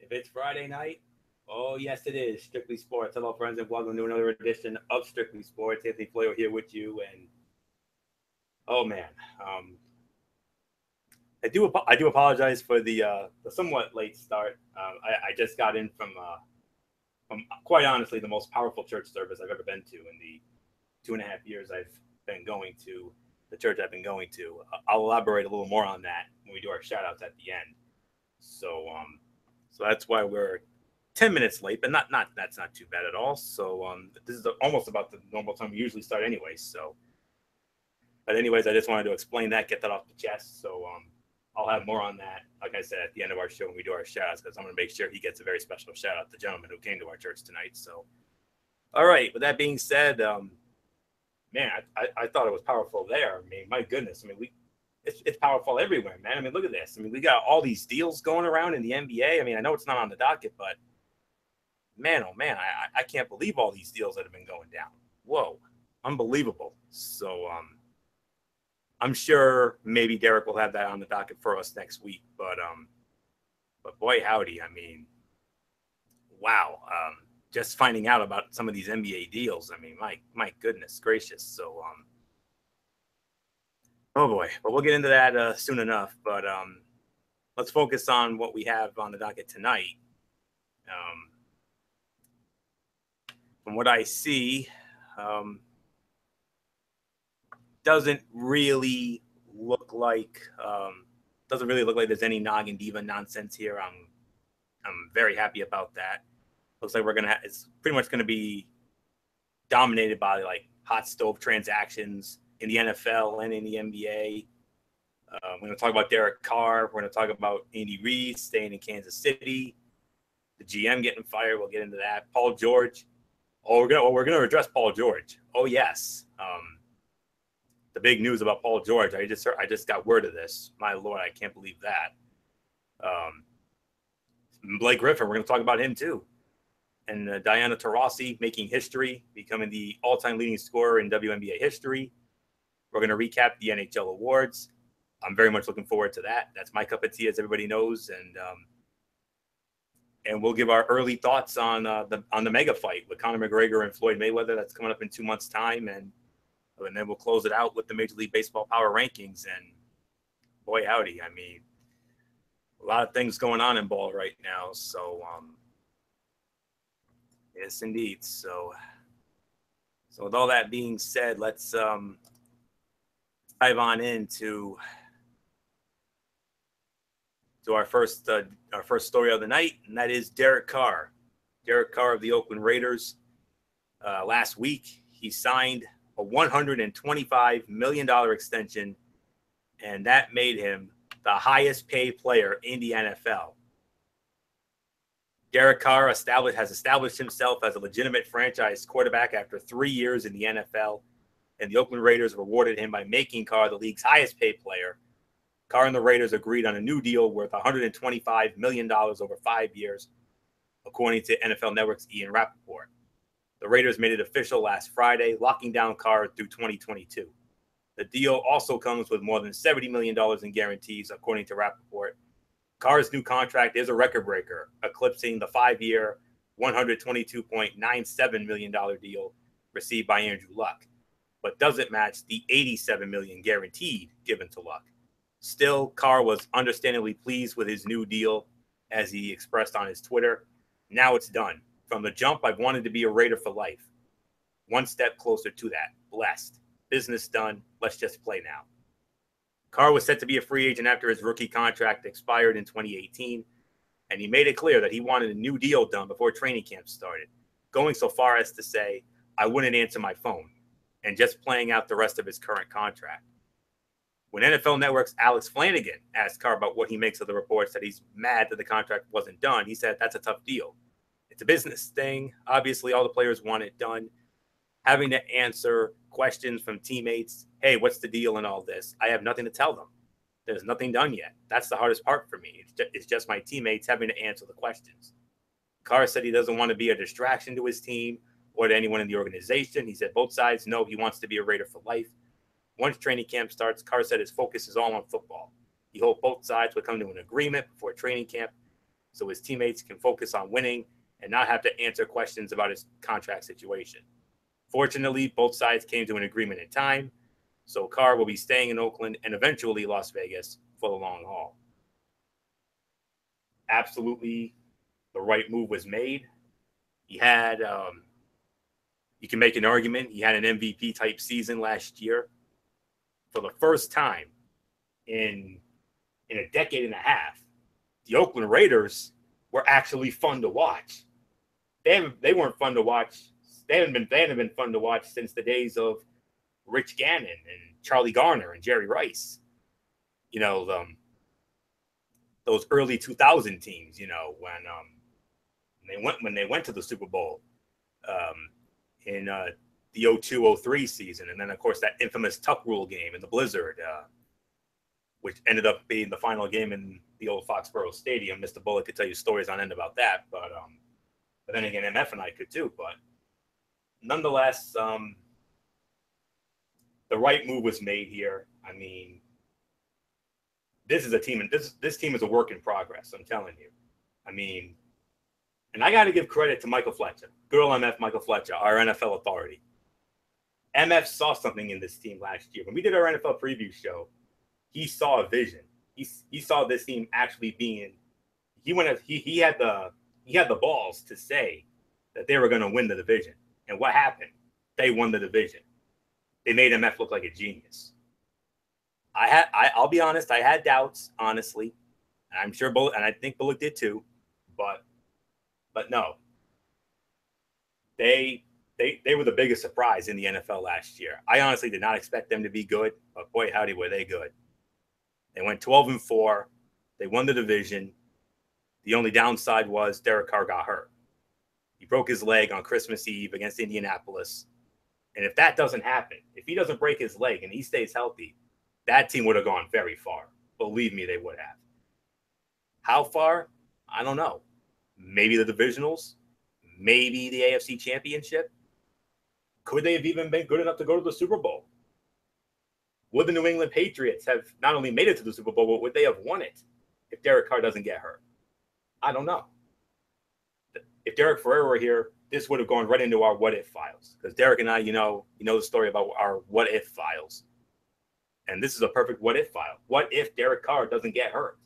If it's Friday night, oh yes it is. Strictly Sports. Hello friends and welcome to another edition of Strictly Sports. Anthony Floyo here with you, and oh man, um, I do apologize for the somewhat late start. I just got in from quite honestly the most powerful church service I've ever been to in the 2.5 years I've been going to the church I've been going to. I'll elaborate a little more on that when we do our shout outs at the end. So so that's why we're 10 minutes late, but not that's not too bad at all. So this is almost about the normal time we usually start anyway. So, but anyways, I just wanted to explain that, get that off the chest. So I'll have more on that, like I said, at the end of our show when we do our shout outs, because I'm going to make sure he gets a very special shout out, the gentleman who came to our church tonight. So, all right, with that being said, man, I thought it was powerful there. I mean, my goodness. I mean, it's powerful everywhere, man. I mean, look at this. I mean, we got all these deals going around in the NBA. I mean, I know it's not on the docket, but man, oh man, I can't believe all these deals that have been going down. Whoa, unbelievable. So I'm sure maybe Derek will have that on the docket for us next week. But boy, howdy, I mean, wow. Just finding out about some of these NBA deals. I mean, my goodness gracious. So oh boy, but we'll get into that soon enough. But let's focus on what we have on the docket tonight. From what I see, um, doesn't really look like there's any noggin diva nonsense here. I'm very happy about that. Looks like it's pretty much gonna be dominated by like hot stove transactions in the NFL and in the NBA. We're going to talk about Derek Carr. We're going to talk about Andy Reid staying in Kansas City. The GM getting fired. We'll get into that. Paul George. We're going to address Paul George. Oh yes. The big news about Paul George. I just got word of this. My Lord, I can't believe that. Blake Griffin. We're going to talk about him too. And Diana Taurasi making history, becoming the all-time leading scorer in WNBA history. We're going to recap the NHL awards. I'm very much looking forward to that. That's my cup of tea, as everybody knows, and we'll give our early thoughts on the mega fight with Conor McGregor and Floyd Mayweather. That's coming up in 2 months' time, and then we'll close it out with the Major League Baseball power rankings. And boy, howdy! I mean, a lot of things going on in ball right now. So yes, indeed. So with all that being said, let's dive on into our first story of the night, and that is Derek Carr. Derek Carr of the Oakland Raiders. Last week, he signed a $125 million extension, and that made him the highest paid player in the NFL. Derek Carr has established himself as a legitimate franchise quarterback after 3 years in the NFL, and the Oakland Raiders rewarded him by making Carr the league's highest paid player. Carr and the Raiders agreed on a new deal worth $125 million over 5 years, according to NFL Network's Ian Rappaport. The Raiders made it official last Friday, locking down Carr through 2022. The deal also comes with more than $70 million in guarantees, according to Rappaport. Carr's new contract is a record breaker, eclipsing the 5-year, $122.97 million deal received by Andrew Luck, but doesn't match the $87 million guaranteed given to Luck. Still, Carr was understandably pleased with his new deal, as he expressed on his Twitter. Now it's done. From the jump, I've wanted to be a Raider for life. One step closer to that. Blessed. Business done. Let's just play now. Carr was set to be a free agent after his rookie contract expired in 2018, and he made it clear that he wanted a new deal done before training camp started, going so far as to say, I wouldn't answer my phone, and just playing out the rest of his current contract. When NFL Network's Alex Flanagan asked Carr about what he makes of the reports that he's mad that the contract wasn't done, he said, that's a tough deal. It's a business thing. Obviously, all the players want it done. Having to answer questions from teammates, hey, what's the deal and all this? I have nothing to tell them. There's nothing done yet. That's the hardest part for me. It's just my teammates having to answer the questions. Carr said he doesn't want to be a distraction to his team or to anyone in the organization. He said both sides know he wants to be a Raider for life. Once training camp starts, Carr said his focus is all on football. He hoped both sides would come to an agreement before training camp, so his teammates can focus on winning and not have to answer questions about his contract situation. Fortunately, both sides came to an agreement in time, so Carr will be staying in Oakland and eventually Las Vegas for the long haul. Absolutely, the right move was made. He had, you can make an argument, he had an MVP type season last year. For the first time in a decade and a half, the Oakland Raiders were actually fun to watch. They weren't fun to watch. They hadn't been fun to watch since the days of Rich Gannon and Charlie Garner and Jerry Rice. You know, those early 2000 teams. You know, when they went to the Super Bowl in the 02-03 season, and then of course that infamous Tuck Rule game in the blizzard, which ended up being the final game in the old Foxborough Stadium. Mr. Bullock could tell you stories on end about that, but then again, MF and I could too. But nonetheless, the right move was made here. I mean, this is a team, and this team is a work in progress. I'm telling you. I mean, and I got to give credit to Michael Fletcher, good old MF Michael Fletcher, our NFL authority. MF saw something in this team last year when we did our NFL preview show. He saw a vision. He saw this team actually being. He had the balls to say that they were going to win the division. And what happened? They won the division. They made MF look like a genius. I'll be honest, I had doubts, honestly. And I'm sure Bullock, and I think Bullock did too, but no. They were the biggest surprise in the NFL last year. I honestly did not expect them to be good, but boy, howdy, were they good. They went 12-4. They won the division. The only downside was Derek Carr got hurt. He broke his leg on Christmas Eve against Indianapolis. And if that doesn't happen, if he doesn't break his leg and he stays healthy, that team would have gone very far. Believe me, they would have. How far? I don't know. Maybe the divisionals, maybe the AFC Championship. Could they have even been good enough to go to the Super Bowl? Would the New England Patriots have not only made it to the Super Bowl, but would they have won it if Derek Carr doesn't get hurt? I don't know. If Derek Ferrer were here, this would have gone right into our what if files. Because Derek and I, you know the story about our what if files. And this is a perfect what if file. What if Derek Carr doesn't get hurt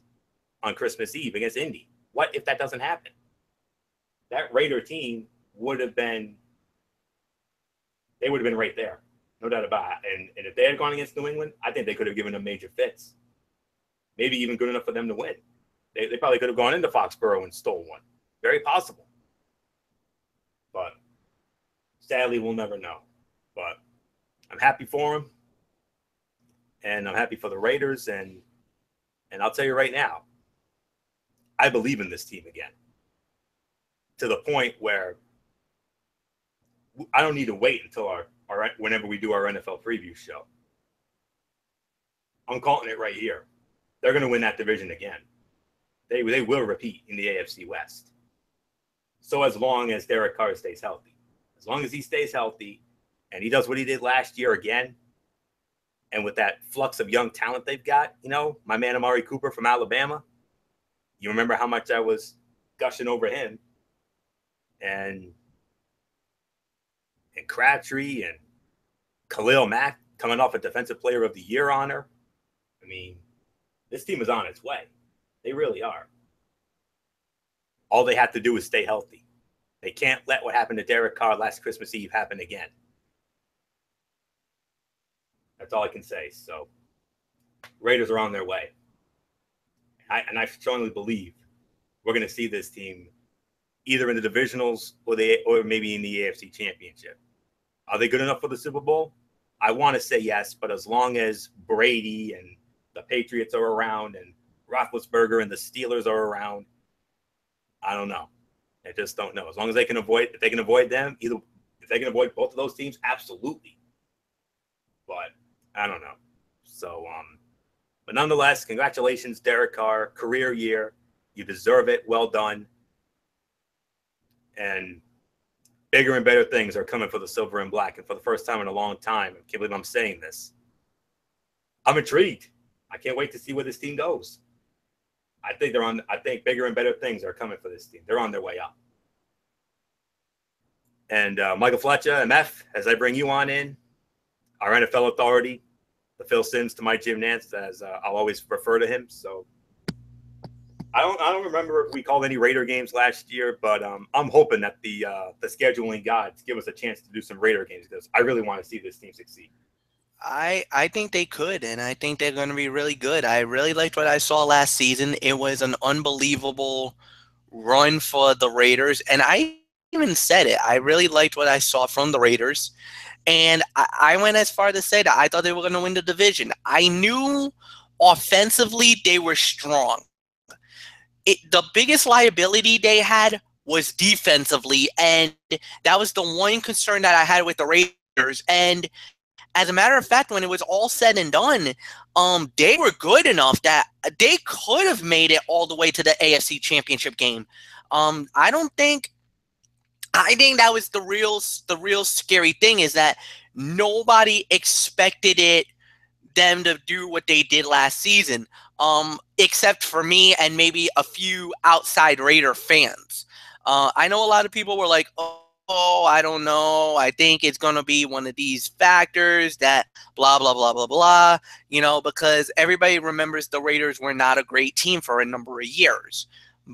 on Christmas Eve against Indy? What if that doesn't happen? That Raider team would have been right there. No doubt about it. And if they had gone against New England, I think they could have given them major fits. Maybe even good enough for them to win. They probably could have gone into Foxborough and stole one. Very possible. But sadly, we'll never know. But I'm happy for him. And I'm happy for the Raiders. And I'll tell you right now, I believe in this team again. To the point where I don't need to wait until whenever we do our NFL preview show. I'm calling it right here. They're going to win that division again. They will repeat in the AFC West. So as long as Derek Carr stays healthy. As long as he stays healthy and he does what he did last year again, and with that flux of young talent they've got, my man Amari Cooper from Alabama, you remember how much I was gushing over him. And Crabtree and Khalil Mack coming off a Defensive Player of the Year honor. I mean, this team is on its way. They really are. All they have to do is stay healthy. They can't let what happened to Derek Carr last Christmas Eve happen again. That's all I can say. So, Raiders are on their way. And I strongly believe we're going to see this team either in the divisionals or maybe in the AFC Championship. Are they good enough for the Super Bowl? I want to say yes, but as long as Brady and the Patriots are around and Roethlisberger and the Steelers are around, I don't know. I just don't know. As long as if they can avoid them, if they can avoid both of those teams, absolutely. But I don't know. So, but nonetheless, congratulations, Derek Carr, career year. You deserve it. Well done. And bigger and better things are coming for the Silver and Black. And for the first time in a long time, I can't believe I'm saying this. I'm intrigued. I can't wait to see where this team goes. I think they're on. I think bigger and better things are coming for this team. They're on their way up. And Michael Fletcher, MF, as I bring you on in, our NFL authority, the Phil Sims to my Jim Nance, as I'll always refer to him. So I don't remember if we called any Raider games last year, but I'm hoping that the scheduling gods give us a chance to do some Raider games because I really want to see this team succeed. I think they could, and I think they're going to be really good. I really liked what I saw last season. It was an unbelievable run for the Raiders, and I even said it. I really liked what I saw from the Raiders, and I went as far to say that I thought they were going to win the division. I knew offensively they were strong. The biggest liability they had was defensively, and that was the one concern that I had with the Raiders. And as a matter of fact, when it was all said and done, they were good enough that they could have made it all the way to the AFC Championship game. I don't think. I think that was the real scary thing is that nobody expected them to do what they did last season, except for me and maybe a few outside Raider fans. I know a lot of people were like, "Oh, I don't know. I think it's going to be one of these factors that blah, blah, blah, blah, blah," because everybody remembers the Raiders were not a great team for a number of years.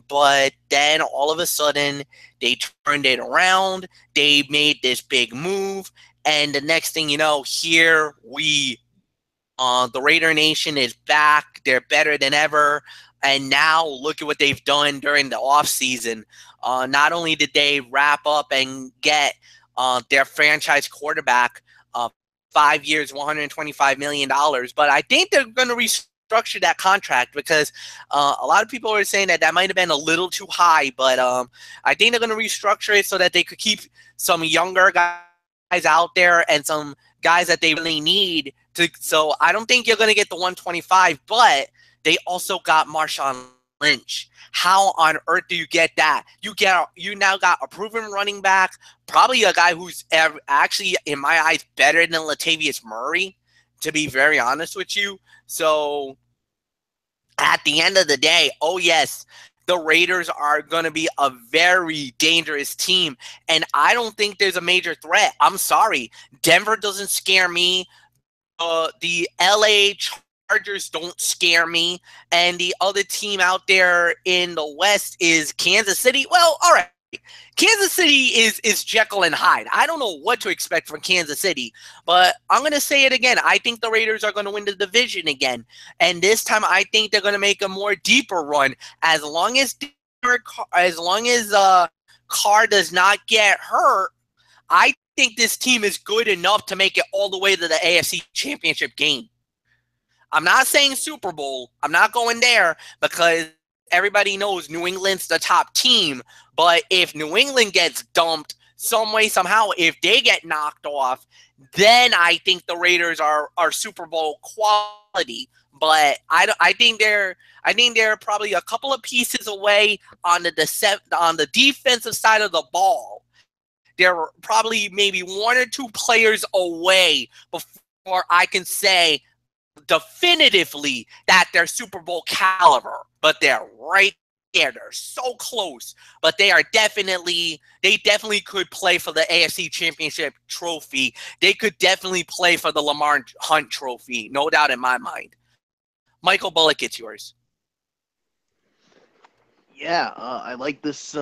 But then all of a sudden, they turned it around. They made this big move. And the next thing you know, here we the Raider Nation is back. They're better than ever. And now look at what they've done during the offseason. Not only did they wrap up and get their franchise quarterback 5 years, $125 million, but I think they're going to restructure that contract because a lot of people are saying that might have been a little too high, but I think they're going to restructure it so that they could keep some younger guys out there and some guys that they really need to. So I don't think you're going to get the 125, but they also got Marshawn Lynch. How on earth do you get that? You now got a proven running back, probably a guy who's actually, in my eyes, better than Latavius Murray, to be very honest with you. So at the end of the day, oh yes, the Raiders are going to be a very dangerous team, and I don't think there's a major threat. I'm sorry. Denver doesn't scare me. The LA Chargers don't scare me. And the other team out there in the West is Kansas City. Well, all right. Kansas City is Jekyll and Hyde. I don't know what to expect from Kansas City, but I'm going to say it again. I think the Raiders are going to win the division again. And this time I think they're going to make a more deeper run. As long as Carr does not get hurt, I think this team is good enough to make it all the way to the AFC Championship game. I'm not saying Super Bowl. I'm not going there because everybody knows New England's the top team. But if New England gets dumped some way, somehow, if they get knocked off, then I think the Raiders are Super Bowl quality. But I think they're probably a couple of pieces away on the defensive side of the ball. They're probably maybe one or two players away before I can say definitively that they're Super Bowl caliber, but they're right there. They're so close, but they definitely could play for the AFC Championship trophy. They could definitely play for the Lamar Hunt trophy, no doubt in my mind. Michael Bullock, it's yours. Yeah, I like this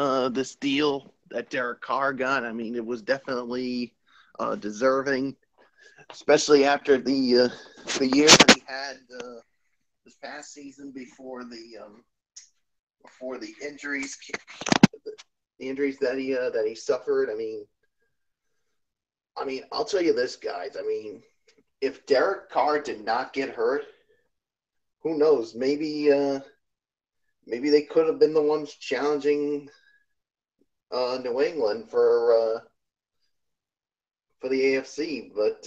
deal that Derek Carr got. I mean, it was definitely deserving, especially after the year that he had this past season before the injuries, the injuries that he suffered. I mean, I'll tell you this, guys. I mean, if Derek Carr did not get hurt, who knows? Maybe they could have been the ones challenging New England for the AFC. But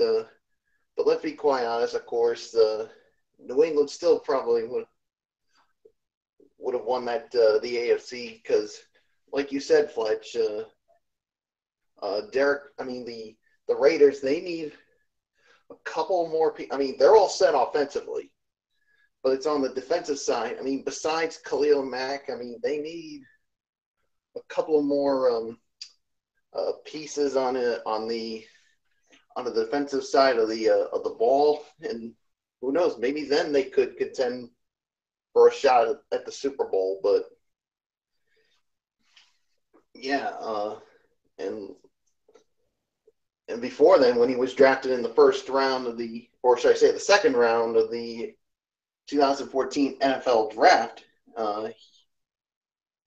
let's be quite honest. Of course, New England still probably would have won that the AFC because, like you said, Fletch, Derek. I mean, the Raiders, they need a couple more people. I mean, they're all set offensively, but it's on the defensive side. I mean, besides Khalil Mack, I mean, they need a couple more pieces on the defensive side of the ball, and who knows? Maybe then they could contend for a shot at the Super Bowl. But yeah, and before then, when he was drafted in the first round of or should I say, the second round of the 2014 NFL Draft,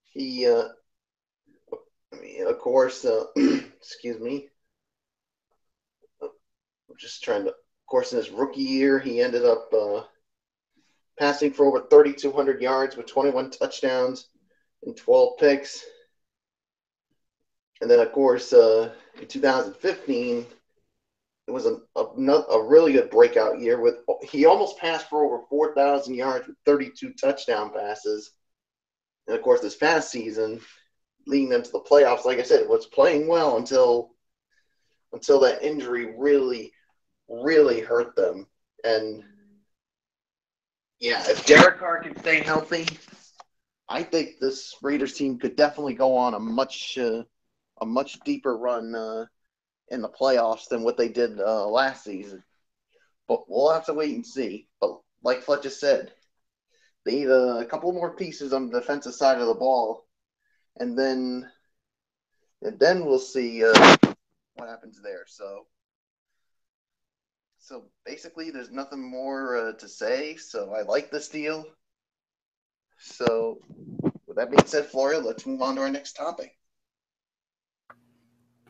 he, I mean, of course, excuse me. I'm just trying to. Of course, in his rookie year, he ended up passing for over 3,200 yards with 21 touchdowns and 12 picks. And then, of course, in 2015, it was a really good breakout year. He almost passed for over 4,000 yards with 32 touchdown passes. And, of course, this past season, leading them to the playoffs, like I said, was playing well until that injury really, really hurt them. And, yeah, if Derek Carr can stay healthy, I think this Raiders team could definitely go on a much deeper run in the playoffs than what they did last season. But we'll have to wait and see. But like Fletch just said, they need a couple more pieces on the defensive side of the ball, and then we'll see what happens there. So basically, there's nothing more to say. So I like this deal. So with that being said, Florio, let's move on to our next topic.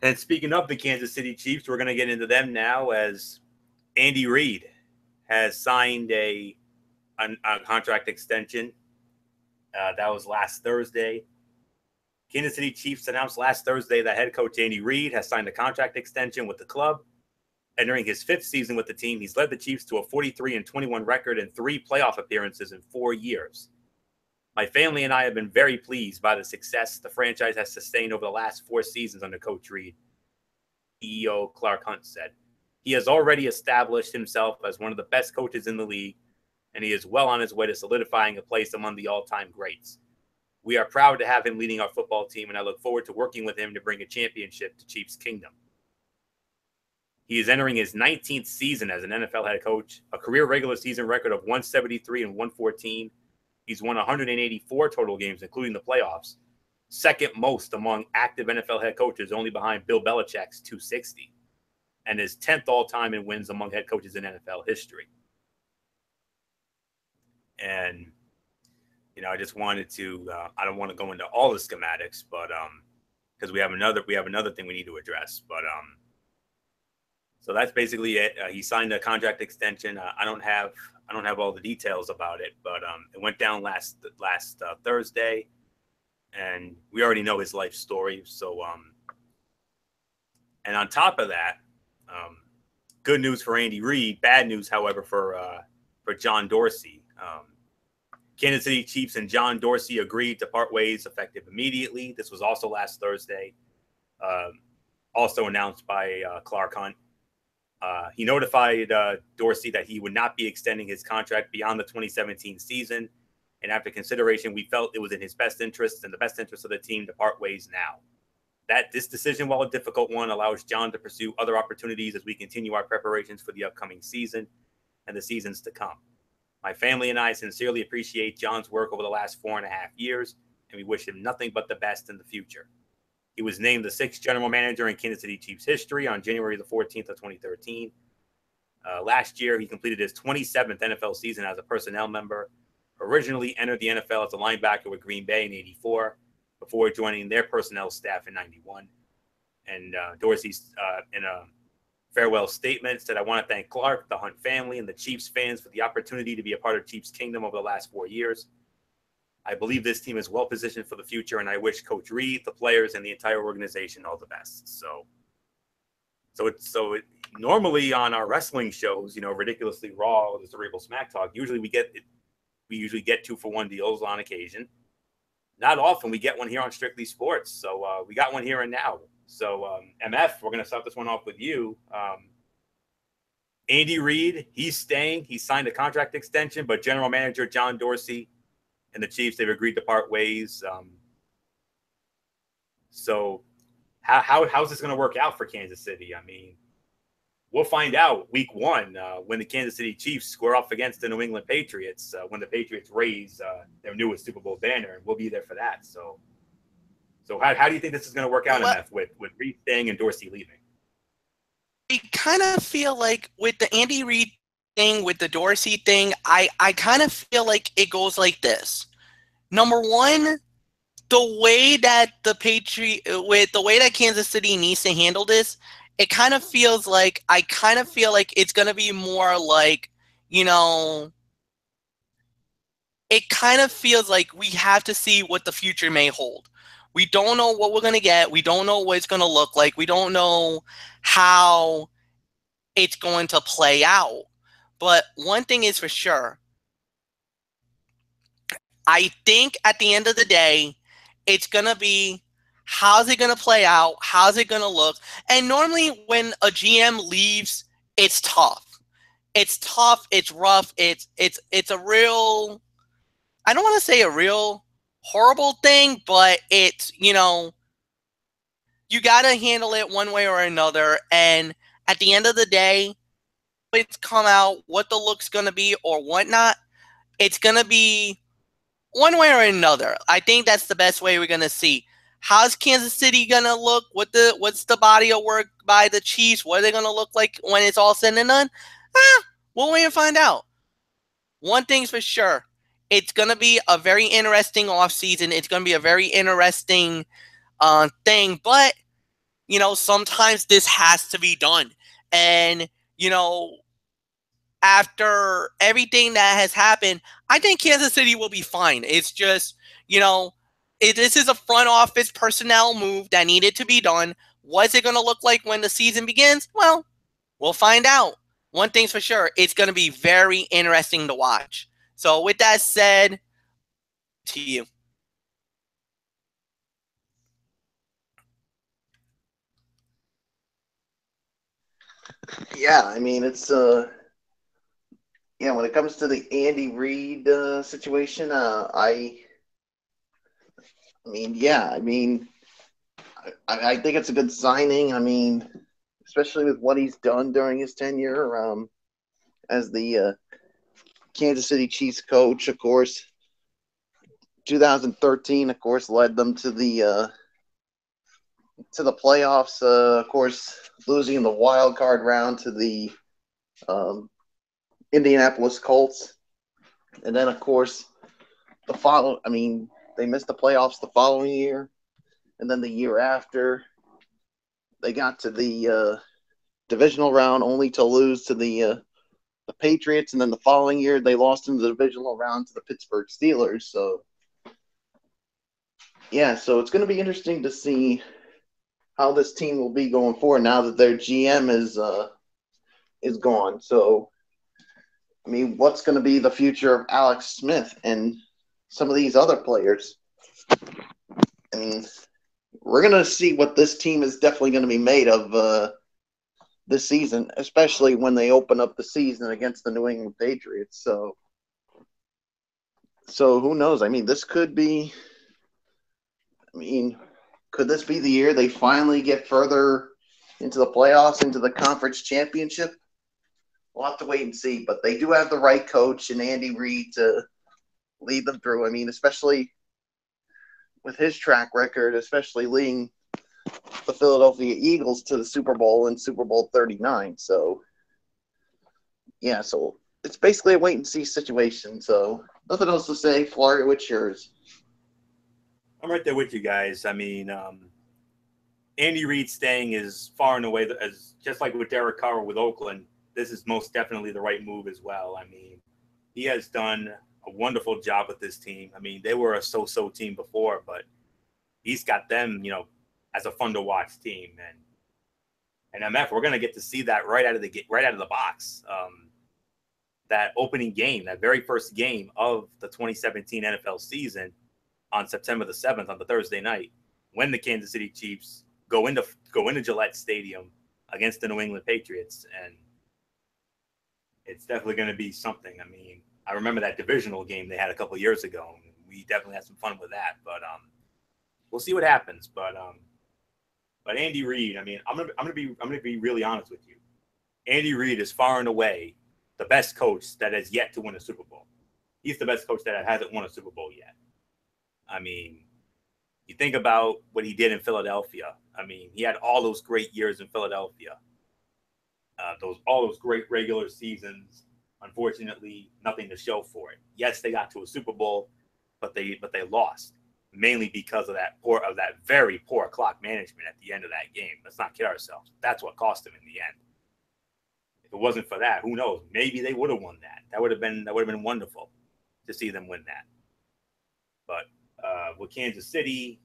And speaking of the Kansas City Chiefs, we're going to get into them now, as Andy Reid has signed a contract extension. That was last Thursday. Kansas City Chiefs announced last Thursday that head coach Andy Reid has signed a contract extension with the club. And during his 5th season with the team, he's led the Chiefs to a 43-21 record and 3 playoff appearances in 4 years. My family and I have been very pleased by the success the franchise has sustained over the last 4 seasons under Coach Reid, CEO Clark Hunt said. He has already established himself as one of the best coaches in the league, and he is well on his way to solidifying a place among the all-time greats. We are proud to have him leading our football team, and I look forward to working with him to bring a championship to Chiefs Kingdom. He is entering his 19th season as an NFL head coach, a career regular season record of 173 and 114. He's won 184 total games, including the playoffs, second most among active NFL head coaches, only behind Bill Belichick's 260, and his 10th all-time in wins among head coaches in NFL history. And, I just wanted to, I don't want to go into all the schematics, but because we have another thing we need to address. But so that's basically it. He signed a contract extension. I don't have all the details about it, but it went down last Thursday, and we already know his life story. So, and on top of that, good news for Andy Reid, bad news, however, for John Dorsey. Kansas City Chiefs and John Dorsey agreed to part ways effective immediately. This was also last Thursday, also announced by Clark Hunt. He notified Dorsey that he would not be extending his contract beyond the 2017 season. And after consideration, we felt it was in his best interest and the best interest of the team to part ways now. This decision, while a difficult one, allows John to pursue other opportunities as we continue our preparations for the upcoming season and the seasons to come. My family and I sincerely appreciate John's work over the last 4.5 years, and we wish him nothing but the best in the future. He was named the 6th general manager in Kansas City Chiefs history on January the 14th of 2013. Last year, he completed his 27th NFL season as a personnel member, originally entered the NFL as a linebacker with Green Bay in '84, before joining their personnel staff in '91. And Dorsey's, in a farewell statement, said, "I want to thank Clark, the Hunt family, and the Chiefs fans for the opportunity to be a part of Chiefs Kingdom over the last 4 years. I believe this team is well positioned for the future, and I wish Coach Reid, the players, and the entire organization all the best." So normally on our wrestling shows, Ridiculously Raw, the Cerebral Smack Talk, we usually get 2-for-1 deals on occasion. Not often we get one here on Strictly Sports, so we got one here and now. So MF, we're going to start this one off with you. Andy Reid, he's staying. He signed a contract extension, but general manager John Dorsey and the Chiefs, they've agreed to part ways. So how's this going to work out for Kansas City? I mean, we'll find out week 1 when the Kansas City Chiefs square off against the New England Patriots, when the Patriots raise their newest Super Bowl banner, and we'll be there for that. So how do you think this is going to work out, MF, with Reid staying and Dorsey leaving? I kind of feel like with the Andy Reid thing, with the Dorsey thing, I kind of feel like it goes like this. Number one, the way that Kansas City needs to handle this, it kind of feels like it's going to be more like, it kind of feels like we have to see what the future may hold. We don't know what we're going to get. We don't know what it's going to look like. We don't know how it's going to play out. But one thing is for sure. I think at the end of the day, it's going to be, how's it going to play out? How's it going to look? And normally when a GM leaves, it's tough. It's tough. It's rough. It's a real, I don't want to say a real horrible thing, but it's, you got to handle it one way or another. And at the end of the day, it's come out what the look's going to be or whatnot, it's going to be one way or another. I think that's the best way we're going to see. How's Kansas City going to look? What's the body of work by the Chiefs? What are they going to look like when it's all said and done? We'll wait and find out. One thing's for sure. It's going to be a very interesting offseason. It's going to be a very interesting thing. But, sometimes this has to be done. And, after everything that has happened, I think Kansas City will be fine. It's just, this is a front office personnel move that needed to be done. What's it going to look like when the season begins? Well, we'll find out. One thing's for sure. It's going to be very interesting to watch. So with that said, to you. Yeah, I mean, it's when it comes to the Andy Reid situation, I think it's a good signing. I mean, especially with what he's done during his tenure as the Kansas City Chiefs coach. Of course, 2013, of course, led them to the playoffs. Of course, losing in the wild card round to the Indianapolis Colts, and then of course they missed the playoffs the following year, and then the year after they got to the divisional round only to lose to the Patriots, and then the following year they lost in the divisional round to the Pittsburgh Steelers. So so it's going to be interesting to see how this team will be going forward now that their GM is gone. So, I mean, what's going to be the future of Alex Smith and some of these other players? I mean, we're going to see what this team is definitely going to be made of this season, especially when they open up the season against the New England Patriots. So who knows? I mean, this could be – could this be the year they finally get further into the playoffs, into the conference championship? We'll have to wait and see. But they do have the right coach in Andy Reid to lead them through. I mean, especially with his track record, especially leading the Philadelphia Eagles to the Super Bowl in Super Bowl 39. So, so it's basically a wait-and-see situation. So nothing else to say. Florida, what's yours? I'm right there with you guys. I mean, Andy Reid staying is far and away, as just like with Derek Carr with Oakland, this is most definitely the right move as well. I mean, he has done a wonderful job with this team. I mean, they were a so-so team before, but he's got them, as a fun to watch team. And MF, we're going to get to see that right out of the box. That opening game, that very first game of the 2017 NFL season, on September the 7th, on the Thursday night, when the Kansas City Chiefs go into Gillette Stadium against the New England Patriots. And it's definitely going to be something. I mean, I remember that divisional game they had a couple of years ago. And we definitely had some fun with that, but we'll see what happens. But Andy Reid, I mean, I'm gonna be really honest with you. Andy Reid is far and away the best coach that has yet to win a Super Bowl. He's the best coach that hasn't won a Super Bowl yet. I mean, you think about what he did in Philadelphia. I mean, he had all those great years in Philadelphia. All those great regular seasons. Unfortunately, nothing to show for it. Yes, they got to a Super Bowl, but they lost mainly because of that very poor clock management at the end of that game. Let's not kid ourselves. That's what cost them in the end. If it wasn't for that, who knows? Maybe they would have won that. That would have been wonderful to see them win that. But with Kansas City,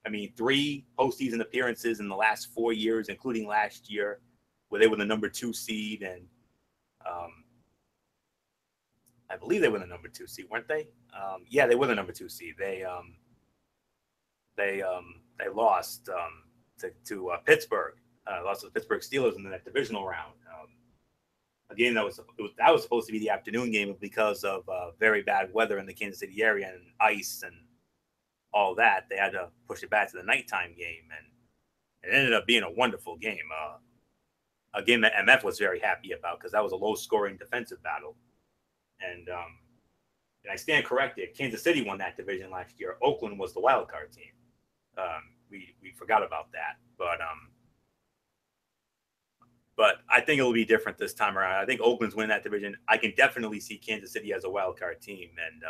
I mean, 3 postseason appearances in the last 4 years, including last year, where they were the number 2 seed, and I believe they were the number 2 seed, weren't they? Yeah, they were the number 2 seed. They lost to Pittsburgh. Lost to the Pittsburgh Steelers in that divisional round. A game that was supposed to be the afternoon game, because of very bad weather in the Kansas City area and ice and all that. They had to push it back to the nighttime game, and it ended up being a wonderful game. A game that MF was very happy about, because that was a low-scoring defensive battle. And I stand corrected. Kansas City won that division last year. Oakland was the wild card team. We forgot about that, but I think it'll be different this time around. I think Oakland's winning that division. I can definitely see Kansas City as a wild card team, and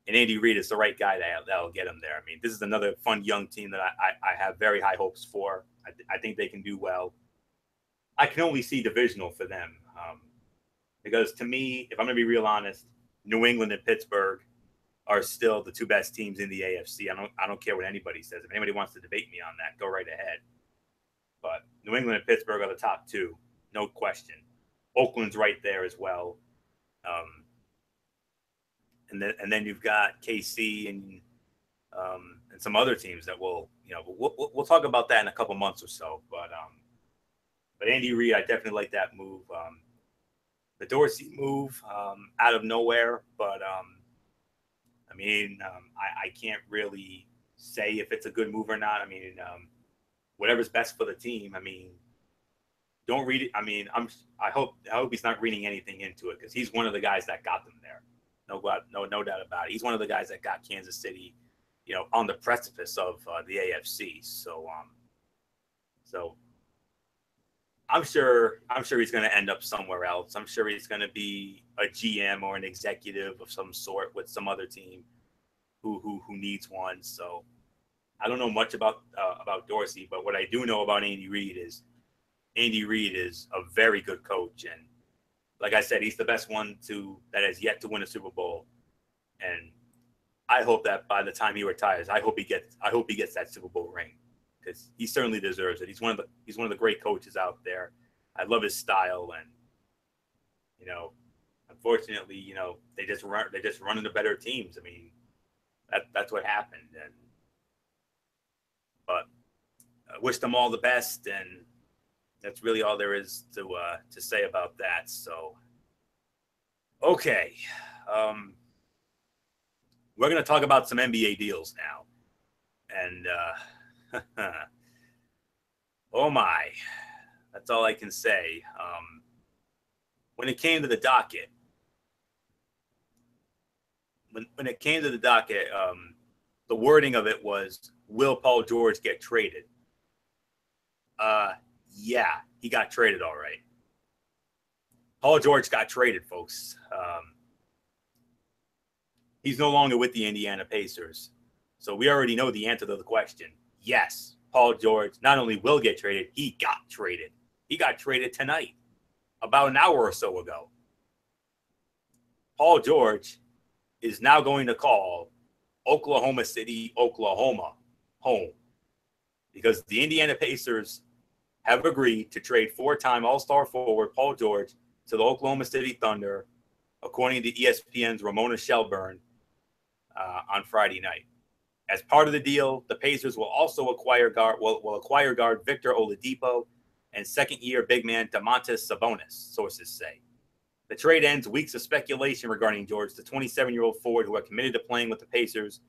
Andy Reid is the right guy that'll get him there. I mean, this is another fun young team that I have very high hopes for. I think they can do well. I can only see divisional for them, because to me, if I'm going to be real honest, New England and Pittsburgh are still the 2 best teams in the AFC. I don't care what anybody says. If anybody wants to debate me on that, go right ahead. But New England and Pittsburgh are the top 2, no question. Oakland's right there as well. And then you've got KC and some other teams that we'll talk about that in a couple months or so. But Andy Reid, I definitely like that move. The Dorsey move out of nowhere, but I mean, I can't really say if it's a good move or not. I mean, whatever's best for the team. I mean, don't read it. I mean, I hope he's not reading anything into it, because he's one of the guys that got them there. No doubt about it. He's one of the guys that got Kansas City, on the precipice of the AFC. So I'm sure he's going to end up somewhere else. I'm sure he's going to be a GM or an executive of some sort with some other team who needs one. So I don't know much about Dorsey, but what I do know about Andy Reid is a very good coach, and like I said, he's the best one that has yet to win a Super Bowl. And I hope that by the time he retires, I hope he gets that Super Bowl ring, because he certainly deserves it. He's one of the great coaches out there. I love his style, and unfortunately, they just run into better teams. I mean, that's what happened. But I wish them all the best, and that's really all there is to say about that. So, okay, we're going to talk about some NBA deals now, and oh my, that's all I can say. When it came to the docket, the wording of it was, will Paul George get traded? Yeah, he got traded, all right. Paul George got traded, folks. He's no longer with the Indiana Pacers. So we already know the answer to the question. Yes, Paul George not only will get traded, he got traded. He got traded tonight, about an hour or so ago. Paul George is now going to call Oklahoma City, Oklahoma, home, because the Indiana Pacers have agreed to trade 4-time All-Star forward Paul George to the Oklahoma City Thunder, according to ESPN's Ramona Shelburne on Friday night. As part of the deal, the Pacers will also acquire guard Victor Oladipo and second-year big man Domantas Sabonis, sources say. The trade ends weeks of speculation regarding George, the 27-year-old forward who had committed to playing with the Pacers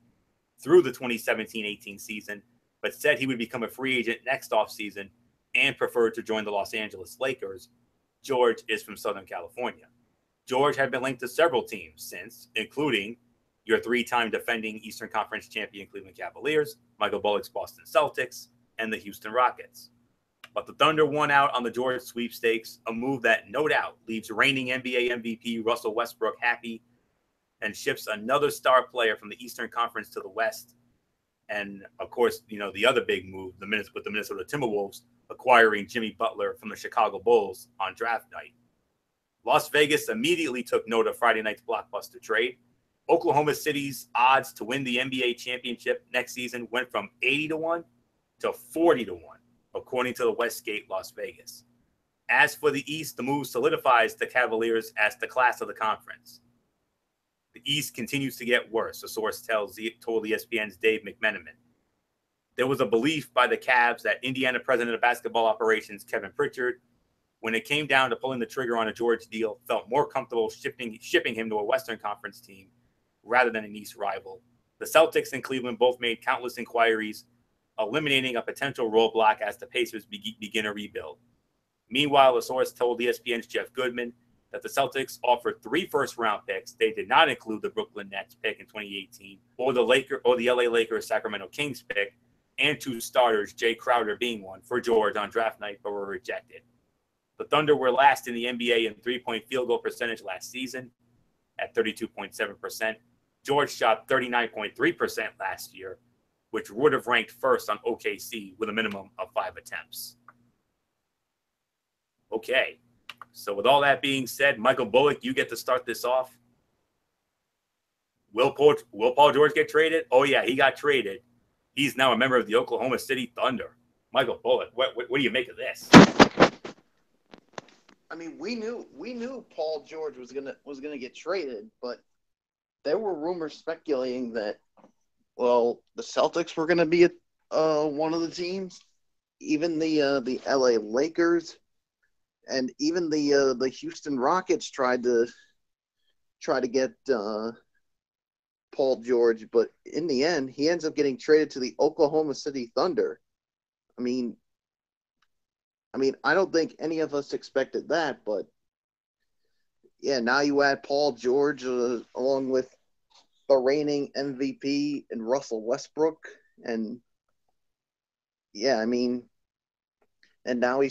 through the 2017-18 season, but said he would become a free agent next offseason and preferred to join the Los Angeles Lakers. George is from Southern California. George had been linked to several teams since, including your three-time defending Eastern Conference champion Cleveland Cavaliers, Michael Bullock's Boston Celtics, and the Houston Rockets. But the Thunder won out on the George sweepstakes, a move that no doubt leaves reigning NBA MVP Russell Westbrook happy and shifts another star player from the Eastern Conference to the West. And, of course, the other big move with the Minnesota Timberwolves acquiring Jimmy Butler from the Chicago Bulls on draft night. Las Vegas immediately took note of Friday night's blockbuster trade. Oklahoma City's odds to win the NBA championship next season went from 80-1 to 40-1, according to the Westgate Las Vegas. As for the East, the move solidifies the Cavaliers as the class of the conference. The East continues to get worse, a source told ESPN's Dave McMenamin. There was a belief by the Cavs that Indiana president of basketball operations, Kevin Pritchard, when it came down to pulling the trigger on a George deal, felt more comfortable shipping him to a Western Conference team rather than an East rival. The Celtics and Cleveland both made countless inquiries, eliminating a potential roadblock as the Pacers begin a rebuild. Meanwhile, a source told ESPN's Jeff Goodman that the Celtics offered 3 first-round picks. They did not include the Brooklyn Nets pick in 2018 or the LA Lakers Sacramento Kings pick, and 2 starters, Jay Crowder being one, for George on draft night, but were rejected. The Thunder were last in the NBA in three-point field goal percentage last season at 32.7%. George shot 39.3% last year, which would have ranked first on OKC with a minimum of 5 attempts. Okay, so with all that being said, Michael Bullock, you get to start this off. Will Paul George get traded? Oh, yeah, he got traded. He's now a member of the Oklahoma City Thunder. Michael Bullock, what do you make of this? I mean, we knew Paul George was gonna get traded, but there were rumors speculating that, well, the Celtics were gonna be one of the teams, even the LA Lakers, and even the Houston Rockets tried to get Paul George, but in the end, he ends up getting traded to the Oklahoma City Thunder. I mean, I don't think any of us expected that, but yeah, now you add Paul George along with the reigning MVP and Russell Westbrook, and yeah, I mean, and now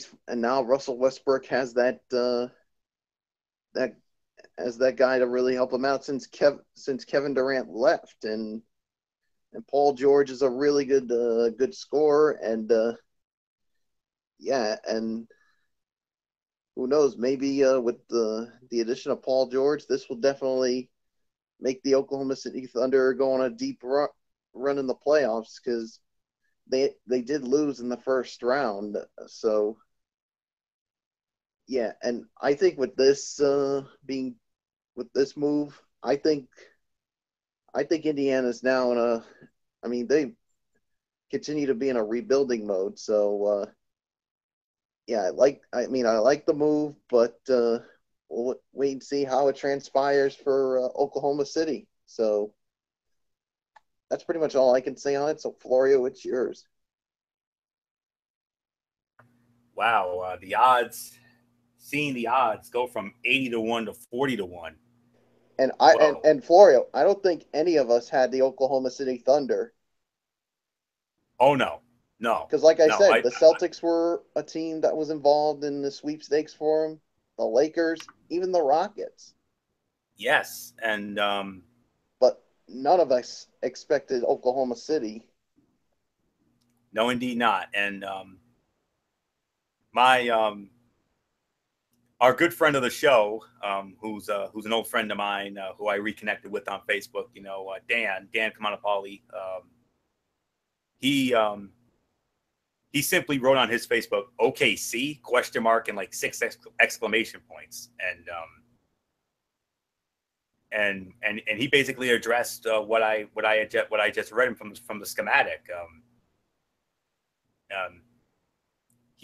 Russell Westbrook has that guy to really help him out since Kevin Durant left, and Paul George is a really good scorer, and yeah, and who knows, maybe with the addition of Paul George, this will definitely make the Oklahoma City Thunder go on a deep run in the playoffs, because they did lose in the first round. So yeah, and I think with this move, I think Indiana's now they continue to be in a rebuilding mode. So yeah, I like the move, but we'll wait and see how it transpires for Oklahoma City. So that's pretty much all I can say on it. So Florio, it's yours. Wow, seeing the odds go from 80-1 to 40-1. And Florio, I don't think any of us had the Oklahoma City Thunder. Oh no. Because like I said, the Celtics were a team that was involved in the sweepstakes for them, the Lakers, even the Rockets. Yes, and but none of us expected Oklahoma City. No, indeed not. And our good friend of the show, who's an old friend of mine, who I reconnected with on Facebook, Dan Kamanapali, he simply wrote on his Facebook, OKC, ? And like 6 exclamation points. And he basically addressed what I just read from the schematic.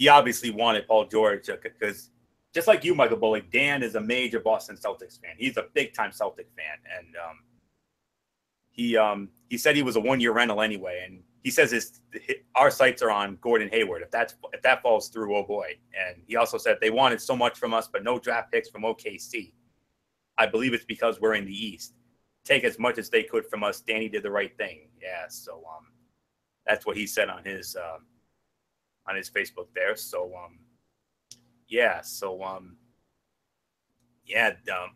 he obviously wanted Paul George because just like you, Michael Bullock, Dan is a major Boston Celtics fan. He's a big time Celtic fan, and he said he was a 1-year rental anyway, and he says our sights are on Gordon Hayward. If that falls through, oh boy. And he also said they wanted so much from us, but no draft picks from OKC. I believe it's because we're in the East. Take as much as they could from us. Danny did the right thing. Yeah, so that's what he said on his Facebook there. So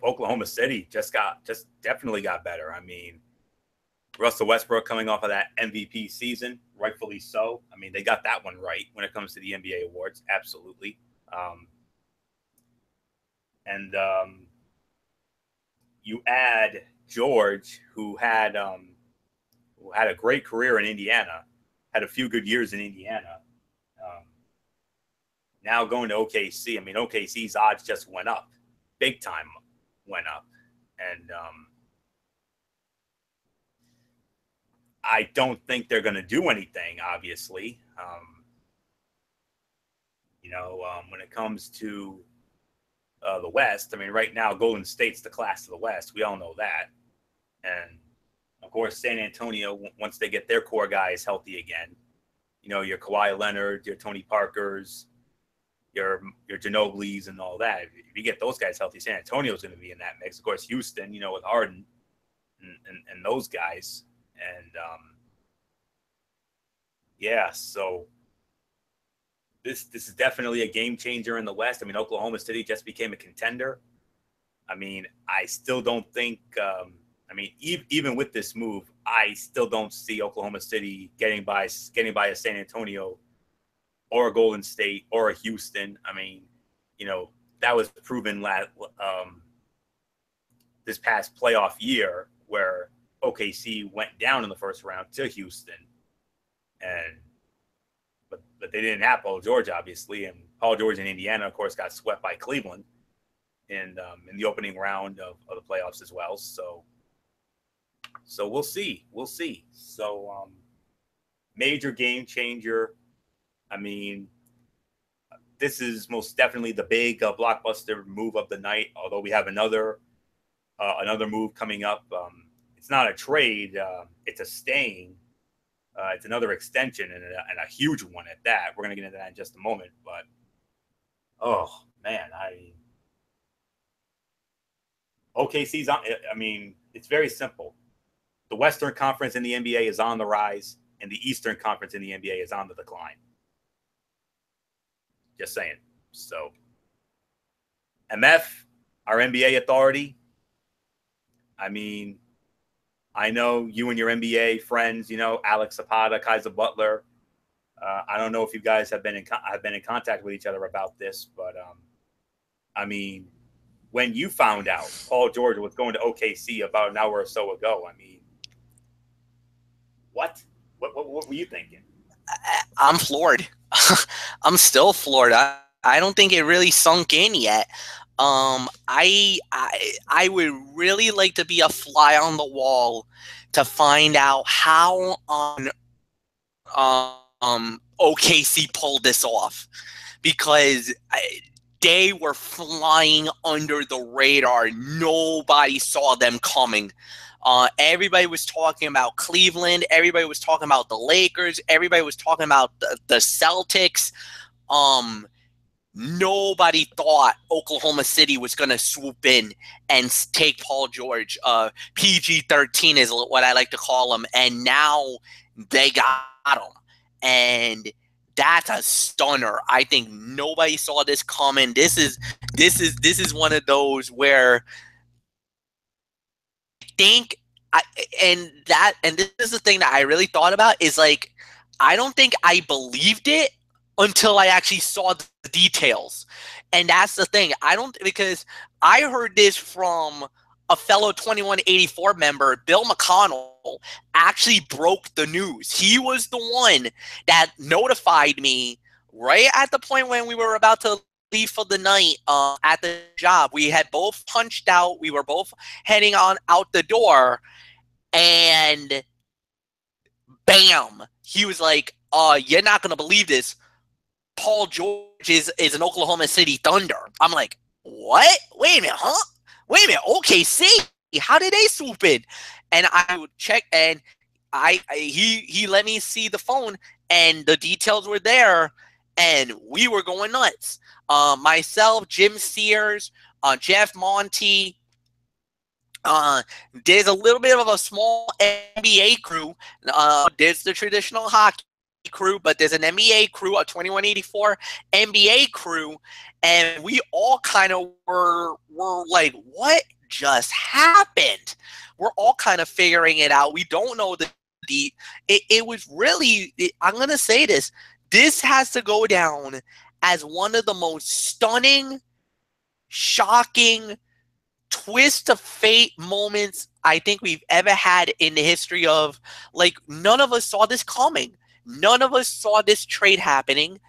Oklahoma City just definitely got better. I mean, Russell Westbrook coming off of that MVP season, rightfully so. I mean, they got that one right when it comes to the NBA awards, absolutely. You add George, who had a great career in Indiana, had a few good years in Indiana. Now going to OKC, I mean, OKC's odds just went up, big time went up, and I don't think they're going to do anything, obviously. When it comes to the West, I mean, right now, Golden State's the class of the West. We all know that. And, of course, San Antonio, once they get their core guys healthy again, your Kawhi Leonard, your Tony Parkers, your Ginobili's and all that. If you get those guys healthy, San Antonio's going to be in that mix. Of course, Houston, with Harden and those guys. And so this is definitely a game changer in the West. I mean, Oklahoma City just became a contender. I mean, I still don't think. Even with this move, I still don't see Oklahoma City getting by a San Antonio or a Golden State or a Houston. I mean, that was proven this past playoff year where OKC went down in the first round to Houston, but they didn't have Paul George, obviously, and Paul George in Indiana, of course, got swept by Cleveland in the opening round of the playoffs as well. So we'll see. So major game changer. I mean, this is most definitely the big blockbuster move of the night. Although we have another move coming up. It's not a trade. It's a staying. It's another extension and a huge one at that. We're going to get into that in just a moment. But, oh, man, OKC's on. I mean, it's very simple. The Western Conference in the NBA is on the rise, and the Eastern Conference in the NBA is on the decline. Just saying. So, MF, our NBA authority, I mean, I know you and your NBA friends, Alex Zapata, Kaiser Butler. I don't know if you guys have been in contact with each other about this, but I mean, when you found out Paul George was going to OKC about an hour or so ago, I mean, what were you thinking? I'm floored. I'm still floored. I don't think it really sunk in yet. I would really like to be a fly on the wall to find out how OKC pulled this off, because they were flying under the radar. Nobody saw them coming. Everybody was talking about Cleveland. Everybody was talking about the Lakers. Everybody was talking about the Celtics. Nobody thought Oklahoma City was going to swoop in and take Paul George. PG-13 is what I like to call him. And now they got him. And that's a stunner. I think nobody saw this coming. This is one of those where think and this is the thing that I really thought about is like, I don't think I believed it until I actually saw the details. And that's the thing. Because I heard this from a fellow 2184 member, Bill McConnell, actually broke the news. He was the one that notified me right at the point when we were about to leave for the night at the job. We had both punched out. We were both heading on out the door, and bam, he was like, you're not going to believe this. Paul George is an Oklahoma City Thunder. I'm like, what? Wait a minute, huh? Wait a minute, OKC. How did they swoop in? And I would check, and he let me see the phone, and the details were there, and we were going nuts. Myself, Jim Sears, Jeff Monty. There's a little bit of a small NBA crew. There's the traditional hockey crew, but there's an NBA crew, a 2184 NBA crew, and we all kind of were like, what just happened? We're all kind of figuring it out. We don't know it was really, I'm going to say this has to go down as one of the most stunning, shocking, twist of fate moments I think we've ever had in the history of, like, none of us saw this coming. None of us saw this trade happening.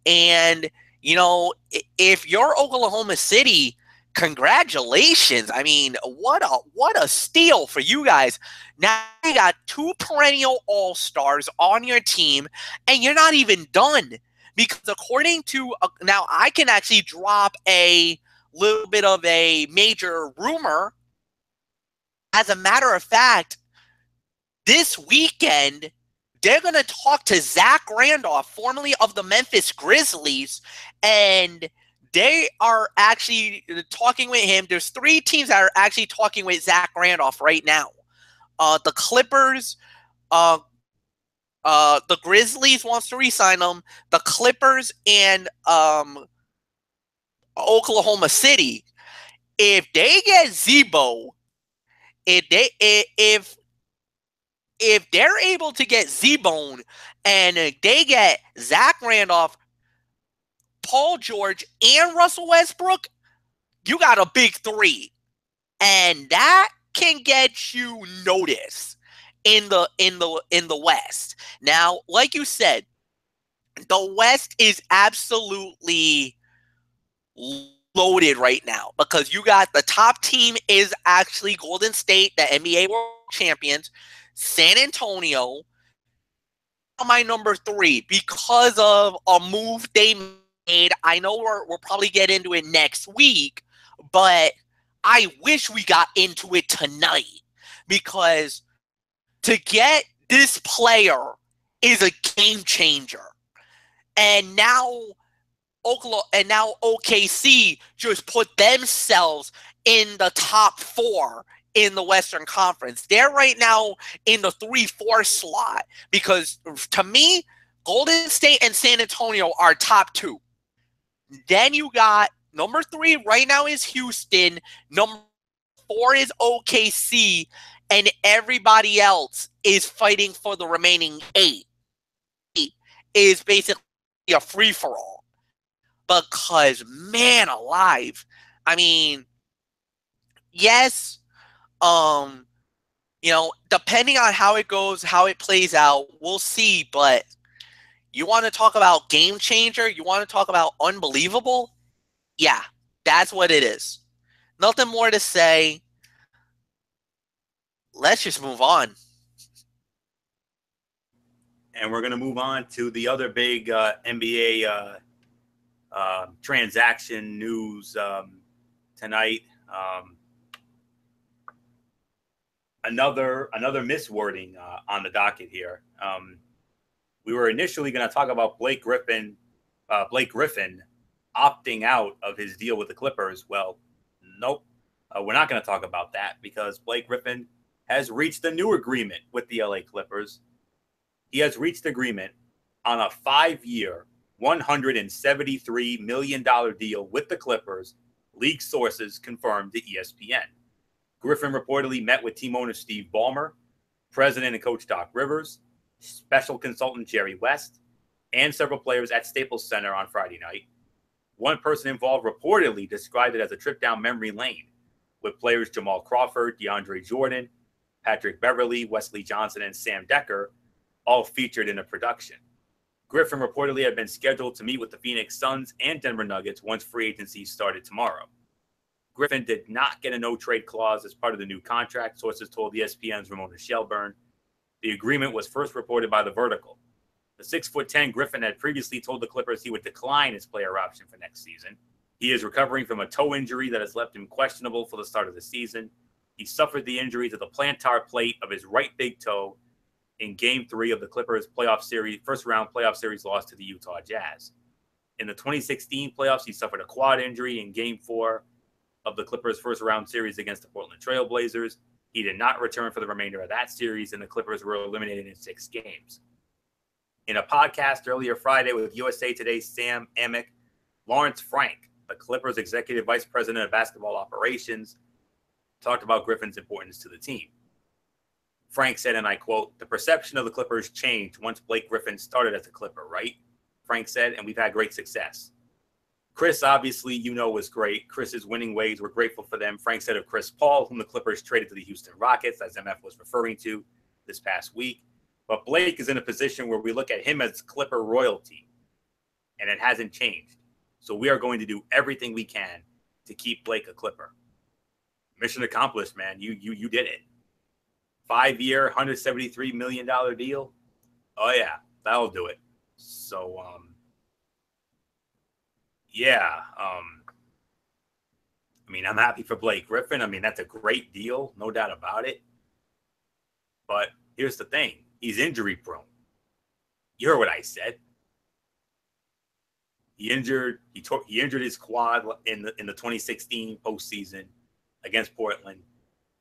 And, you know, if you're Oklahoma City, congratulations. I mean, what a steal for you guys. Now you got 2 perennial all-stars on your team, and you're not even done. Because according to, now I can actually drop a little bit of a major rumor. As a matter of fact, this weekend, they're going to talk to Zach Randolph, formerly of the Memphis Grizzlies, and they are actually talking with him. There's 3 teams that are actually talking with Zach Randolph right now. The Clippers, the Grizzlies wants to re-sign them. The Clippers and Oklahoma City. If they get Zebo, if they're able to get Z-Bone and they get Zach Randolph, Paul George, and Russell Westbrook, you got a big 3. And that can get you notice in the West. Now, like you said, the West is absolutely loaded right now because you got the top team is actually Golden State, the NBA World Champions. San Antonio, my number 3, because of a move they made. I know we'll probably get into it next week, but I wish we got into it tonight because to get this player is a game changer. And now OKC just put themselves in the top 4 in the Western Conference. They're right now in the 3-4 slot because, to me, Golden State and San Antonio are top 2. Then you got number 3 right now is Houston. Number 4 is OKC. And everybody else is fighting for the remaining 8. Is basically a free-for-all. Because, man alive, I mean, yes, you know, depending on how it goes, how it plays out, we'll see. But you want to talk about game changer? You want to talk about unbelievable? Yeah, that's what it is. Nothing more to say. Let's just move on. And we're going to move on to the other big NBA transaction news tonight. Another miswording on the docket here. We were initially going to talk about Blake Griffin opting out of his deal with the Clippers. Well, nope. We're not going to talk about that because Blake Griffin has reached a new agreement with the LA Clippers. He has reached agreement on a 5-year, $173 million deal with the Clippers, league sources confirmed to ESPN. Griffin reportedly met with team owner Steve Ballmer, president and coach Doc Rivers, special consultant Jerry West, and several players at Staples Center on Friday night. One person involved reportedly described it as a trip down memory lane, with players Jamal Crawford, DeAndre Jordan, Patrick Beverley, Wesley Johnson, and Sam Decker all featured in the production. Griffin reportedly had been scheduled to meet with the Phoenix Suns and Denver Nuggets once free agency started tomorrow. Griffin did not get a no-trade clause as part of the new contract, sources told ESPN's Ramona Shelburne. The agreement was first reported by The Vertical. The 6'10" Griffin had previously told the Clippers he would decline his player option for next season. He is recovering from a toe injury that has left him questionable for the start of the season. He suffered the injury to the plantar plate of his right big toe in Game 3 of the Clippers' first-round playoff series loss to the Utah Jazz. In the 2016 playoffs, he suffered a quad injury in Game 4 of the Clippers' first-round series against the Portland Trail Blazers. He did not return for the remainder of that series, and the Clippers were eliminated in 6 games. In a podcast earlier Friday with USA Today's Sam Amick, Lawrence Frank, the Clippers' executive vice president of basketball operations, talked about Griffin's importance to the team. Frank said, and I quote, "The perception of the Clippers changed once Blake Griffin started as a Clipper, right?" Frank said, and we've had great success. Chris, obviously, was great. Chris's winning ways, we're grateful for them. Frank said of Chris Paul, whom the Clippers traded to the Houston Rockets, as MF was referring to this past week. But Blake is in a position where we look at him as Clipper royalty, and it hasn't changed. So we are going to do everything we can to keep Blake a Clipper. Mission accomplished, man. You did it. 5-year, $173 million deal. Oh, yeah, that'll do it. So, I'm happy for Blake Griffin. That's a great deal, no doubt about it. But here's the thing. He's injury prone. You heard what I said. He injured his quad in the 2016 postseason against Portland.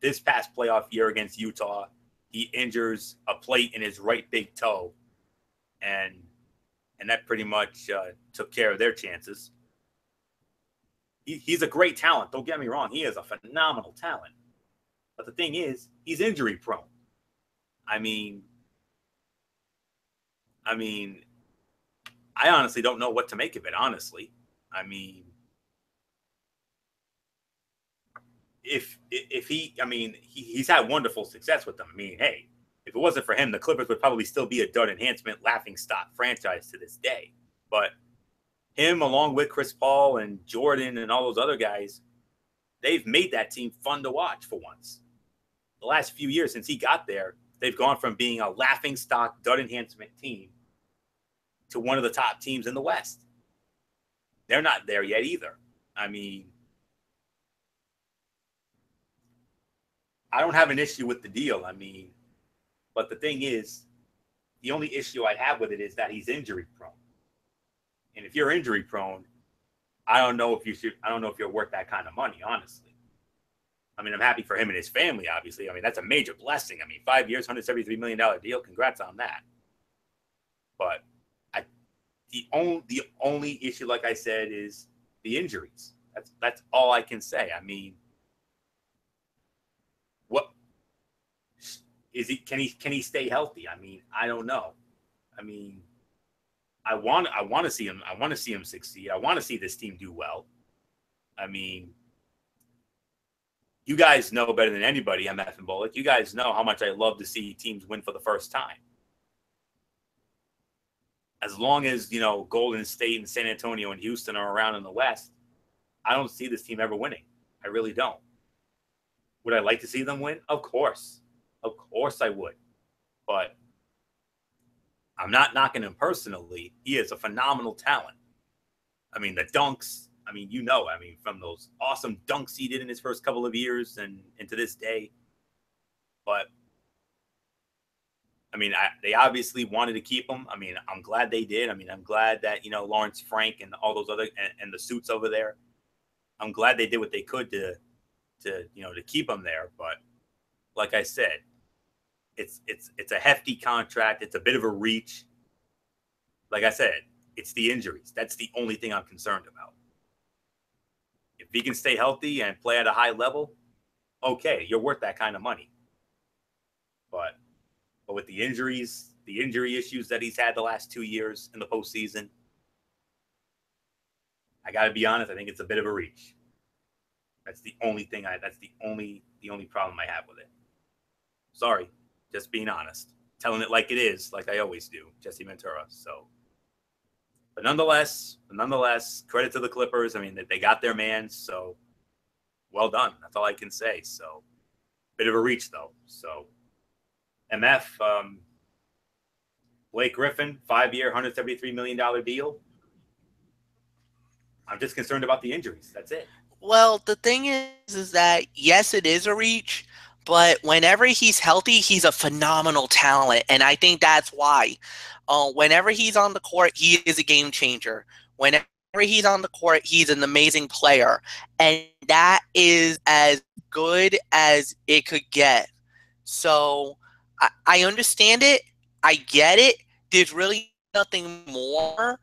This past playoff year against Utah, he injures a plate in his right big toe, and that pretty much took care of their chances. He's a great talent. Don't get me wrong. He is a phenomenal talent. But the thing is, he's injury prone. I honestly don't know what to make of it, honestly. He's had wonderful success with them. Hey, if it wasn't for him, the Clippers would probably still be a dud enhancement, laughingstock franchise to this day. But him, along with Chris Paul and Jordan and all those other guys, they've made that team fun to watch for once. The last few years since he got there, they've gone from being a laughingstock dud enhancement team to one of the top teams in the West. They're not there yet either. I don't have an issue with the deal. But the thing is, the only issue I have with it is that he's injury prone. And if you're injury prone, I don't know if you're worth that kind of money, honestly. I'm happy for him and his family, obviously. That's a major blessing. 5 years, $173 million deal. Congrats on that. But the only issue, like I said, is the injuries. That's all I can say. What is he? Can he stay healthy? I don't know. I want to see him. I want to see him succeed. I want to see this team do well. You guys know better than anybody, MF and Bullock. You guys know how much I love to see teams win for the first time. As long as, Golden State and San Antonio and Houston are around in the West, I don't see this team ever winning. I really don't. Would I like to see them win? Of course. Of course I would. But I'm not knocking him personally. He is a phenomenal talent. The dunks, from those awesome dunks he did in his first couple of years and to this day. But they obviously wanted to keep him. I'm glad they did. I'm glad that, Lawrence Frank and all those other and the suits over there. I'm glad they did what they could to keep him there. But like I said, it's a hefty contract. It's a bit of a reach. Like I said, it's the injuries. That's the only thing I'm concerned about. If he can stay healthy and play at a high level, okay, you're worth that kind of money. But with the injuries, the injury issues that he's had the last 2 years in the postseason, I got to be honest, I think it's a bit of a reach. That's the only thing that's the only problem I have with it. Sorry, just being honest. Telling it like it is, like I always do, Jesse Ventura. But nonetheless, credit to the Clippers. They got their man, so well done. That's all I can say. So, bit of a reach, though. So, MF, Blake Griffin, 5-year, $173 million deal. I'm just concerned about the injuries. That's it. Well, the thing is that yes, it is a reach, but whenever he's healthy, he's a phenomenal talent, and I think that's why. Whenever he's on the court, he is a game changer. Whenever he's on the court, he's an amazing player, and that is as good as it could get. So I understand it. I get it. There's really nothing more.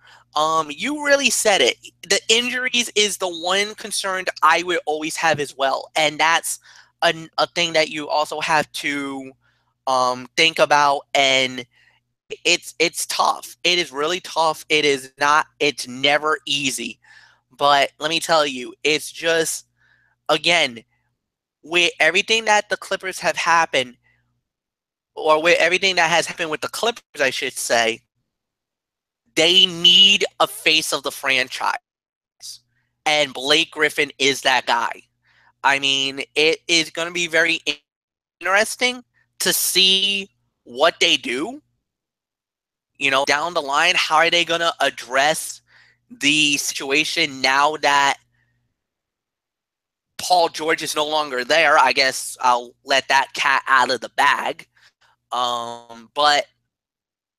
You really said it. The injuries is the one concern I would always have as well, and that's a thing that you also have to think about. And it's tough. It is really tough. It is not. It's never easy. But let me tell you, it's just again with everything that the Clippers have happened, or with everything that has happened with the Clippers, I should say. They need a face of the franchise, and Blake Griffin is that guy. I mean, it is going to be very interesting to see what they do. You know, down the line, how are they going to address the situation now that Paul George is no longer there? I guess I'll let that cat out of the bag. But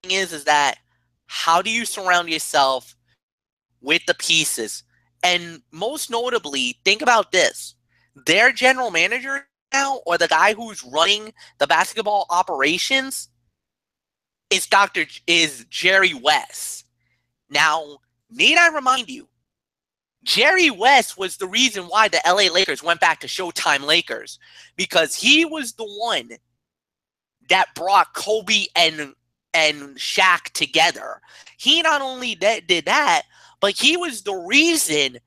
the thing is that how do you surround yourself with the pieces? And most notably, think about this. Their general manager now, or the guy who's running the basketball operations, is Jerry West. Now, need I remind you, Jerry West was the reason why the LA Lakers went back to Showtime Lakers, because he was the one that brought Kobe and Shaq together. He not only did that, but he was the reason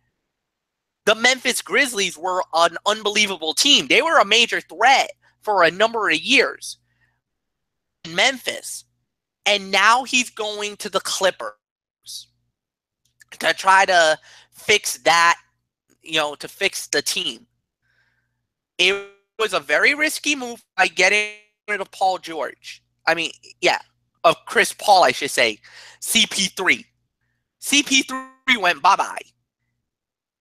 the Memphis Grizzlies were an unbelievable team. They were a major threat for a number of years in Memphis. And now he's going to the Clippers to try to fix that, to fix the team. It was a very risky move by getting rid of Paul George. I mean, yeah. Of Chris Paul, I should say. CP3. CP3 went bye-bye.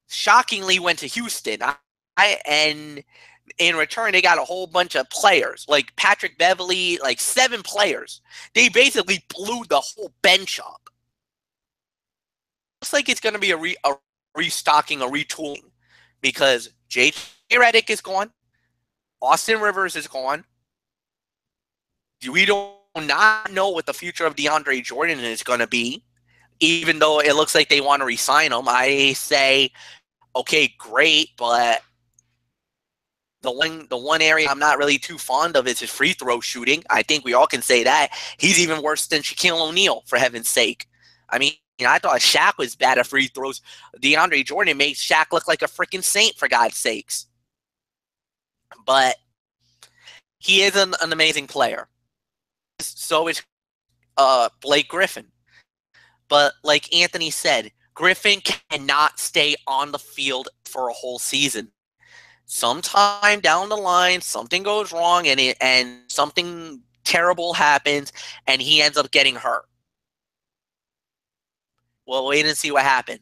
Shockingly went to Houston. And in return, they got a whole bunch of players. Like Patrick Beverley, like 7 players. They basically blew the whole bench up. Looks like it's going to be a restocking, a retooling. Because J.J. Redick is gone. Austin Rivers is gone. We don't not know what the future of DeAndre Jordan is going to be, even though it looks like they want to re-sign him. I say, okay, great, but the one area I'm not really too fond of is his free throw shooting. I think we all can say that. He's even worse than Shaquille O'Neal, for heaven's sake. I mean, I thought Shaq was bad at free throws. DeAndre Jordan makes Shaq look like a freaking saint, for God's sakes. But he is an amazing player. So is Blake Griffin. But like Anthony said, Griffin cannot stay on the field for a whole season. Sometime down the line, something goes wrong and something terrible happens, and he ends up getting hurt. We'll wait and see what happened.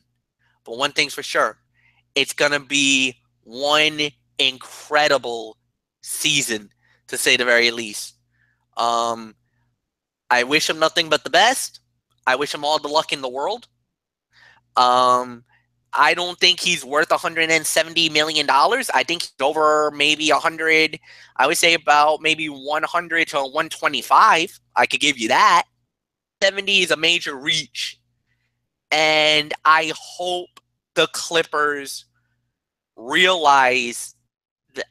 But one thing's for sure, it's going to be one incredible season, to say the very least. I wish him nothing but the best. I wish him all the luck in the world. I don't think he's worth $170 million. I think he's over maybe 100. I would say about maybe 100 to 125. I could give you that. 70 is a major reach. And I hope the Clippers realize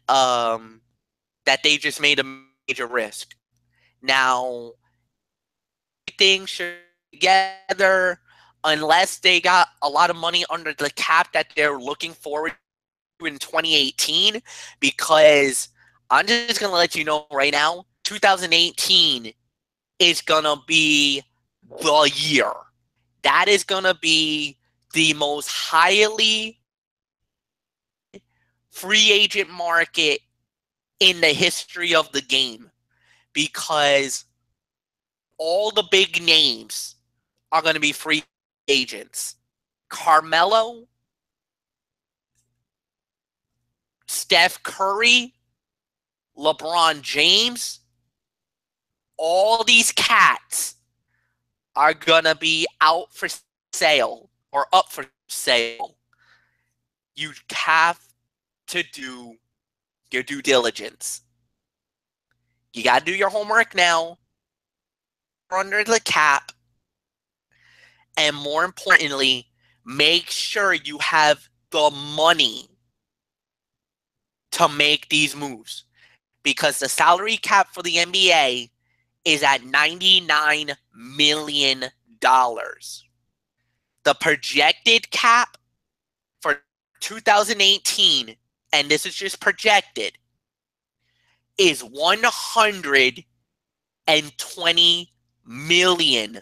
that they just made a major risk. Now, things should together unless they got a lot of money under the cap that they're looking forward to in 2018, because I'm just going to let you know right now, 2018 is going to be the year. That is going to be the most highly free agent market in the history of the game, because all the big names are going to be free agents. Carmelo, Steph Curry, LeBron James, all these cats are going to be out for sale or up for sale. You have to do your due diligence. You got to do your homework now. Under the cap. And more importantly, make sure you have the money to make these moves. Because the salary cap for the NBA is at $99 million. The projected cap for 2018, and this is just projected, is $120 million.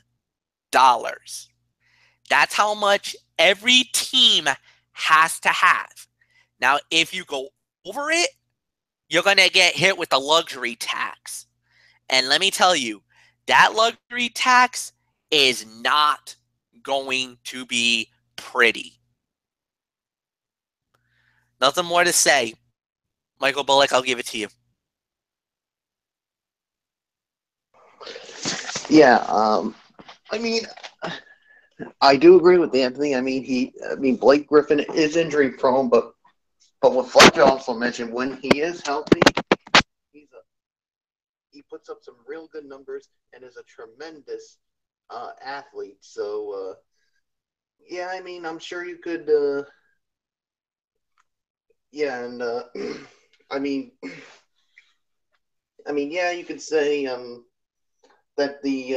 That's how much every team has to have. Now, if you go over it, you're going to get hit with the luxury tax. And let me tell you, that luxury tax is not going to be pretty. Nothing more to say. Michael Bullock, I'll give it to you. Yeah, I mean, I do agree with Anthony. I mean, Blake Griffin is injury prone, but what Fletcher also mentioned, when he is healthy, he puts up some real good numbers and is a tremendous athlete. So, yeah, I mean, I'm sure you could. Yeah, and I mean, yeah, you could say that the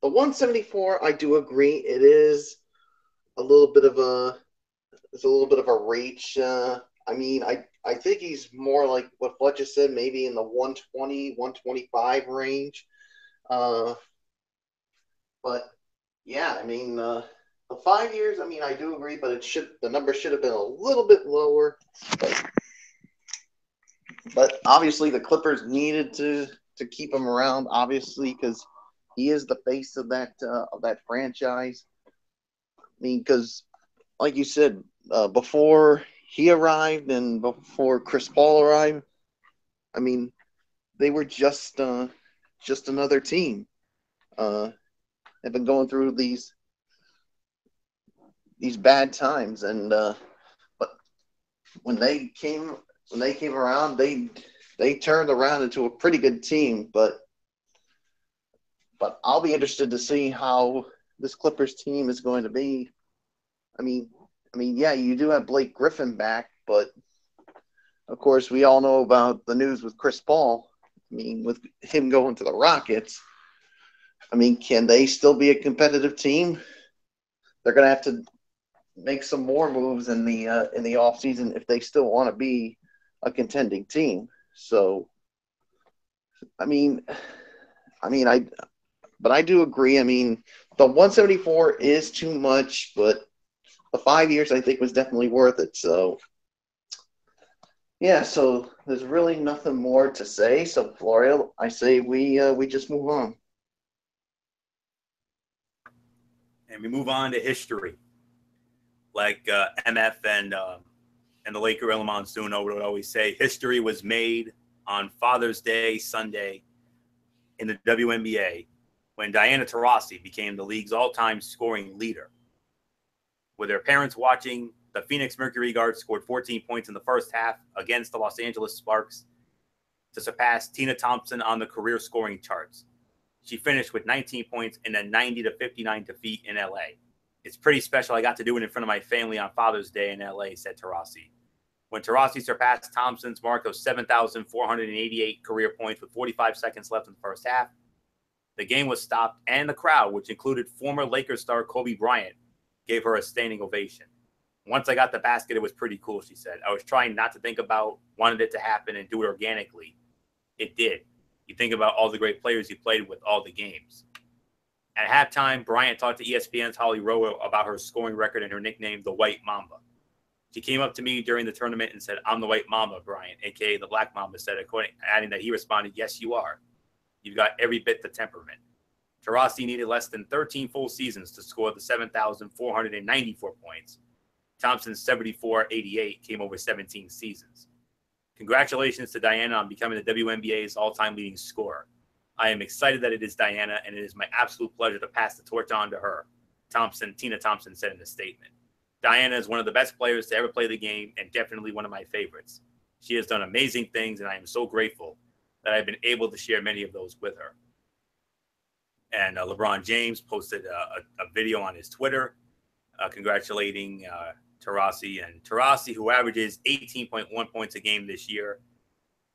174. I do agree. It is a little bit of a reach. I mean, I think he's more like what Fletcher said, maybe in the 120, 125 range. But yeah, I mean, the 5 years. I mean, I do agree, but the number should have been a little bit lower. But obviously, the Clippers needed to keep him around, obviously, because he is the face of that franchise. I mean, because like you said, before he arrived and before Chris Paul arrived, I mean, they were just another team. They've been going through these bad times, and but when they came around, they turned around into a pretty good team. But I'll be interested to see how this Clippers team is going to be. I mean, yeah, you do have Blake Griffin back, but of course, we all know about the news with Chris Paul. I mean, with him going to the Rockets, I mean, can they still be a competitive team? They're going to have to make some more moves in the offseason if they still want to be a contending team. So, I do agree. I mean, the 174 is too much, but the 5 years I think was definitely worth it. So, yeah, so there's really nothing more to say. So, Florio, I say we just move on. And we move on to history. Like MF and the late Gorilla Monsoon would always say, history was made on Father's Day Sunday in the WNBA when Diana Taurasi became the league's all-time scoring leader. With her parents watching, the Phoenix Mercury guard scored 14 points in the first half against the Los Angeles Sparks to surpass Tina Thompson on the career scoring charts. She finished with 19 points in a 90-59 defeat in LA. It's pretty special. I got to do it in front of my family on Father's Day in LA, said Taurasi. When Taurasi surpassed Thompson's mark of 7,488 career points with 45 seconds left in the first half, the game was stopped, and the crowd, which included former Lakers star Kobe Bryant, gave her a standing ovation. Once I got the basket, it was pretty cool, she said. I was trying not to think about wanted it to happen and do it organically. It did. You think about all the great players you played with, all the games. At halftime, Bryant talked to ESPN's Holly Rowe about her scoring record and her nickname, the White Mamba. She came up to me during the tournament and said, "I'm the White Mamba," Bryant, a.k.a. the Black Mamba, said, adding that he responded, "Yes, you are. You've got every bit the temperament." Taurasi needed less than 13 full seasons to score the 7,494 points. Thompson's 7488 came over 17 seasons. Congratulations to Diana on becoming the WNBA's all-time leading scorer. I am excited that it is Diana, and it is my absolute pleasure to pass the torch on to her, Tina Thompson said in a statement. Diana is one of the best players to ever play the game and definitely one of my favorites. She has done amazing things, and I am so grateful that I've been able to share many of those with her. And LeBron James posted a video on his Twitter congratulating Taurasi. And Taurasi, who averages 18.1 points a game this year,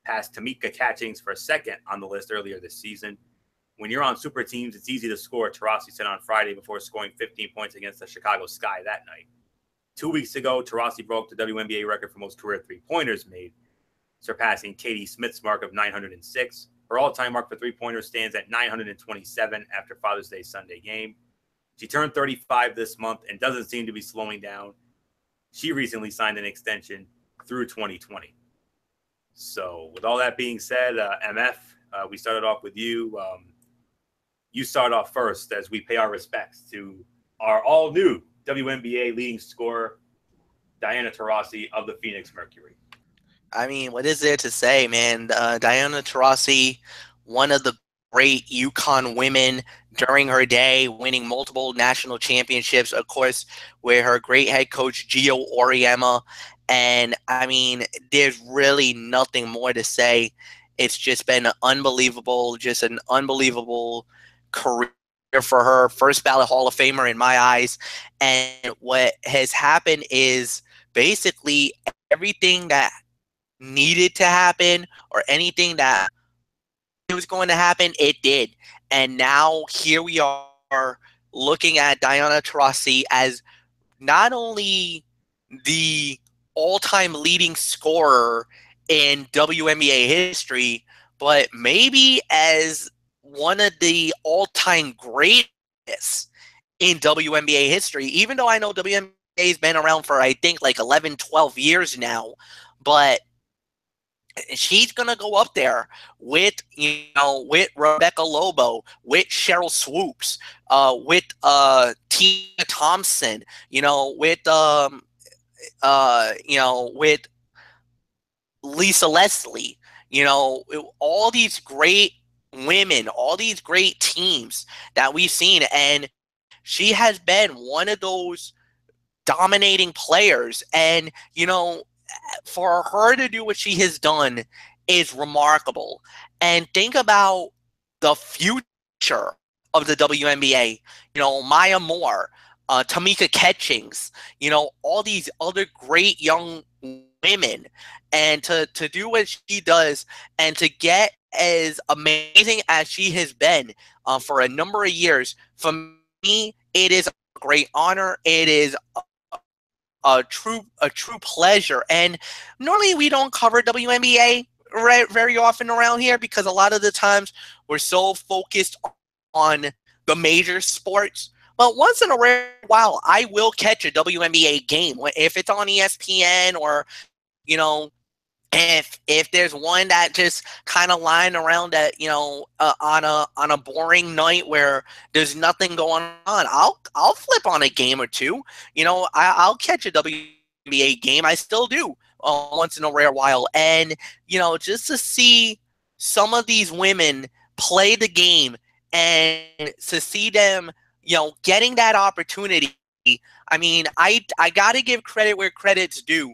passed Tamika Catchings for second on the list earlier this season. When you're on super teams, it's easy to score, Taurasi said on Friday before scoring 15 points against the Chicago Sky that night. 2 weeks ago, Taurasi broke the WNBA record for most career three-pointers made, surpassing Katie Smith's mark of 906. Her all-time mark for three-pointers stands at 927 after Father's Day Sunday game. She turned 35 this month and doesn't seem to be slowing down. She recently signed an extension through 2020. So with all that being said, MF, we started off with you. You start off first as we pay our respects to our all-new WNBA leading scorer, Diana Taurasi of the Phoenix Mercury. I mean, what is there to say, man? Diana Taurasi, one of the great UConn women during her day, winning multiple national championships, of course, with her great head coach, Gio Auriemma. And, I mean, there's really nothing more to say. It's just been an unbelievable career for her. First ballot Hall of Famer in my eyes. And what has happened is basically everything that needed to happen or anything that was going to happen, it did. And now here we are looking at Diana Taurasi as not only the all-time leading scorer in WNBA history, but maybe as one of the all-time greatest in WNBA history, even though I know WNBA has been around for, I think, like 11, 12 years now, but she's going to go up there with, with Rebecca Lobo, with Cheryl Swoops, with Tina Thompson, with Lisa Leslie, all these great women, all these great teams that we've seen. And she has been one of those dominating players. And, for her to do what she has done is remarkable. And think about the future of the WNBA. Maya Moore, Tamika Catchings, all these other great young women. And to do what she does and to get as amazing as she has been for a number of years, for me, it is a great honor. It is a true pleasure. And normally we don't cover WNBA very often around here because a lot of the times we're so focused on the major sports. But once in a rare while, I will catch a WNBA game if it's on ESPN or, if there's one that just kind of lying around at, on a boring night where there's nothing going on, I'll flip on a game or two. I'll catch a WNBA game. I still do once in a rare while. And, just to see some of these women play the game and to see them, getting that opportunity. I mean, I got to give credit where credit's due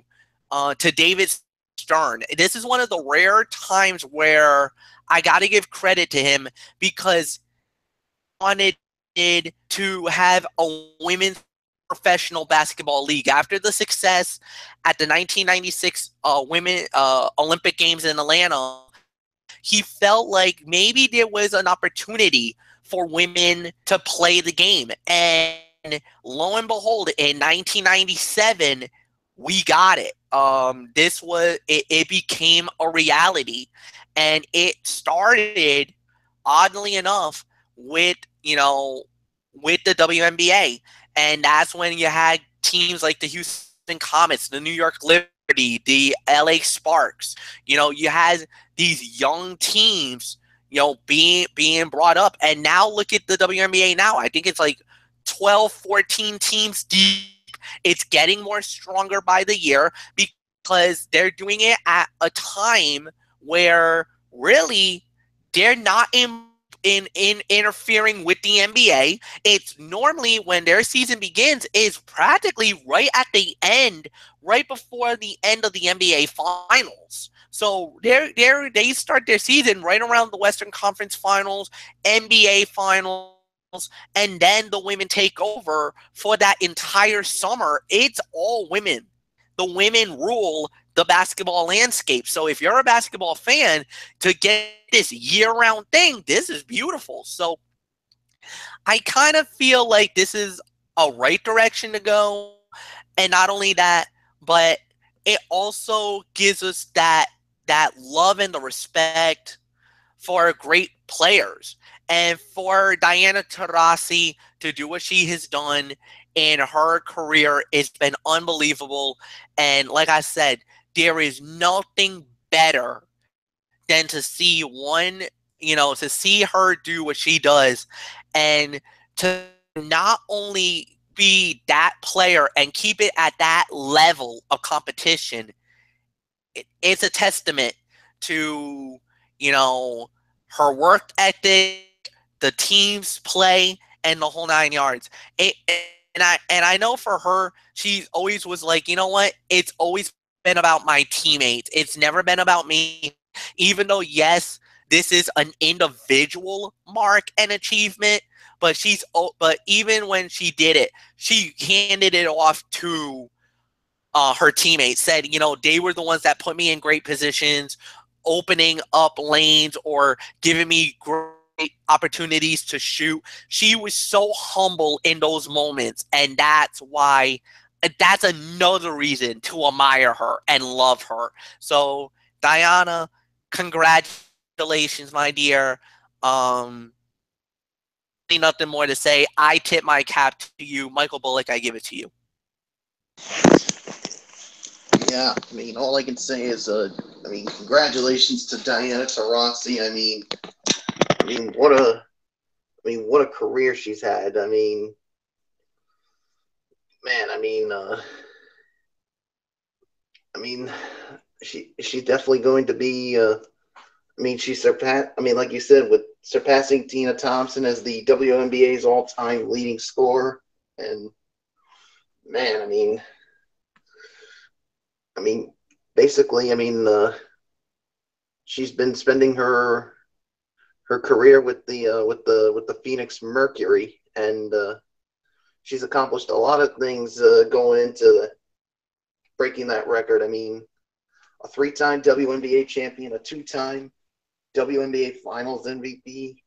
to David Stern. This is one of the rare times where I got to give credit to him because he wanted to have a women's professional basketball league. After the success at the 1996 Women Olympic Games in Atlanta, he felt like maybe there was an opportunity for women to play the game. And lo and behold, in 1997, we got it. It became a reality. And it started, oddly enough, with the WNBA. And that's when you had teams like the Houston Comets, the New York Liberty, the LA Sparks. You had these young teams, being brought up. And now look at the WNBA now. I think it's like 12, 14 teams deep. It's getting more stronger by the year because they're doing it at a time where really they're not interfering with the NBA. It's normally when their season begins is practically right at the end, right before the end of the NBA finals. So they start their season right around the Western Conference Finals, NBA Finals, and then the women take over for that entire summer. It's all women. The women rule the basketball landscape. So if you're a basketball fan, to get this year-round thing, this is beautiful. So I kind of feel like this is a right direction to go. And not only that, but it also gives us that love and the respect for great players. And for Diana Taurasi to do what she has done in her career, it's been unbelievable. And like I said, there is nothing better than to see to see her do what she does, and to not only be that player and keep it at that level of competition. It's a testament to, her work ethic, the team's play, and the whole 9 yards. And I know for her, she always was like, you know what? It's always been about my teammates. It's never been about me. Even though, yes, this is an individual mark and achievement, but even when she did it, she handed it off to her teammates. Said, they were the ones that put me in great positions, opening up lanes or giving me great opportunities to shoot. She was so humble in those moments, and that's another reason to admire her and love her. So Diana, congratulations, my dear. Nothing more to say. I tip my cap to you. Michael Bullock, I give it to you. Yeah, all I can say is, congratulations to Diana Taurasi. What a career she's had. She's definitely going to be. She surpassed. Like you said, with surpassing Tina Thompson as the WNBA's all-time leading scorer, and basically, she's been spending her career with the Phoenix Mercury, and she's accomplished a lot of things going into breaking that record. A 3-time WNBA champion, a 2-time WNBA Finals MVP,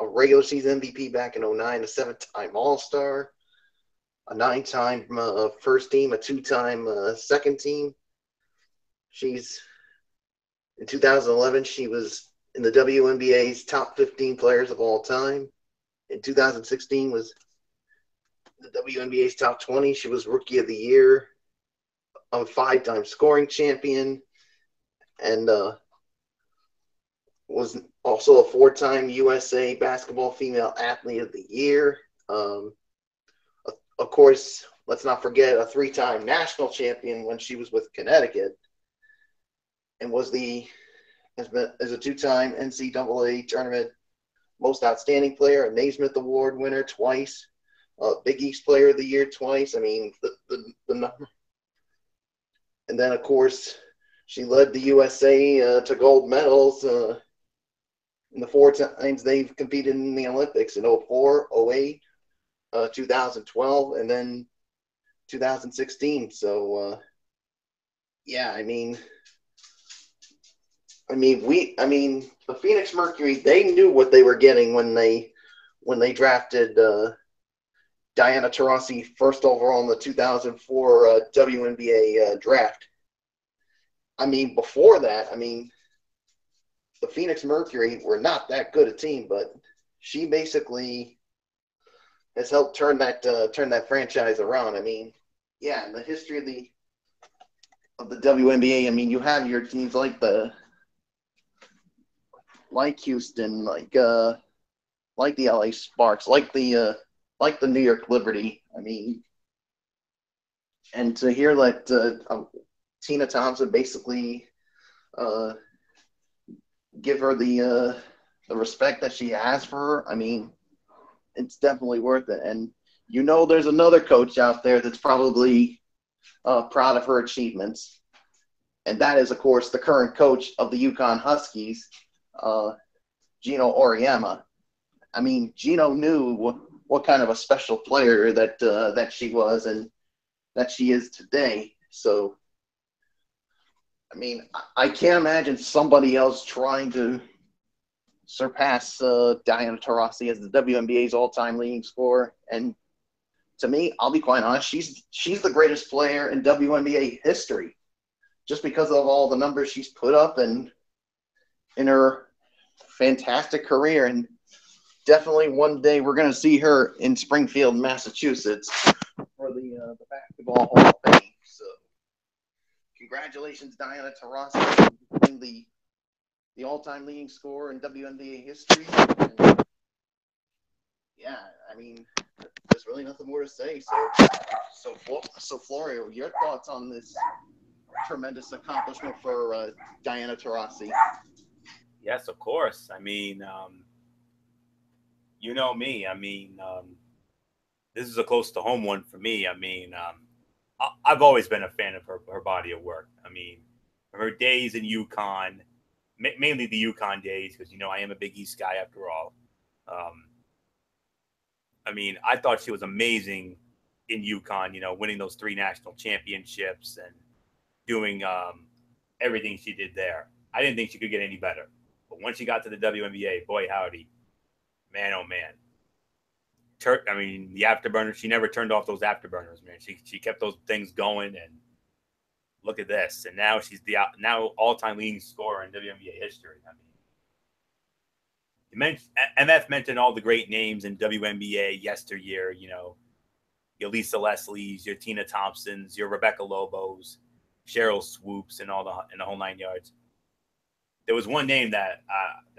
a regular season MVP back in 2009, a 7-time All-Star, a 9-time first team, a 2-time second team. In 2011, she was in the WNBA's top 15 players of all time. In 2016 was the WNBA's top 20. She was Rookie of the Year, a 5-time scoring champion, and was also a 4-time USA Basketball Female Athlete of the Year. Of course, let's not forget a 3-time national champion when she was with Connecticut, and was as a 2-time NCAA tournament most outstanding player, a Naismith Award winner twice, Big East Player of the Year twice. The number. And then, of course, she led the USA to gold medals in the 4 times they've competed in the Olympics, in 2004, 2008, 2012, and then 2016. So, the Phoenix Mercury, they knew what they were getting when they drafted Diana Taurasi first overall in the 2004 WNBA draft. Before that, the Phoenix Mercury were not that good a team, but she basically has helped turn that franchise around. In the history of the WNBA, you have your teams like the like Houston, like the LA Sparks, like the New York Liberty. I mean, and to hear that Tina Thompson basically uh, give her the respect that she has for her, I mean, it's definitely worth it. And there's another coach out there that's probably proud of her achievements, and that is, of course, the current coach of the UConn Huskies, Gino Auriemma. I mean, Gino knew what kind of a special player that she was and that she is today. So, I mean, I can't imagine somebody else trying to surpass Diana Taurasi as the WNBA's all-time leading scorer. And to me, I'll be quite honest, she's the greatest player in WNBA history, just because of all the numbers she's put up and in her fantastic career. And definitely one day we're going to see her in Springfield, Massachusetts for the Basketball Hall of Fame. So congratulations, Diana Taurasi, on being the all-time leading scorer in WNBA history. And yeah, I mean, there's really nothing more to say. So Florio, your thoughts on this tremendous accomplishment for Diana Taurasi? Yes, of course. I mean, you know me. I mean, this is a close to home one for me. I mean, I've always been a fan of her body of work. I mean, her days in UConn, mainly the UConn days, because, I am a Big East guy after all. I mean, I thought she was amazing in UConn, winning those 3 national championships and doing everything she did there. I didn't think she could get any better. But once she got to the WNBA, boy, howdy, man, oh, man. I mean, the afterburners, she never turned off those afterburners, man. She kept those things going, and look at this. And now she's the all-time leading scorer in WNBA history. I mean, MF mentioned all the great names in WNBA yesteryear, your Lisa Leslie's, your Tina Thompsons, your Rebecca Lobos, Cheryl Swoops, and the whole 9 yards. There was one name that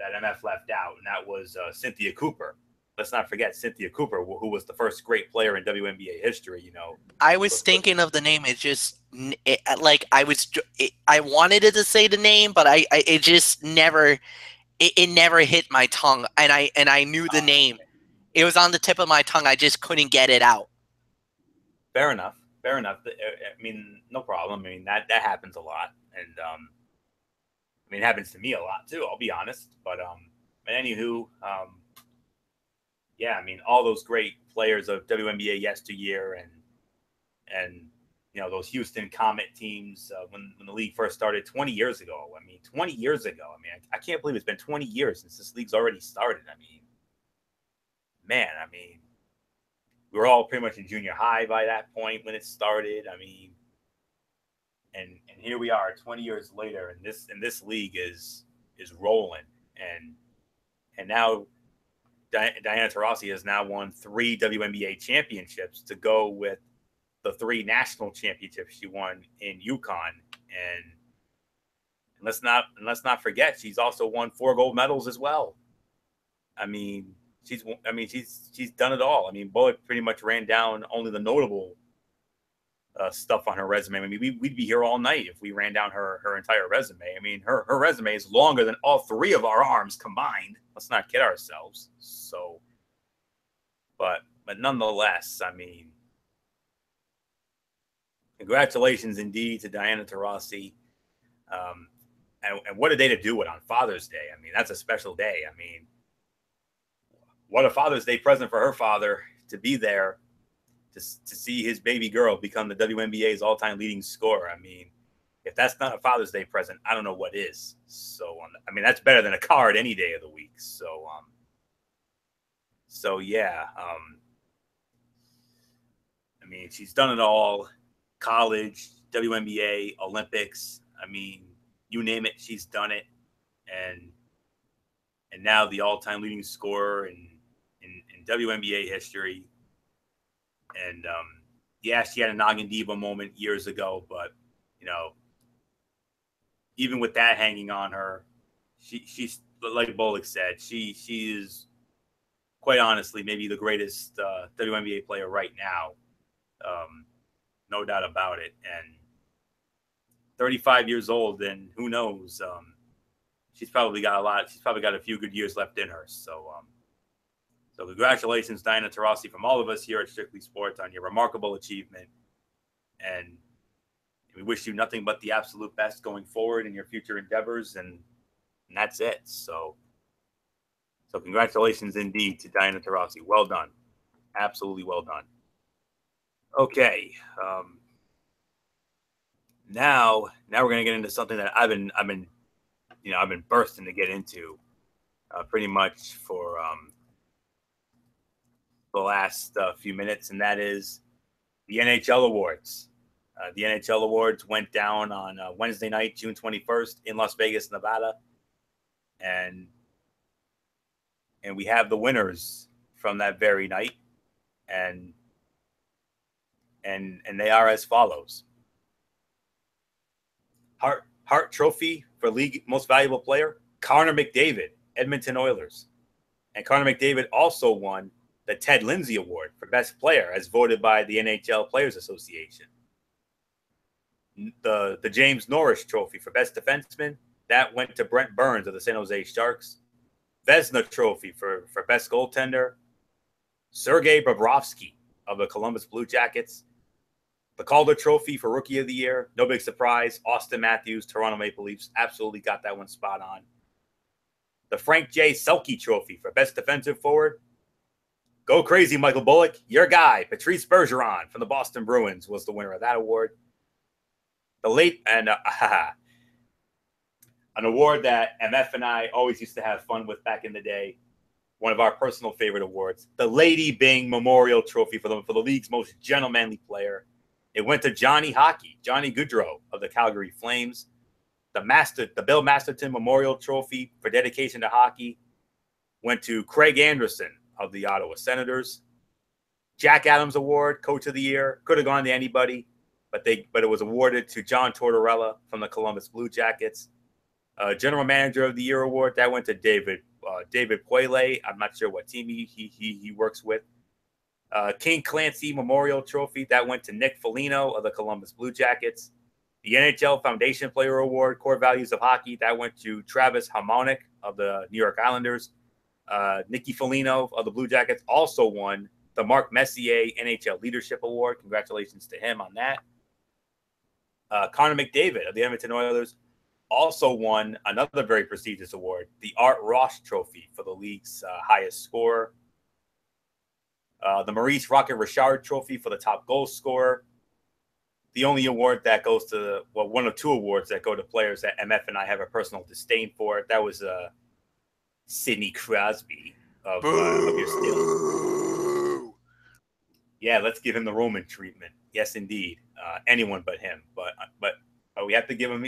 MF left out, and that was Cynthia Cooper. Let's not forget Cynthia Cooper, who was the first great player in WNBA history. I was thinking of the name. I wanted it to say the name, but it just never. It never hit my tongue, and I knew the name. It was on the tip of my tongue. I just couldn't get it out. Fair enough. I mean, no problem. I mean, that happens a lot, and I mean, it happens to me a lot too. I'll be honest, but anywho, yeah, I mean, all those great players of WNBA yesteryear, and those Houston Comet teams when the league first started 20 years ago. I mean, 20 years ago. I mean, I can't believe it's been 20 years since this league's already started. I mean, man, we were all pretty much in junior high by that point when it started. I mean, and here we are 20 years later, and this league is rolling, and now Diana Taurasi has now won 3 WNBA championships to go with the 3 national championships she won in UConn. And let's not forget, she's also won 4 gold medals as well. I mean, she's done it all. I mean, Bullock pretty much ran down only the notable stuff on her resume. I mean, we'd be here all night if we ran down her entire resume. I mean, her resume is longer than all 3 of our arms combined. Let's not kid ourselves. So, but nonetheless, I mean, congratulations indeed to Diana Taurasi. And what a day to do it on Father's Day. I mean, that's a special day. I mean, what a Father's Day present for her father to be there to see his baby girl become the WNBA's all-time leading scorer. I mean, if that's not a Father's Day present, I don't know what is. So, I mean, that's better than a card any day of the week. So yeah. I mean, she's done it all. College, WNBA, Olympics. I mean, you name it, she's done it. And now the all-time leading scorer in WNBA history. And yeah, she had a Noggin Diva moment years ago, but even with that hanging on her, like Bullock said, she is quite honestly maybe the greatest WNBA player right now. No doubt about it. And 35 years old, and who knows? She's probably got a few good years left in her. So congratulations, Diana Taurasi, from all of us here at Strictly Sports on your remarkable achievement. And we wish you nothing but the absolute best going forward in your future endeavors. And that's it. So congratulations indeed to Diana Taurasi. Well done. Absolutely well done. Okay. Now we're going to get into something that I've been bursting to get into pretty much for the last few minutes, and that is the NHL awards. The NHL awards went down on Wednesday night, June 21st in Las Vegas, Nevada. And we have the winners from that very night. And they are as follows. Hart Trophy for League Most Valuable Player, Connor McDavid, Edmonton Oilers. And Connor McDavid also won the Ted Lindsay Award for Best Player as voted by the NHL Players Association. The James Norris Trophy for Best Defenseman, that went to Brent Burns of the San Jose Sharks. Vezina Trophy for Best Goaltender, Sergei Bobrovsky of the Columbus Blue Jackets. The Calder Trophy for Rookie of the Year, no big surprise, Austin Matthews, Toronto Maple Leafs, absolutely got that one spot on. The Frank J. Selke Trophy for Best Defensive Forward. Go crazy, Michael Bullock. Your guy, Patrice Bergeron from the Boston Bruins, was the winner of that award. An award that MF and I always used to have fun with back in the day. One of our personal favorite awards, the Lady Byng Memorial Trophy for the league's most gentlemanly player. It went to Johnny Hockey, Johnny Gaudreau of the Calgary Flames. The Bill Masterton Memorial Trophy for dedication to hockey went to Craig Anderson of the Ottawa Senators. Jack Adams Award, Coach of the Year, could have gone to anybody, but it was awarded to John Tortorella from the Columbus Blue Jackets. General Manager of the Year Award, that went to David Poile. I'm not sure what team he works with. King Clancy Memorial Trophy, that went to Nick Foligno of the Columbus Blue Jackets. The NHL Foundation Player Award, Core Values of Hockey, that went to Travis Hamonic of the New York Islanders. Nicky Foligno of the Blue Jackets also won the Mark Messier NHL Leadership Award. Congratulations to him on that. Connor McDavid of the Edmonton Oilers also won another very prestigious award, the Art Ross Trophy for the league's highest scorer. The Maurice Rocket Richard Trophy for the top goal scorer. The only award that goes to, one of two awards that go to players that MF and I have a personal disdain for. That was Sidney Crosby of your Steelers. Yeah, let's give him the Roman treatment. Yes, indeed. Anyone but him. But we have to give him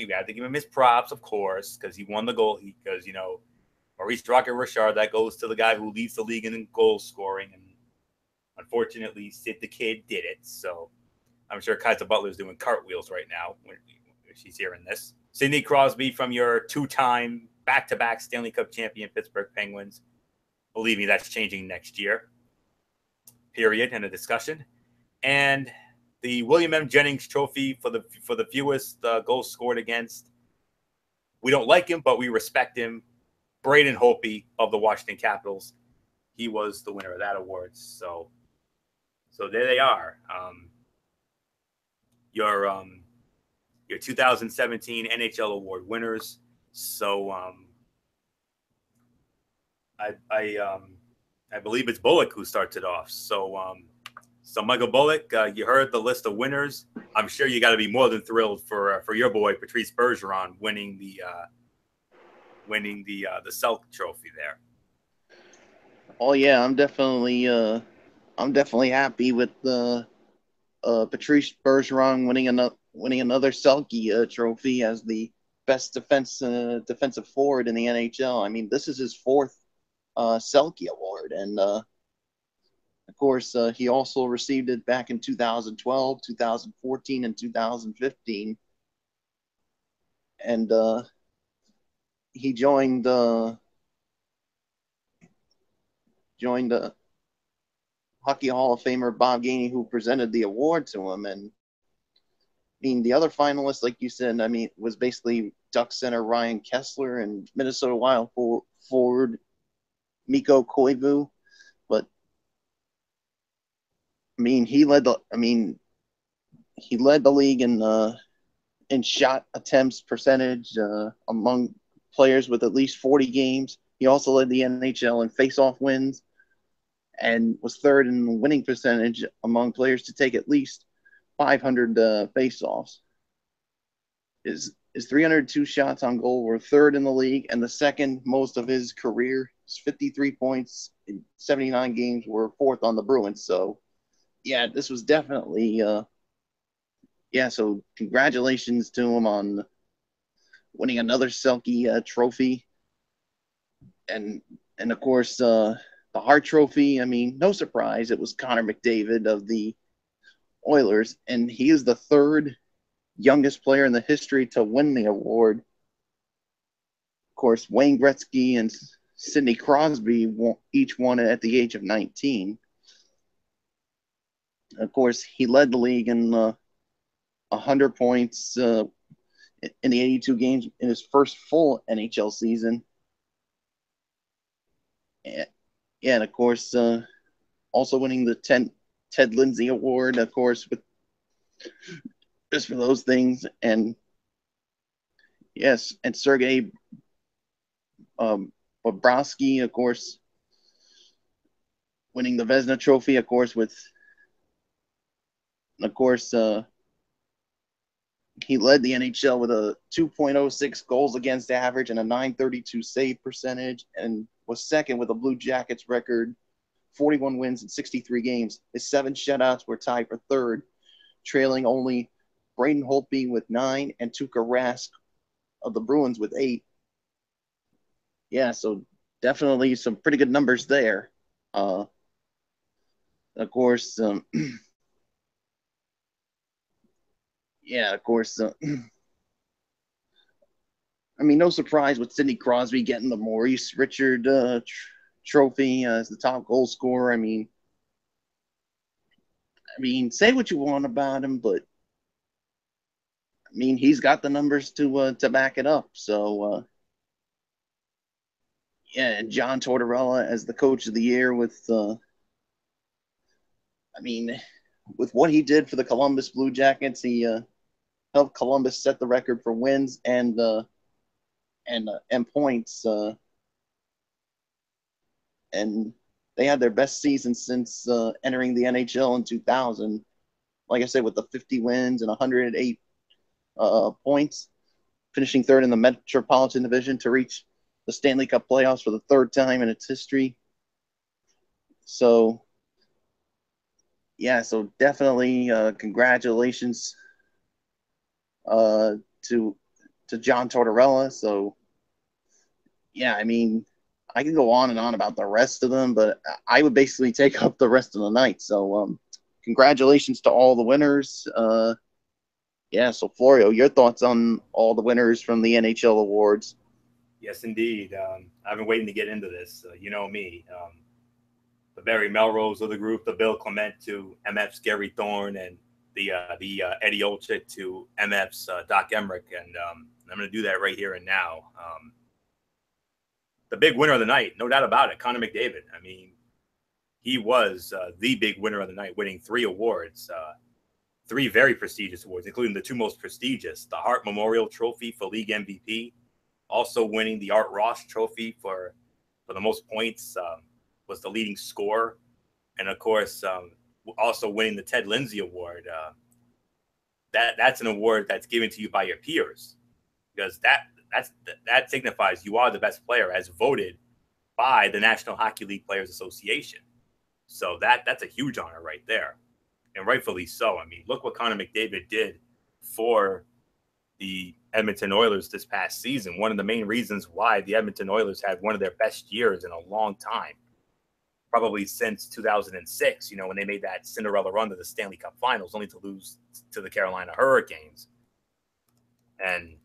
his props, of course, because he won the goal. Because Maurice Rocket Richard, that goes to the guy who leads the league in goal scoring, and unfortunately, Sid the Kid did it. So I'm sure Kaiser Butler's doing cartwheels right now when she's hearing this. Sidney Crosby from your two-time back-to-back Stanley Cup champion Pittsburgh Penguins. Believe me, that's changing next year. Period. End of discussion. And the William M. Jennings Trophy for the fewest goals scored against. We don't like him, but we respect him. Braden Holtby of the Washington Capitals. He was the winner of that award. So there they are. Your 2017 NHL award winners. So I believe it's Bullock who starts it off. So Michael Bullock, you heard the list of winners. I'm sure you got to be more than thrilled for your boy Patrice Bergeron winning the Selke Trophy there. Oh yeah, I'm definitely happy with Patrice Bergeron winning another Selke trophy as the best defensive forward in the NHL. I mean, this is his fourth Selke award, and of course he also received it back in 2012, 2014, and 2015, and he joined joined Hockey Hall of Famer Bob Gainey, who presented the award to him. And I mean, the other finalists, like you said, I mean, was basically Duck center Ryan Kessler and Minnesota Wild forward Mikko Koivu. But I mean, he led the league in shot attempts percentage among players with at least 40 games. He also led the NHL in face-off wins and was third in winning percentage among players to take at least 500 face-offs. His 302 shots on goal were third in the league, and the second most of his career. His 53 points in 79 games were fourth on the Bruins. So, yeah, this was definitely so congratulations to him on winning another Selke trophy. And of course, the Hart Trophy, I mean, no surprise, it was Connor McDavid of the Oilers, and he is the third youngest player in the history to win the award. Of course, Wayne Gretzky and Sidney Crosby each won it at the age of 19. Of course, he led the league in 100 points in the 82 games in his first full NHL season. And of course, also winning the Ted Lindsay Award, of course, with just for those things. And yes, and Sergei Bobrovsky, of course, winning the Vezina Trophy, of course, he led the NHL with a 2.06 goals against average and a 932 save percentage, and was second with the Blue Jackets record, 41 wins in 63 games. His 7 shutouts were tied for third, trailing only Braden Holtby with 9 and Tuukka Rask of the Bruins with 8. Yeah, so definitely some pretty good numbers there. Of course, I mean, no surprise with Sidney Crosby getting the Maurice Richard trophy as the top goal scorer. I mean, say what you want about him, but I mean, he's got the numbers to back it up. So, and John Tortorella as the coach of the year with what he did for the Columbus Blue Jackets, he helped Columbus set the record for wins and points. And they had their best season since entering the NHL in 2000. Like I said, with the 50 wins and 108 points, finishing third in the Metropolitan Division to reach the Stanley Cup playoffs for the third time in its history. So, yeah, so definitely congratulations to John Tortorella. So, yeah, I mean, I can go on and on about the rest of them, but I would basically take up the rest of the night. So, congratulations to all the winners. So Florio, your thoughts on all the winners from the NHL awards? Yes, indeed. I've been waiting to get into this. You know me, the Barry Melrose of the group, the Bill Clement to MF's Gary Thorne, and the Eddie Olczyk to MF's Doc Emmerich, and I'm going to do that right here and now. The big winner of the night, no doubt about it, Connor McDavid. I mean, he was the big winner of the night, winning 3 awards, 3 very prestigious awards, including the 2 most prestigious, the Hart Memorial Trophy for League MVP, also winning the Art Ross Trophy for the most points, was the leading scorer, and of course, also winning the Ted Lindsay Award. That's an award that's given to you by your peers, because that signifies you are the best player as voted by the National Hockey League Players Association. So that's a huge honor right there, and rightfully so. I mean, look what Connor McDavid did for the Edmonton Oilers this past season. One of the main reasons why the Edmonton Oilers had one of their best years in a long time, probably since 2006, when they made that Cinderella run to the Stanley Cup Finals, only to lose to the Carolina Hurricanes. And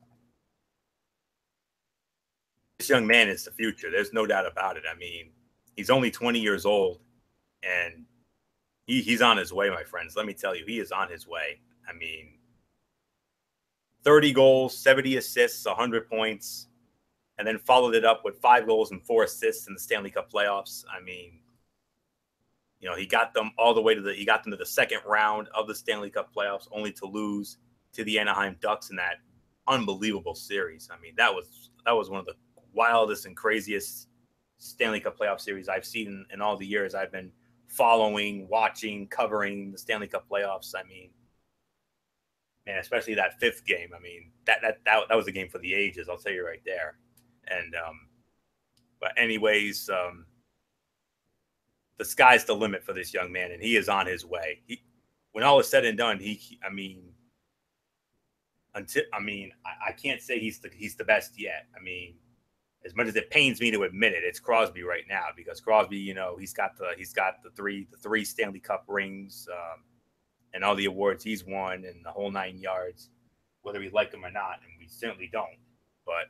this young man is the future. There's no doubt about it. I mean, He's only 20 years old, and he's on his way, my friends. Let me tell you, he is on his way. I mean, 30 goals, 70 assists, 100 points, and then followed it up with 5 goals and 4 assists in the Stanley Cup playoffs. I mean, you know, he got them all the way to the second round of the Stanley Cup playoffs, only to lose to the Anaheim Ducks in that unbelievable series. I mean, that was one of the wildest and craziest Stanley Cup playoff series I've seen in all the years I've been following, watching, covering the Stanley Cup playoffs. I mean, man, especially that 5th game. I mean, that was a game for the ages. I'll tell you right there. And but anyways, the sky's the limit for this young man, and he is on his way. When all is said and done, I can't say he's the best yet. I mean, as much as it pains me to admit it, it's Crosby right now, because Crosby, you know, he's got the three Stanley Cup rings, and all the awards he's won and the whole 9 yards, whether we like him or not, and we certainly don't. But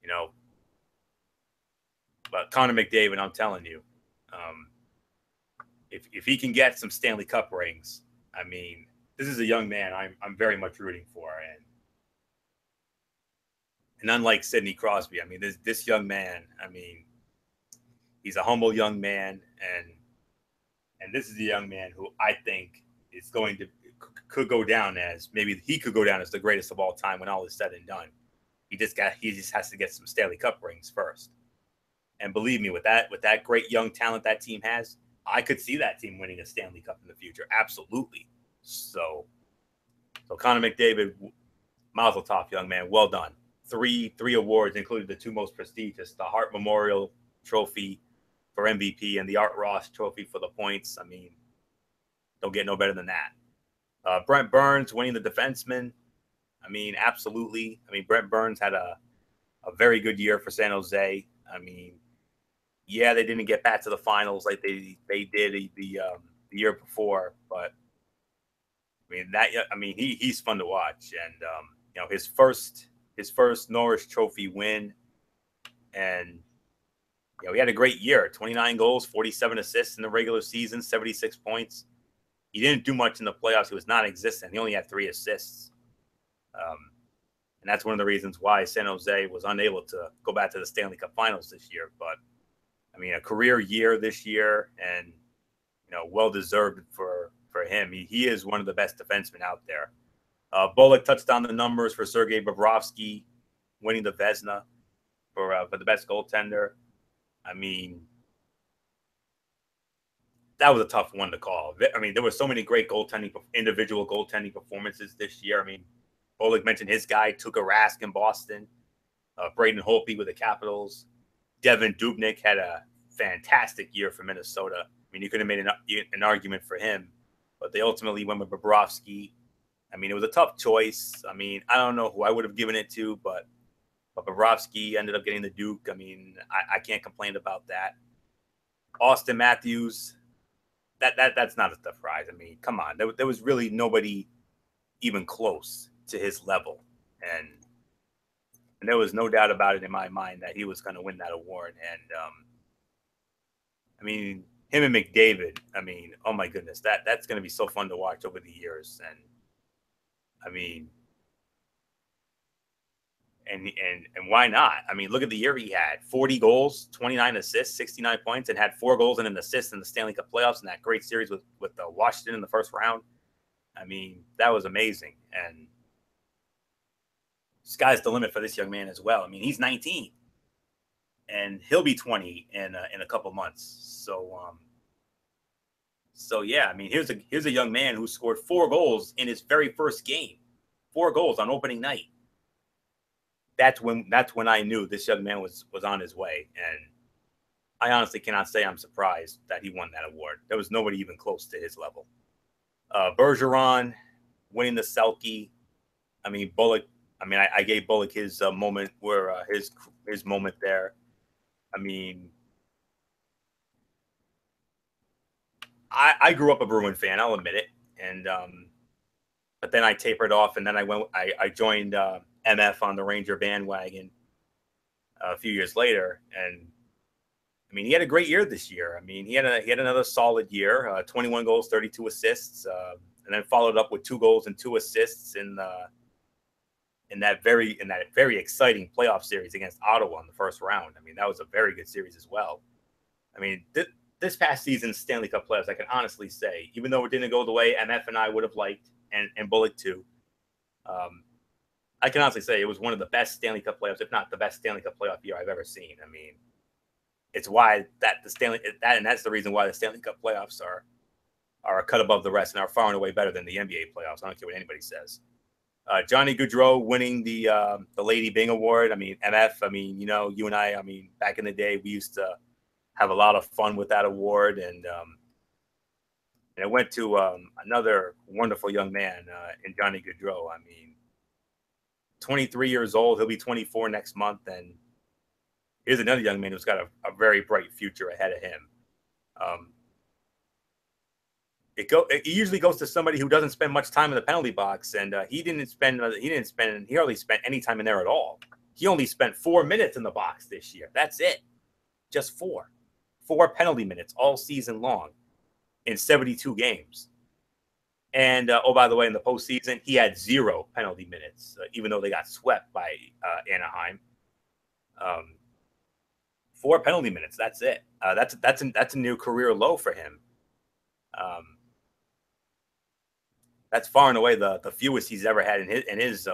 you know, Connor McDavid, I'm telling you, if he can get some Stanley Cup rings, I mean, this is a young man I'm very much rooting for, and unlike Sidney Crosby, I mean, this young man, I mean, he's a humble young man, and this is a young man who I think is could go down as the greatest of all time when all is said and done. He just has to get some Stanley Cup rings first. And believe me, with that great young talent that team has, I could see that team winning a Stanley Cup in the future. Absolutely. So Connor McDavid, mazel tov, young man. Well done. Three awards, including the 2 most prestigious, the Hart Memorial Trophy for MVP and the Art Ross Trophy for the points. I mean, don't get no better than that. Brent Burns winning the defenseman. I mean, absolutely. I mean, Brent Burns had a very good year for San Jose. I mean, yeah, they didn't get back to the finals like they did the year before, but I mean he's fun to watch, and you know, his first Norris Trophy win, and you know, he had a great year: 29 goals, 47 assists in the regular season, 76 points. He didn't do much in the playoffs; he was non-existent. He only had 3 assists. And that's one of the reasons why San Jose was unable to go back to the Stanley Cup Finals this year. But I mean, a career year this year, and you know, well deserved for him. He is one of the best defensemen out there. Bullock touched on the numbers for Sergei Bobrovsky winning the Vezina for the best goaltender. I mean, that was a tough one to call. I mean, there were so many great individual goaltending performances this year. I mean, Bullock mentioned his guy, Tuukka Rask in Boston, Braden Holtby with the Capitals. Devin Dubnyk had a fantastic year for Minnesota. I mean, you could have made an argument for him, but they ultimately went with Bobrovsky. I mean, it was a tough choice. I mean, I don't know who I would have given it to, but Bobrovsky ended up getting the Duke. I mean, I can't complain about that. Austin Matthews, that's not a surprise. I mean, come on. There was really nobody even close to his level. And there was no doubt about it in my mind that he was going to win that award. And, I mean, him and McDavid, I mean, oh my goodness, that's going to be so fun to watch over the years. And, I mean, and why not? I mean, look at the year he had: 40 goals, 29 assists, 69 points, and had 4 goals and an assist in the Stanley Cup playoffs in that great series with Washington in the first round. I mean, that was amazing. And sky's the limit for this young man as well. I mean, he's 19, and he'll be 20 in a couple months. So yeah, I mean, here's a young man who scored 4 goals in his very first game, 4 goals on opening night. That's when I knew this young man was on his way, and I honestly cannot say I'm surprised that he won that award. There was nobody even close to his level. Bergeron winning the Selke. I mean, Bullock. I mean, I gave Bullock his moment where his moment there. I mean, I grew up a Bruin fan. I'll admit it, and but then I tapered off, and then I joined MF on the Ranger bandwagon a few years later, and I mean, he had a great year this year. I mean, he had another solid year, 21 goals, 32 assists, and then followed up with 2 goals and 2 assists in that very exciting playoff series against Ottawa in the first round. I mean, that was a very good series as well. I mean, this past season's Stanley Cup playoffs, I can honestly say, even though it didn't go the way MF and I would have liked, and Bullock too, I can honestly say it was one of the best Stanley Cup playoffs, if not the best Stanley Cup playoff year I've ever seen. I mean, it's why and that's the reason why the Stanley Cup playoffs are a cut above the rest and are far and away better than the NBA playoffs. I don't care what anybody says. Johnny Gaudreau winning the Lady Byng Award. I mean, MF. I mean, you and I. I mean, back in the day, we used to have a lot of fun with that award, and it went to another wonderful young man in Johnny Gaudreau. I mean, 23 years old. He'll be 24 next month, and here's another young man who's got a very bright future ahead of him. It usually goes to somebody who doesn't spend much time in the penalty box, and he hardly spent any time in there at all. He only spent 4 minutes in the box this year. That's it. Just 4 penalty minutes all season long in 72 games. And, by the way, in the postseason, he had 0 penalty minutes, even though they got swept by Anaheim. 4 penalty minutes. That's it. That's a new career low for him. That's far and away the fewest he's ever had in his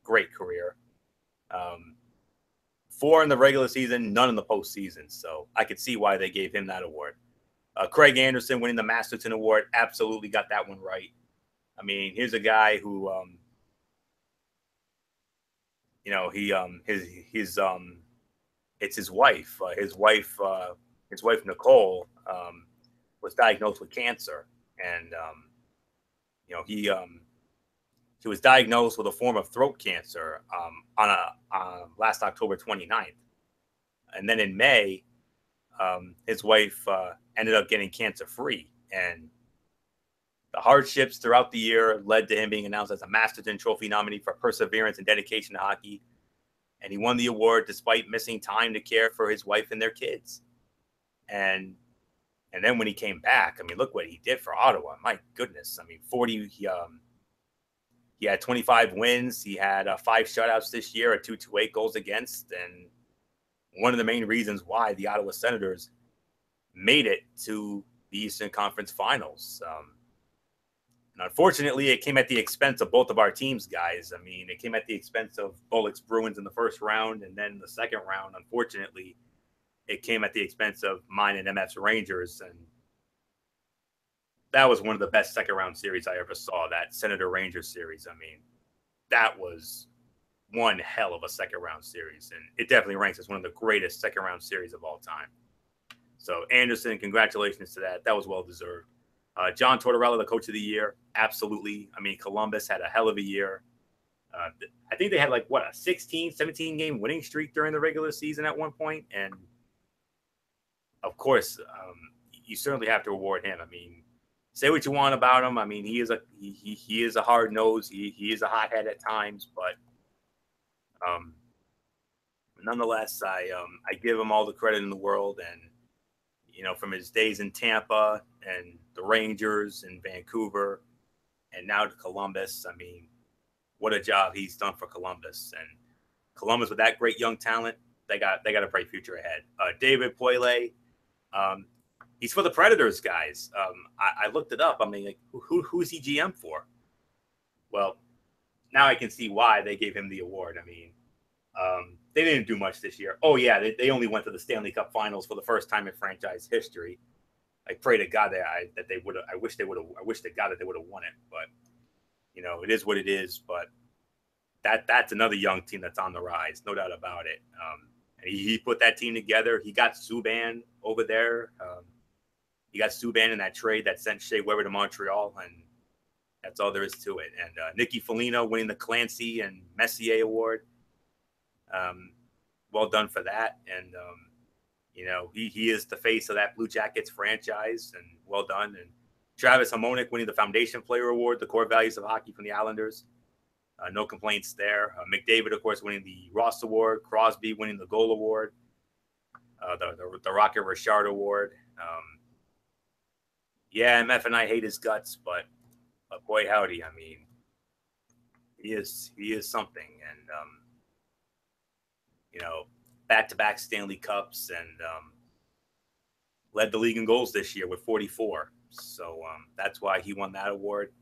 great career. 4 in the regular season, none in the postseason. So I could see why they gave him that award. Craig Anderson winning the Masterton Award, absolutely got that one right. I mean, here's a guy who, it's his wife. His wife Nicole was diagnosed with cancer, and he was diagnosed with a form of throat cancer on last October 29th, and then in May, his wife ended up getting cancer-free, and the hardships throughout the year led to him being announced as a Masterton Trophy nominee for perseverance and dedication to hockey. And he won the award despite missing time to care for his wife and their kids. And then when he came back, I mean, look what he did for Ottawa. My goodness. I mean, he had 25 wins. He had 5 shutouts this year at 228 goals against. And one of the main reasons why the Ottawa Senators made it to the Eastern Conference Finals. And unfortunately, it came at the expense of both of our teams, guys. I mean, it came at the expense of Bullock's Bruins in the first round, and then the second round, unfortunately, it came at the expense of mine and MF's Rangers. And that was one of the best second-round series I ever saw, that Senator-Rangers series. I mean, that was one hell of a second-round series, and it definitely ranks as one of the greatest second-round series of all time. So, Anderson, congratulations to that. That was well-deserved. John Tortorella, the coach of the year, absolutely. I mean, Columbus had a hell of a year. I think they had a 16, 17-game winning streak during the regular season at one point. And, of course, you certainly have to award him. I mean, say what you want about him. I mean, he is a hard nose. He is a hothead at times, but nonetheless, I give him all the credit in the world. And from his days in Tampa and the Rangers and Vancouver, and now to Columbus, I mean, what a job he's done for Columbus. And Columbus, with that great young talent, they got a bright future ahead. David Poile, he's for the Predators, guys. I looked it up. I mean, who's he GM for? Well, now I can see why they gave him the award. I mean, they didn't do much this year. Oh yeah, they only went to the Stanley Cup Finals for the first time in franchise history. I pray to God that they would have. I wish to God that they would have won it. But it is what it is. But that's another young team that's on the rise, no doubt about it. And he put that team together. He got Subban over there. He got Subban in that trade that sent Shea Weber to Montreal, and that's all there is to it. And Nicky Foligno winning the Clancy and Messier Award. Well done for that. And, he is the face of that Blue Jackets franchise, and well done. And Travis Hamonic winning the Foundation Player Award, the core values of hockey from the Islanders. No complaints there. McDavid, of course, winning the Ross Award. Crosby winning the Goal Award. the Rocket Richard Award. Yeah, MF and I hate his guts, but boy howdy, I mean, he is something, and back-to-back Stanley Cups, and led the league in goals this year with 44. So that's why he won that award.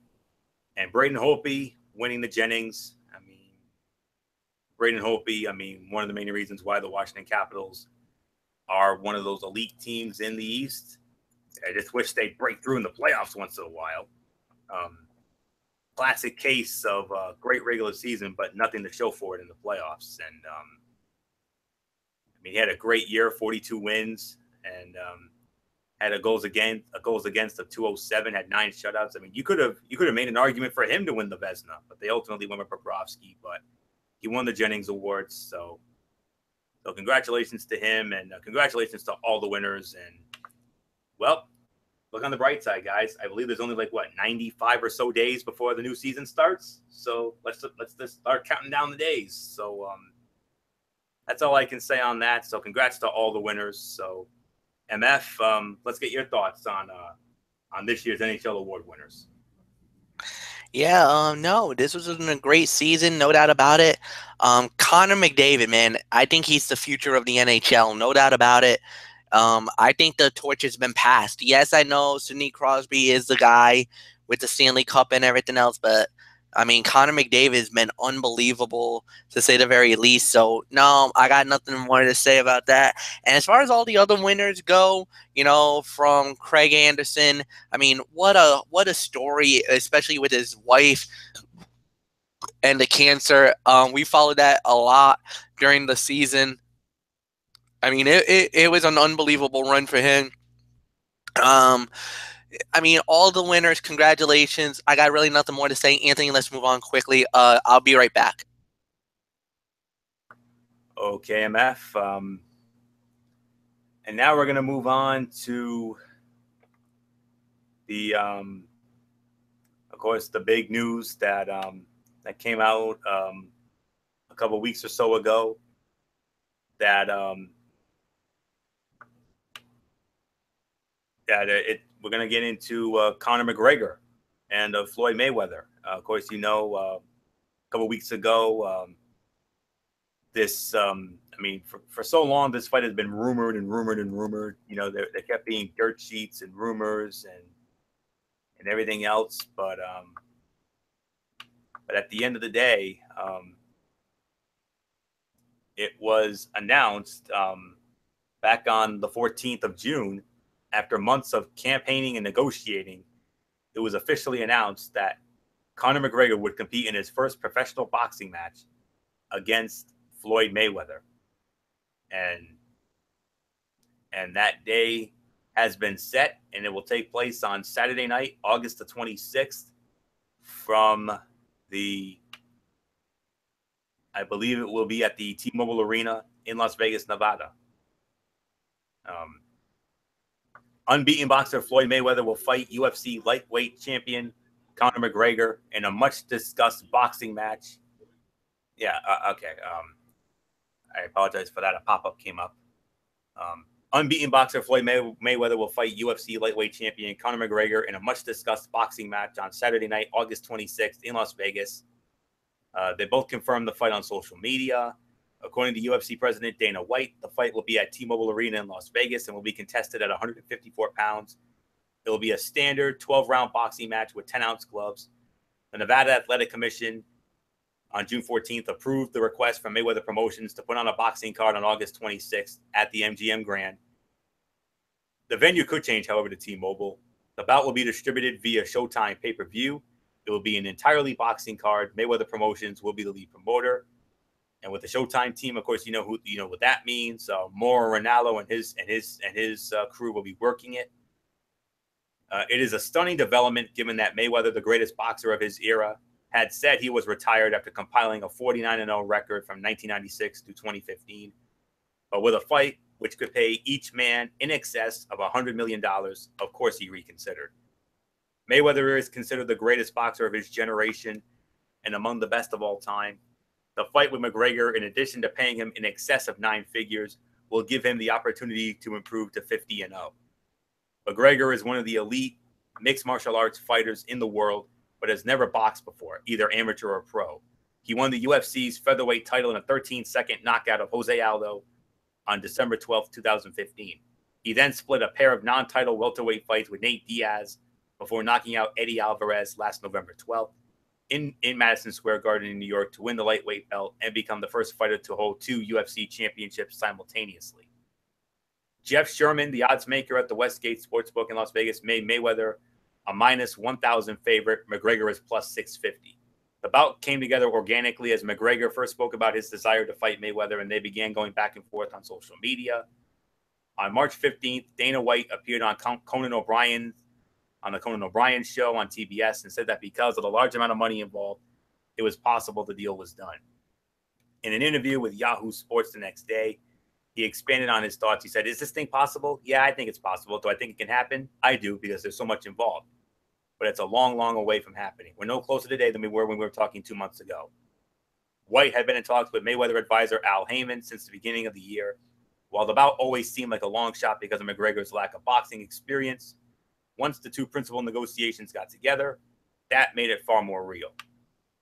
And Braden Holtby winning the Jennings. I mean, Braden Holtby, I mean, one of the main reasons why the Washington Capitals are one of those elite teams in the East. I just wish they'd break through in the playoffs once in a while. Classic case of great regular season, but nothing to show for it in the playoffs. And I mean, he had a great year, 42 wins, and had a goals against of 207, had 9 shutouts. I mean, you could have made an argument for him to win the Vezina, but they ultimately went with Bobrovsky. But he won the Jennings Awards, so congratulations to him, and congratulations to all the winners. And well, look on the bright side, guys. I believe there's only 95 or so days before the new season starts. So let's just start counting down the days. So that's all I can say on that. So congrats to all the winners. So MF, let's get your thoughts on this year's NHL award winners. Yeah, no, this was a great season, no doubt about it. Connor McDavid, man, I think he's the future of the NHL, no doubt about it. I think the torch has been passed. Yes, I know Sidney Crosby is the guy with the Stanley Cup and everything else, but I mean, Connor McDavid has been unbelievable, to say the very least. So, no, I got nothing more to say about that. And as far as all the other winners go, from Craig Anderson, I mean, what a story, especially with his wife and the cancer. We followed that a lot during the season. I mean, it was an unbelievable run for him. I mean, all the winners, congratulations. I got really nothing more to say. Anthony, let's move on quickly. I'll be right back. Okay, MF. And now we're going to move on to the, of course, the big news that came out a couple weeks or so ago that we're going to get into Conor McGregor and Floyd Mayweather. Of course, a couple weeks ago, I mean, for so long, this fight has been rumored and rumored and rumored. There kept being dirt sheets and rumors and everything else. But at the end of the day, it was announced back on the 14th of June, after months of campaigning and negotiating, it was officially announced that Conor McGregor would compete in his first professional boxing match against Floyd Mayweather. And that day has been set, and it will take place on Saturday night, August the 26th, from I believe it will be at the T-Mobile Arena in Las Vegas, Nevada. Unbeaten boxer Floyd Mayweather will fight UFC lightweight champion Conor McGregor in a much-discussed boxing match. Yeah, okay. I apologize for that. A pop-up came up. Unbeaten boxer Floyd Mayweather will fight UFC lightweight champion Conor McGregor in a much-discussed boxing match on Saturday night, August 26th in Las Vegas. They both confirmed the fight on social media. According to UFC President Dana White, the fight will be at T-Mobile Arena in Las Vegas and will be contested at 154 pounds. It will be a standard 12-round boxing match with 10-ounce gloves. The Nevada Athletic Commission on June 14th approved the request from Mayweather Promotions to put on a boxing card on August 26th at the MGM Grand. The venue could change, however, to T-Mobile. The bout will be distributed via Showtime pay-per-view. It will be an entirely boxing card. Mayweather Promotions will be the lead promoter. And with the Showtime team, of course, you know what that means. Mauro Ranallo and his crew will be working it. It is a stunning development, given that Mayweather, the greatest boxer of his era, had said he was retired after compiling a 49-0 record from 1996 to 2015. But with a fight which could pay each man in excess of $100 million, of course he reconsidered. Mayweather is considered the greatest boxer of his generation and among the best of all time. The fight with McGregor, in addition to paying him in excess of 9 figures, will give him the opportunity to improve to 50-0. McGregor is one of the elite mixed martial arts fighters in the world, but has never boxed before, either amateur or pro. He won the UFC's featherweight title in a 13-second knockout of Jose Aldo on December 12, 2015. He then split a pair of non-title welterweight fights with Nate Diaz before knocking out Eddie Alvarez last November 12th in Madison Square Garden in New York to win the lightweight belt and become the first fighter to hold 2 UFC championships simultaneously. Jeff Sherman, the odds maker at the Westgate Sportsbook in Las Vegas, made Mayweather a minus 1,000 favorite. McGregor is plus 650. The bout came together organically as McGregor first spoke about his desire to fight Mayweather, and they began going back and forth on social media. On March 15th, Dana White appeared on the Conan O'Brien show on TBS and said that because of the large amount of money involved, it was possible the deal was done. In an interview with Yahoo Sports the next day, he expanded on his thoughts. He said, "Is this thing possible? Yeah, I think it's possible. Do I think it can happen? I do, because there's so much involved. But it's a long, long away from happening. We're no closer today than we were when we were talking 2 months ago." White had been in talks with Mayweather advisor Al Heyman since the beginning of the year. While the bout always seemed like a long shot because of McGregor's lack of boxing experience, once the two principal negotiations got together, that made it far more real.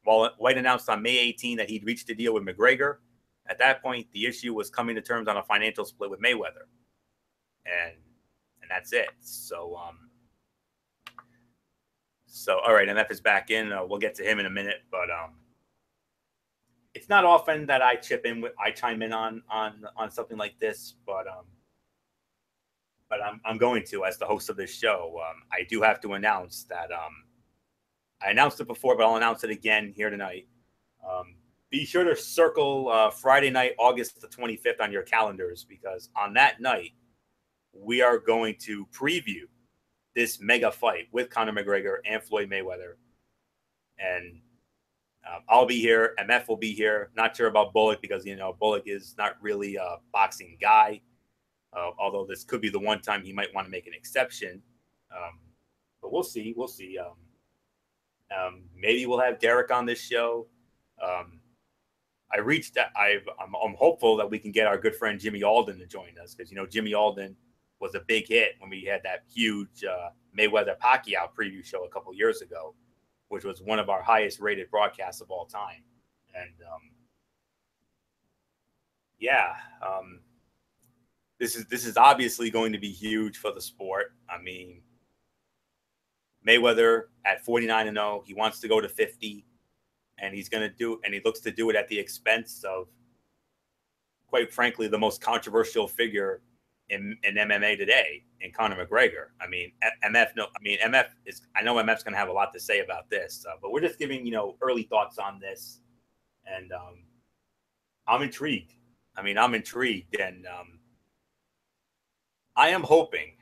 While White announced on May 18 that he'd reached a deal with McGregor, at that point, the issue was coming to terms on a financial split with Mayweather. And that's it. So all right, MF is back in. We'll get to him in a minute, but it's not often that I chime in on something like this, but I'm going to, as the host of this show. I do have to announce that I announced it before, but I'll announce it again here tonight. Be sure to circle Friday night, August the 25th on your calendars, because on that night, we are going to preview this mega fight with Conor McGregor and Floyd Mayweather. And I'll be here. MF will be here. Not sure about Bullock because, Bullock is not really a boxing guy. Although this could be the one time he might want to make an exception. But we'll see. We'll see. Maybe we'll have Derek on this show. I'm hopeful that we can get our good friend Jimmy Alden to join us because, Jimmy Alden was a big hit when we had that huge Mayweather-Pacquiao preview show a couple years ago, which was one of our highest rated broadcasts of all time. And this is obviously going to be huge for the sport. I mean, Mayweather at 49-0, he wants to go to 50, and he looks to do it at the expense of, quite frankly, the most controversial figure in MMA today, in Conor McGregor. I mean, MF is. I know MF's going to have a lot to say about this, but we're just giving early thoughts on this, and I'm intrigued. I'm intrigued, and I am hoping,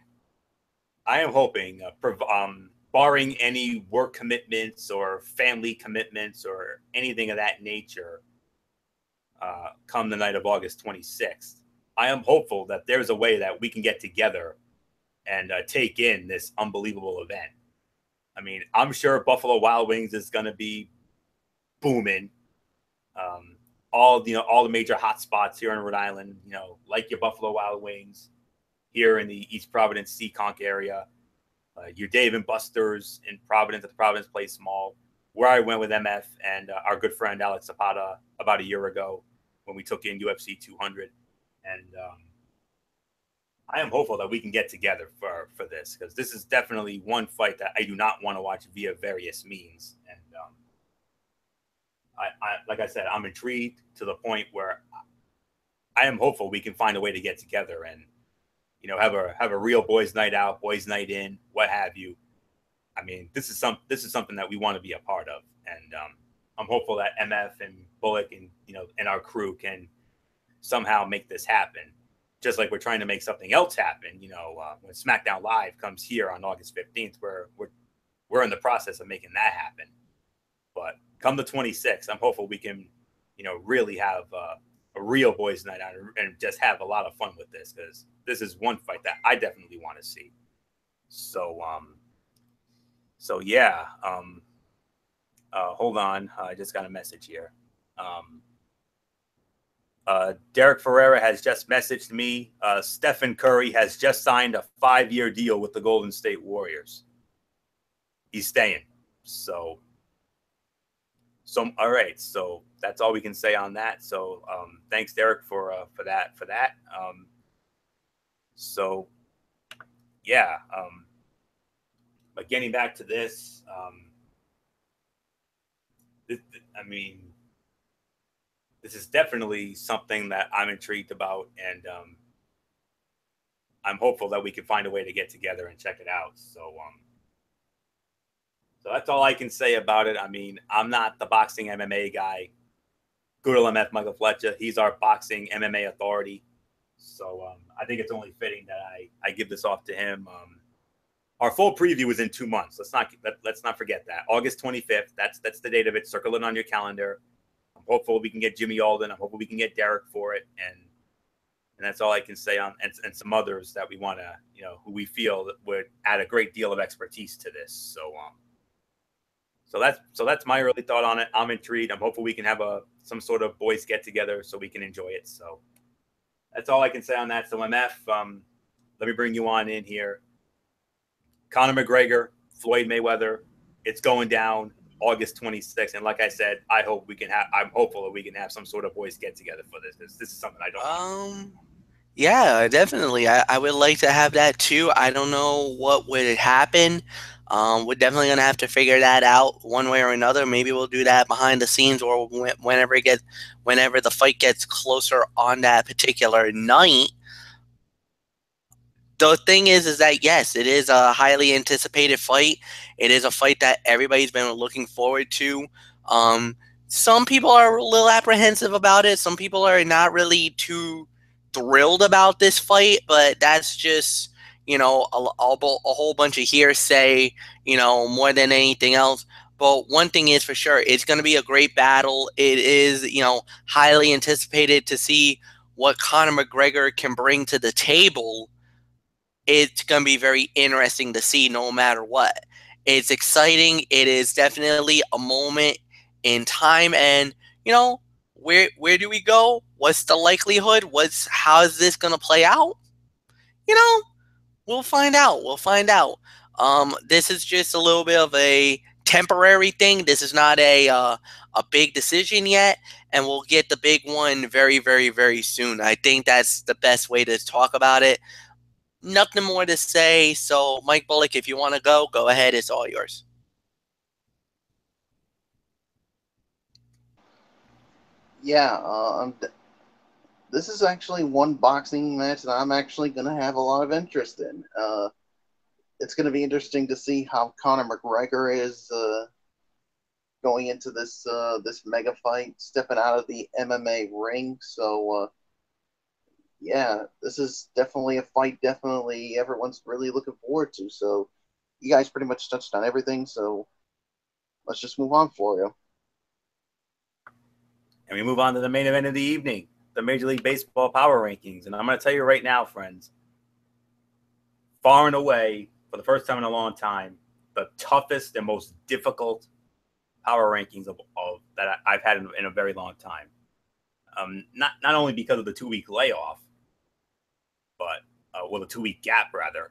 barring any work commitments or family commitments or anything of that nature, come the night of August 26th. I am hopeful that there's a way that we can get together and take in this unbelievable event. I mean, I'm sure Buffalo Wild Wings is going to be booming. All the major hot spots here in Rhode Island, like your Buffalo Wild Wings here in the East Providence Seekonk area, your Dave and Buster's in Providence at the Providence Place Mall, where I went with MF and our good friend Alex Zapata about a year ago when we took in UFC 200. And I am hopeful that we can get together for this, because this is definitely one fight that I do not want to watch via various means. And I like I said, I'm intrigued to the point where I am hopeful we can find a way to get together and have a real boys' night out, boys' night in, what have you. I mean, this is something that we want to be a part of, and I'm hopeful that MF and Bullock and and our crew can somehow make this happen, just like we're trying to make something else happen. When SmackDown Live comes here on August 15th, we're in the process of making that happen. But come the 26th, I'm hopeful we can, really have a real boys' night out and just have a lot of fun with this, because this is one fight that I definitely want to see. So yeah. Hold on, I just got a message here. Derek Ferreira has just messaged me. Stephen Curry has just signed a 5-year deal with the Golden State Warriors. He's staying. So all right. So that's all we can say on that. So thanks, Derek, for that. So yeah. But getting back to this, I mean, this is definitely something that I'm intrigued about, and I'm hopeful that we can find a way to get together and check it out. So that's all I can say about it. I mean, I'm not the boxing MMA guy. Guru MF Michael Fletcher, he's our boxing MMA authority. So I think it's only fitting that I give this off to him. Our full preview is in 2 months. Let's not forget that. August 25th. That's the date of it. Circle it on your calendar. I'm hopeful we can get Jimmy Alden. I'm hopeful we can get Derek for it, and that's all I can say on and some others that we want to, who we feel that would add a great deal of expertise to this. So that's my early thought on it. I'm intrigued. I'm hopeful we can have some sort of boys get together so we can enjoy it. So that's all I can say on that. So MF, let me bring you on in here. Conor McGregor, Floyd Mayweather, it's going down August 26th. And like I said, I'm hopeful that we can have some sort of boys get together for this. This is something I don't Yeah, definitely. I would like to have that too. I don't know what would happen. We're definitely going to have to figure that out one way or another. Maybe we'll do that behind the scenes or whenever the fight gets closer on that particular night. The thing is that, yes, it is a highly anticipated fight. It is a fight that everybody's been looking forward to. Some people are a little apprehensive about it. Some people are not really too thrilled about this fight, but that's just, a whole bunch of hearsay, more than anything else. But one thing is for sure, it's going to be a great battle. It is, highly anticipated to see what Conor McGregor can bring to the table. It's going to be very interesting to see no matter what. It's exciting. It is definitely a moment in time. And, where do we go? What's the likelihood? How is this going to play out? We'll find out. This is just a little bit of a temporary thing. This is not a big decision yet. And we'll get the big one very, very, very soon. I think that's the best way to talk about it. Nothing more to say. So, Mike Bullock, if you want to go ahead. It's all yours. Yeah, this is actually one boxing match that I'm actually going to have a lot of interest in. It's going to be interesting to see how Conor McGregor is going into this mega fight, stepping out of the MMA ring. So, yeah, this is definitely a fight. Definitely, everyone's really looking forward to. So, you guys pretty much touched on everything. So, let's just move on for you. And we move on to the main event of the evening, the Major League Baseball power rankings. And I'm going to tell you right now, friends, far and away, for the first time in a long time, the toughest and most difficult power rankings of that I've had in a very long time. Not only because of the 2-week layoff, but the 2-week gap rather,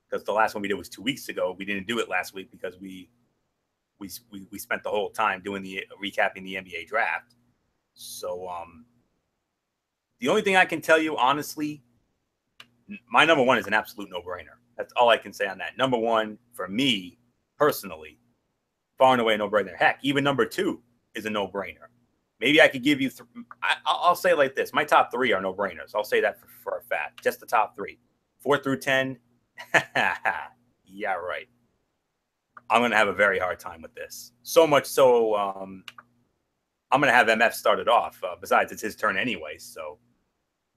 because the last one we did was 2 weeks ago. We didn't do it last week because we spent the whole time doing recapping the NBA draft. So the only thing I can tell you honestly, my number one is an absolute no-brainer. That's all I can say on that. Number one for me personally, far and away a no-brainer. Heck, even number two is a no-brainer. Maybe I could give you I'll say it like this. My top three are no-brainers. I'll say that for a fact. Just the top three. 4 through 10. Yeah, right. I'm going to have a very hard time with this. So much so, I'm going to have MF started off. Besides, it's his turn anyway. So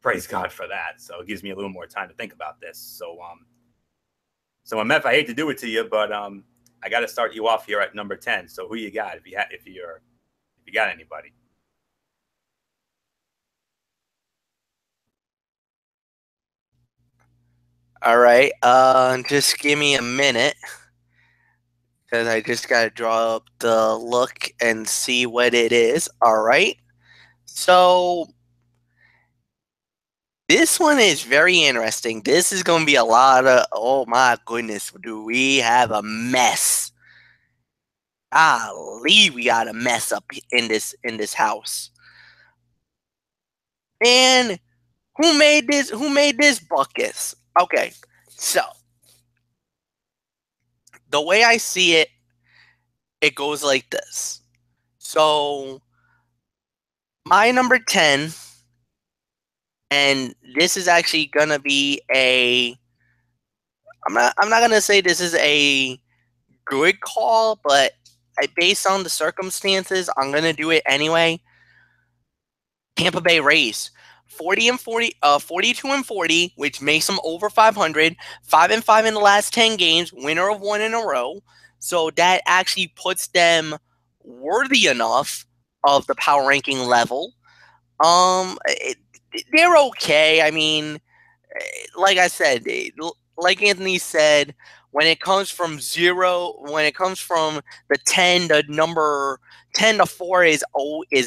praise God for that. So it gives me a little more time to think about this. So MF, I hate to do it to you, but I got to start you off here at number 10. So who you got if you got anybody? All right. Just give me a minute because I just got to draw up the look and see what it is. All right. So This one is very interesting. This is going to be a lot of, oh my goodness, do we have a mess? Golly, we got a mess up in this house. And who made this? Who made this bucket? Okay, so the way I see it, it goes like this. So my number 10, and this is actually gonna be I'm not gonna say this is a good call, but based on the circumstances, I'm gonna do it anyway. Tampa Bay Rays. 42 and 40, which makes them over 500, 5-5 in the last 10 games, winner of 1 in a row. So that actually puts them worthy enough of the power ranking level. They're okay. I mean, like I said, like Anthony said, when it comes from the 10, the number 10 to 4 is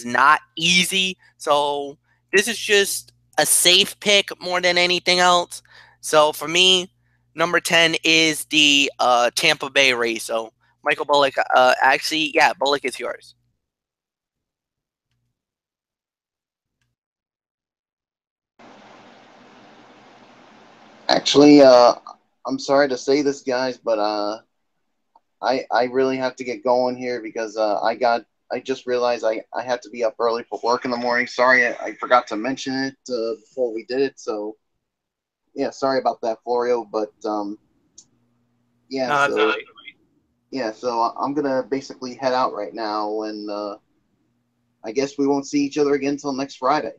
not easy. So this is just a safe pick more than anything else. So for me, number 10 is the Tampa Bay Rays. So Michael Bullock, actually, yeah, Bullock is yours. Actually, I'm sorry to say this, guys, but I really have to get going here because I just realized I had to be up early for work in the morning. Sorry, I forgot to mention it before we did it. So yeah, sorry about that, Florio. But yeah, No, that's all right. yeah, so I'm gonna basically head out right now, and I guess we won't see each other again until next Friday.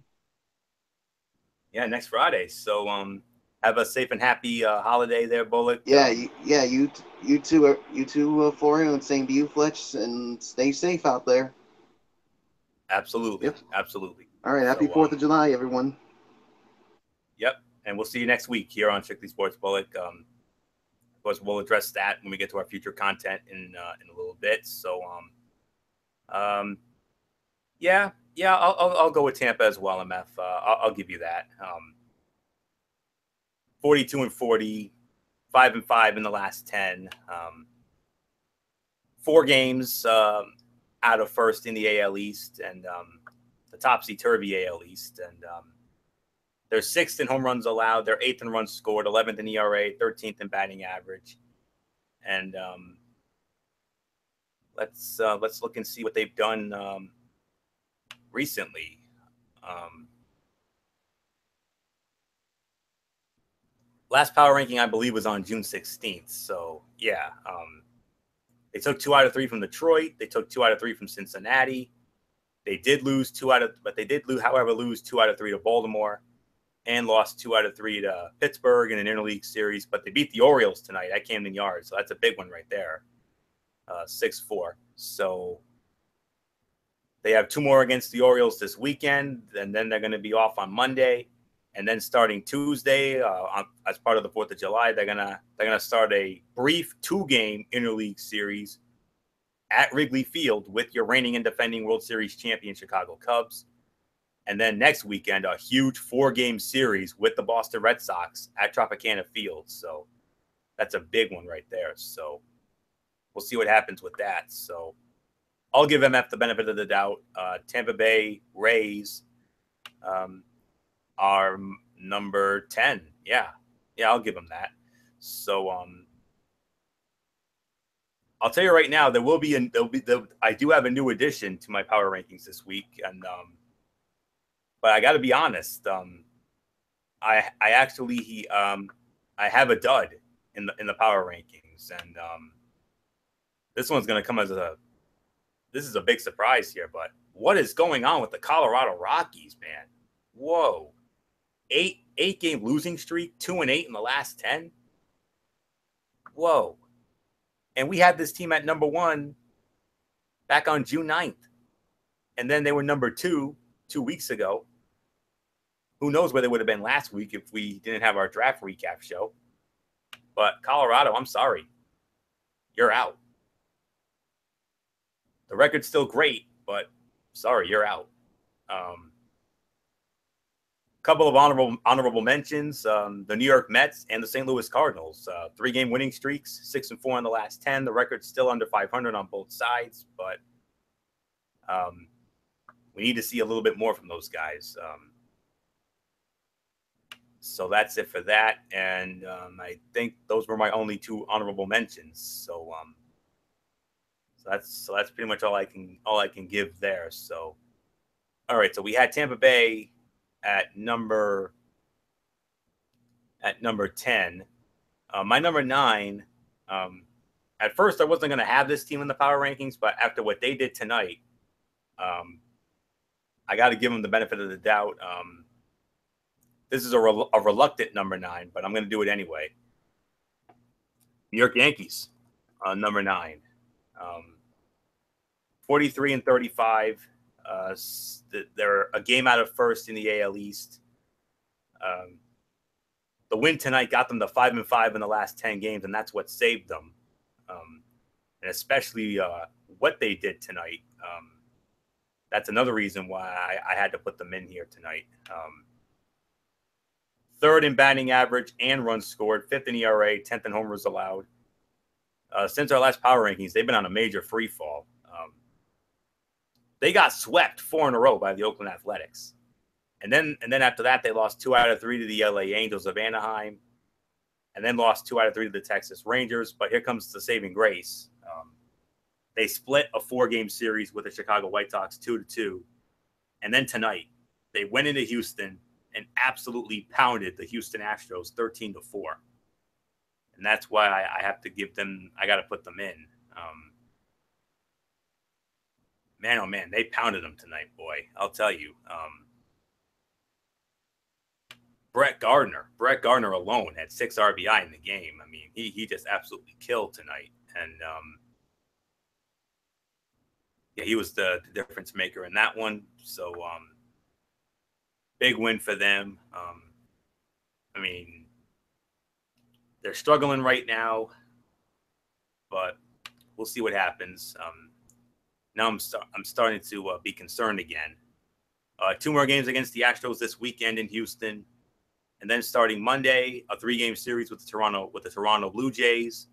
Yeah, next Friday. So have a safe and happy holiday there, Bullock. Yeah, you too, Florio, and same to you, Fletch, and stay safe out there. Absolutely. Yep. Absolutely. All right, happy So, 4th of July, everyone. Yep. And we'll see you next week here on Strictly Sports Bullock. Of course, we'll address that when we get to our future content in a little bit. So, yeah, I'll go with Tampa as well, MF. I'll give you that. 42 and 40, 5-5 in the last 10. 4 games out of first in the AL East and the topsy-turvy AL East. And they're 6th in home runs allowed. They're 8th in runs scored, 11th in ERA, 13th in batting average. And let's look and see what they've done recently. Last power ranking, I believe, was on June 16th. So, yeah. They took 2 out of 3 from Detroit. They took 2 out of 3 from Cincinnati. They did lose 2 out of, but they did lose 2 out of 3 to Baltimore and lost 2 out of 3 to Pittsburgh in an interleague series. But they beat the Orioles tonight at Camden Yards. So that's a big one right there. 6-4. So they have 2 more against the Orioles this weekend, and then they're going to be off on Monday. And then starting Tuesday, as part of the 4th of July, they're gonna start a brief 2-game interleague series at Wrigley Field with your reigning and defending World Series champion Chicago Cubs. And then next weekend, a huge 4-game series with the Boston Red Sox at Tropicana Field. So that's a big one right there. So we'll see what happens with that. So I'll give MF the benefit of the doubt. Tampa Bay Rays are number 10. Yeah, I'll give them that. So I'll tell you right now, I do have a new addition to my power rankings this week, and but I got to be honest. I actually I have a dud in the power rankings, and this one's going to come as this is a big surprise here. But what is going on with the Colorado Rockies, man? Whoa. 8-game losing streak, 2-8 in the last 10. Whoa. And we had this team at number 1 back on June 9th. And then they were number 2 2 weeks ago. Who knows where they would have been last week if we didn't have our draft recap show. But Colorado, I'm sorry. You're out. The record's still great, but sorry, you're out. couple of honorable mentions: the New York Mets and the St. Louis Cardinals. 3-game winning streaks, 6-4 in the last 10. The record's still under 500 on both sides, but we need to see a little bit more from those guys. So that's it for that, and I think those were my only 2 honorable mentions. So that's pretty much all I can give there. So all right, so we had Tampa Bay at number 10. My number 9. At first, I wasn't going to have this team in the power rankings, but after what they did tonight, I got to give them the benefit of the doubt. This is a reluctant number 9, but I'm going to do it anyway. New York Yankees, number 9, 43-35. They're a game out of first in the AL East. The win tonight got them to 5-5 in the last 10 games, and that's what saved them. And especially what they did tonight. That's another reason why I had to put them in here tonight. 3rd in batting average and runs scored, 5th in ERA, 10th in homers allowed. Since our last power rankings, they've been on a major free fall. They got swept 4 in a row by the Oakland Athletics. And then after that, they lost 2 out of 3 to the LA Angels of Anaheim, and then lost 2 out of 3 to the Texas Rangers. But here comes the saving grace. They split a 4-game series with the Chicago White Sox 2-2. And then tonight, they went into Houston and absolutely pounded the Houston Astros 13-4. And that's why I have to give them, I got to put them in. Man, oh man, they pounded them tonight, boy. I'll tell you. Brett Gardner alone had 6 RBI in the game. I mean, he just absolutely killed tonight. And yeah, he was the difference maker in that one. So big win for them. I mean, they're struggling right now, but we'll see what happens. Now I'm starting to be concerned again. 2 more games against the Astros this weekend in Houston, and then starting Monday, a 3-game series with the Toronto Blue Jays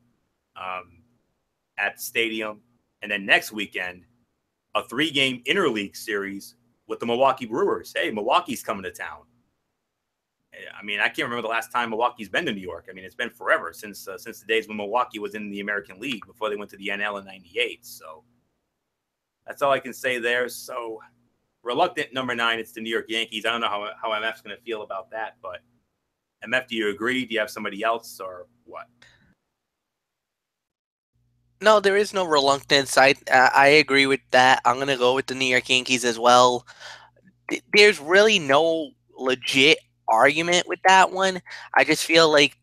at the stadium, and then next weekend, a 3-game interleague series with the Milwaukee Brewers. Hey, Milwaukee's coming to town. I mean, I can't remember the last time Milwaukee's been to New York. I mean, it's been forever since the days when Milwaukee was in the American League before they went to the NL in '98. So that's all I can say there. So reluctant number 9, it's the New York Yankees. I don't know how MF's going to feel about that, but MF, do you agree? Do you have somebody else or what? No, there is no reluctance. I agree with that. I'm going to go with the New York Yankees as well. There's really no legit argument with that one. I just feel like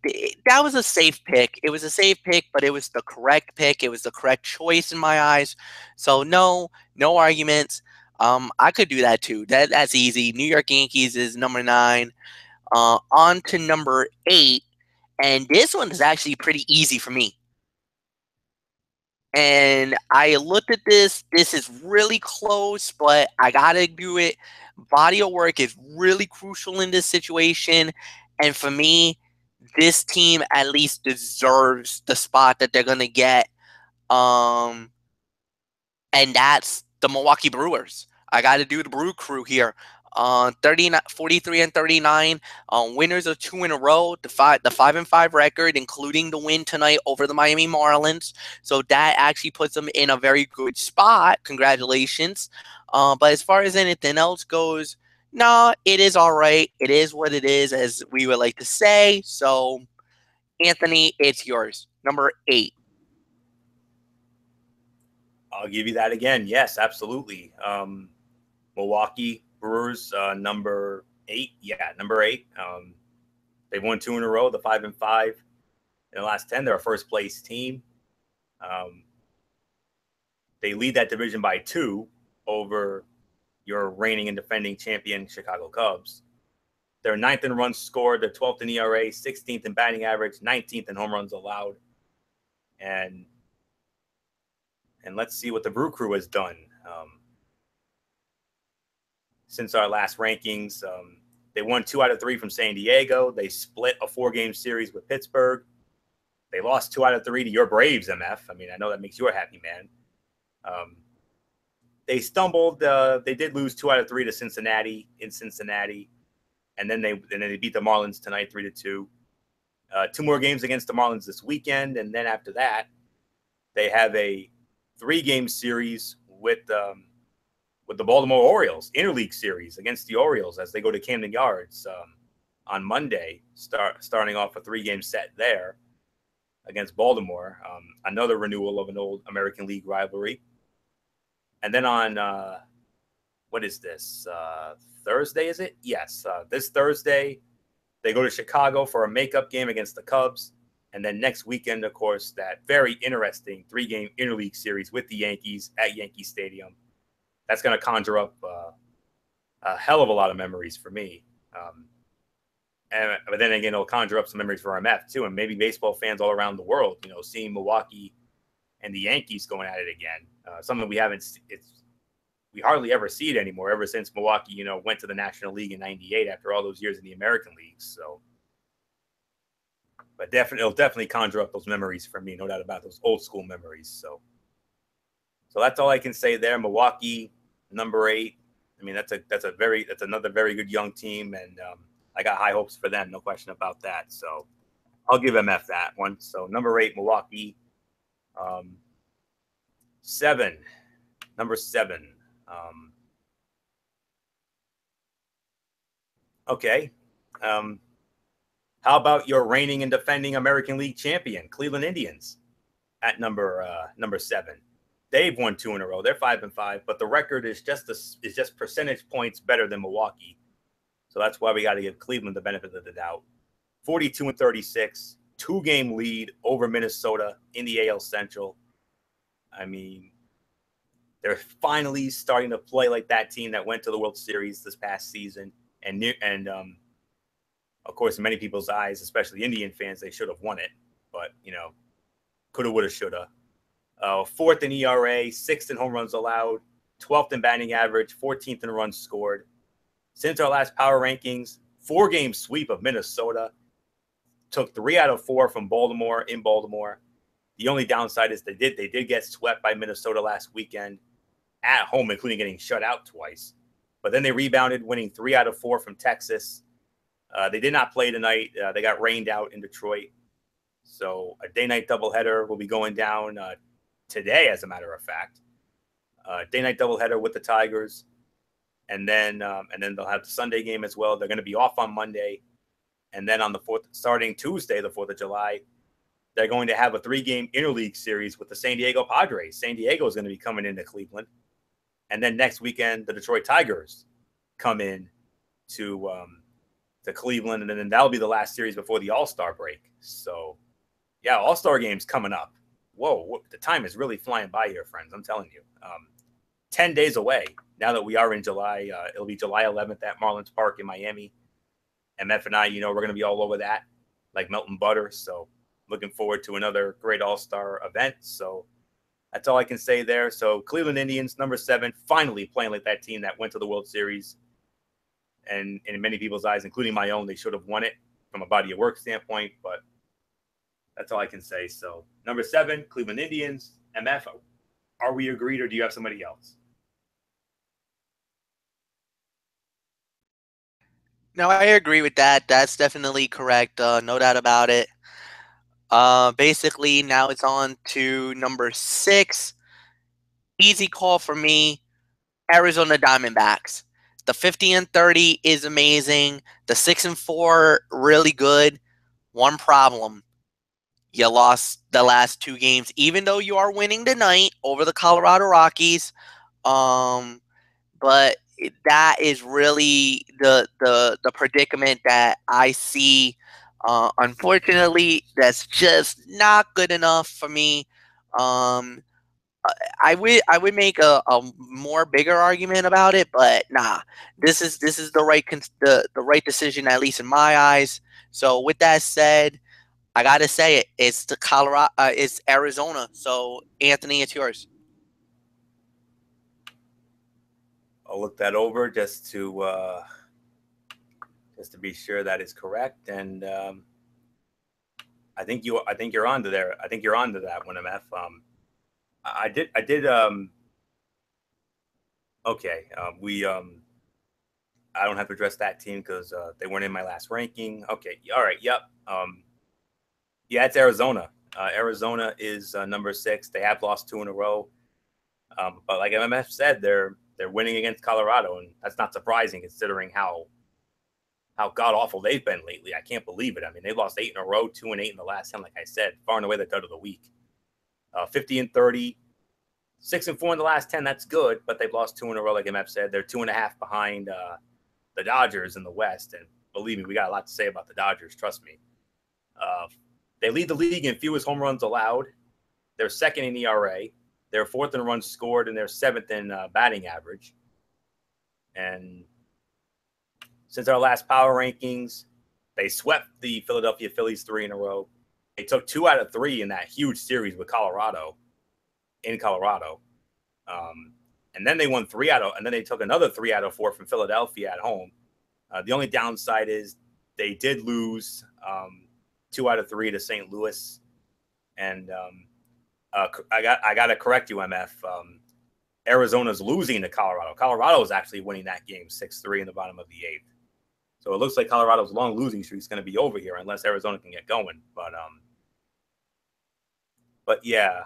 that was a safe pick. It was a safe pick, but it was the correct pick. It was the correct choice in my eyes. So no arguments. I could do that too. That's easy. New York Yankees is number 9. On to number 8, and this one is actually pretty easy for me. And I looked at this. This is really close, but I gotta do it. Body of work is really crucial in this situation, and for me, this team at least deserves the spot that they're gonna get. And that's the Milwaukee Brewers. I got to do the Brew Crew here. 43-39, winners of 2 in a row, the 5-5 record, including the win tonight over the Miami Marlins. So that actually puts them in a very good spot. Congratulations. But as far as anything else goes, no, it is all right. It is what it is, as we would like to say. So, Anthony, it's yours. Number 8. I'll give you that again. Yes, absolutely. Milwaukee Brewers, number 8. Yeah, number 8. They've won 2 in a row, the 5-5. In the last 10, they're a first place team. They lead that division by 2 over your reigning and defending champion Chicago Cubs. They're 9th in runs scored, they're 12th in ERA, 16th in batting average, 19th in home runs allowed. And let's see what the Brew Crew has done. Since our last rankings, They won 2 out of 3 from San Diego. They split a 4-game series with Pittsburgh. They lost 2 out of 3 to your Braves, MF. I mean, I know that makes you a happy man. They stumbled. They did lose 2 out of 3 to Cincinnati in Cincinnati, and then they beat the Marlins tonight 3-2. 2 more games against the Marlins this weekend, and then after that, they have a 3-game series with the Baltimore Orioles, interleague series against the Orioles as they go to Camden Yards on Monday, starting off a 3-game set there against Baltimore. Another renewal of an old American League rivalry. And then on, what is this, Thursday, is it? Yes, this Thursday, they go to Chicago for a makeup game against the Cubs. And then next weekend, of course, that very interesting 3-game interleague series with the Yankees at Yankee Stadium. That's going to conjure up a hell of a lot of memories for me. But then again, it'll conjure up some memories for MF too, and maybe baseball fans all around the world, you know, seeing Milwaukee and the Yankees going at it again. Something we hardly ever see it anymore ever since Milwaukee, you know, went to the National League in '98 after all those years in the American Leagues. So, but it'll definitely conjure up those memories for me, no doubt about those old school memories. So that's all I can say there. Milwaukee, number 8. I mean, that's another very good young team, and I got high hopes for them, no question about that. So I'll give MF that one. So number 8, Milwaukee. 7, number 7. Okay. How about your reigning and defending American League champion, Cleveland Indians, at number 7? They've won 2 in a row. They're 5-5, but the record is just percentage points better than Milwaukee. So that's why we got to give Cleveland the benefit of the doubt. 42-36, 2-game lead over Minnesota in the AL Central. I mean, they're finally starting to play like that team that went to the World Series this past season. And of course, in many people's eyes, especially Indian fans, they should have won it. But, you know, coulda, woulda, shoulda. 4th in ERA, 6th in home runs allowed, 12th in batting average, 14th in runs scored. Since our last power rankings, 4-game sweep of Minnesota. Took 3 out of 4 from Baltimore in Baltimore. The only downside is they did get swept by Minnesota last weekend at home, including getting shut out twice. But then they rebounded, winning 3 out of 4 from Texas. They did not play tonight. They got rained out in Detroit. So a day-night doubleheader will be going down today, as a matter of fact. Day-night doubleheader with the Tigers. And then they'll have the Sunday game as well. They're going to be off on Monday. And then on the 4th, starting Tuesday, the 4th of July, they're going to have a 3-game interleague series with the San Diego Padres. San Diego is going to be coming into Cleveland. And then next weekend, the Detroit Tigers come in to Cleveland. And then that'll be the last series before the All-Star break. So, yeah, All-Star game's coming up. Whoa, the time is really flying by here, friends. I'm telling you. 10 days away. Now that we are in July, it'll be July 11th at Marlins Park in Miami. MF and I, you know, we're going to be all over that like melting butter. So looking forward to another great All-Star event. So that's all I can say there. So Cleveland Indians, number 7, finally playing like that team that went to the World Series. And in many people's eyes, including my own, they should have won it from a body of work standpoint. But that's all I can say. So number 7, Cleveland Indians. MF, are we agreed, or do you have somebody else? No, I agree with that. That's definitely correct. No doubt about it. Basically, now it's on to number 6. Easy call for me, Arizona Diamondbacks. The 50-30 is amazing. The 6-4, really good. One problem. You lost the last 2 games, even though you are winning tonight over the Colorado Rockies. But that is really the predicament that I see. Unfortunately, that's just not good enough for me. I would make a more bigger argument about it, but nah, this is the right decision, at least in my eyes. So with that said, I gotta say it. It's the Colorado. It's Arizona. So Anthony, it's yours. I'll look that over just to just to be sure that is correct. And I think you're onto there. I think you're onto that one, MF. I did. Okay. I don't have to address that team because they weren't in my last ranking. Okay. All right. Yep. Yeah, it's Arizona. Arizona is number 6. They have lost 2 in a row. But like MF said, they're winning against Colorado, and that's not surprising considering how god awful they've been lately. I can't believe it. I mean, they lost 8 in a row, 2 and 8 in the last 10. Like I said, far and away the dud of the week. 50 and 30, 6 and 4 in the last 10. That's good, but they've lost 2 in a row. Like MF said, they're 2.5 behind the Dodgers in the West. And believe me, we got a lot to say about the Dodgers. Trust me. They lead the league in fewest home runs allowed. They're second in ERA. They're 4th in runs scored, and they're 7th in batting average. And since our last power rankings, they swept the Philadelphia Phillies 3 in a row. They took 2 out of 3 in that huge series with Colorado, in Colorado. And then they won 3 out of, and then they took another 3 out of 4 from Philadelphia at home. The only downside is they did lose 2 out of 3 to St. Louis. And I got to correct you, MF. Arizona's losing to Colorado. Colorado is actually winning that game 6-3 in the bottom of the 8th. So it looks like Colorado's long losing streak is going to be over here unless Arizona can get going. But yeah,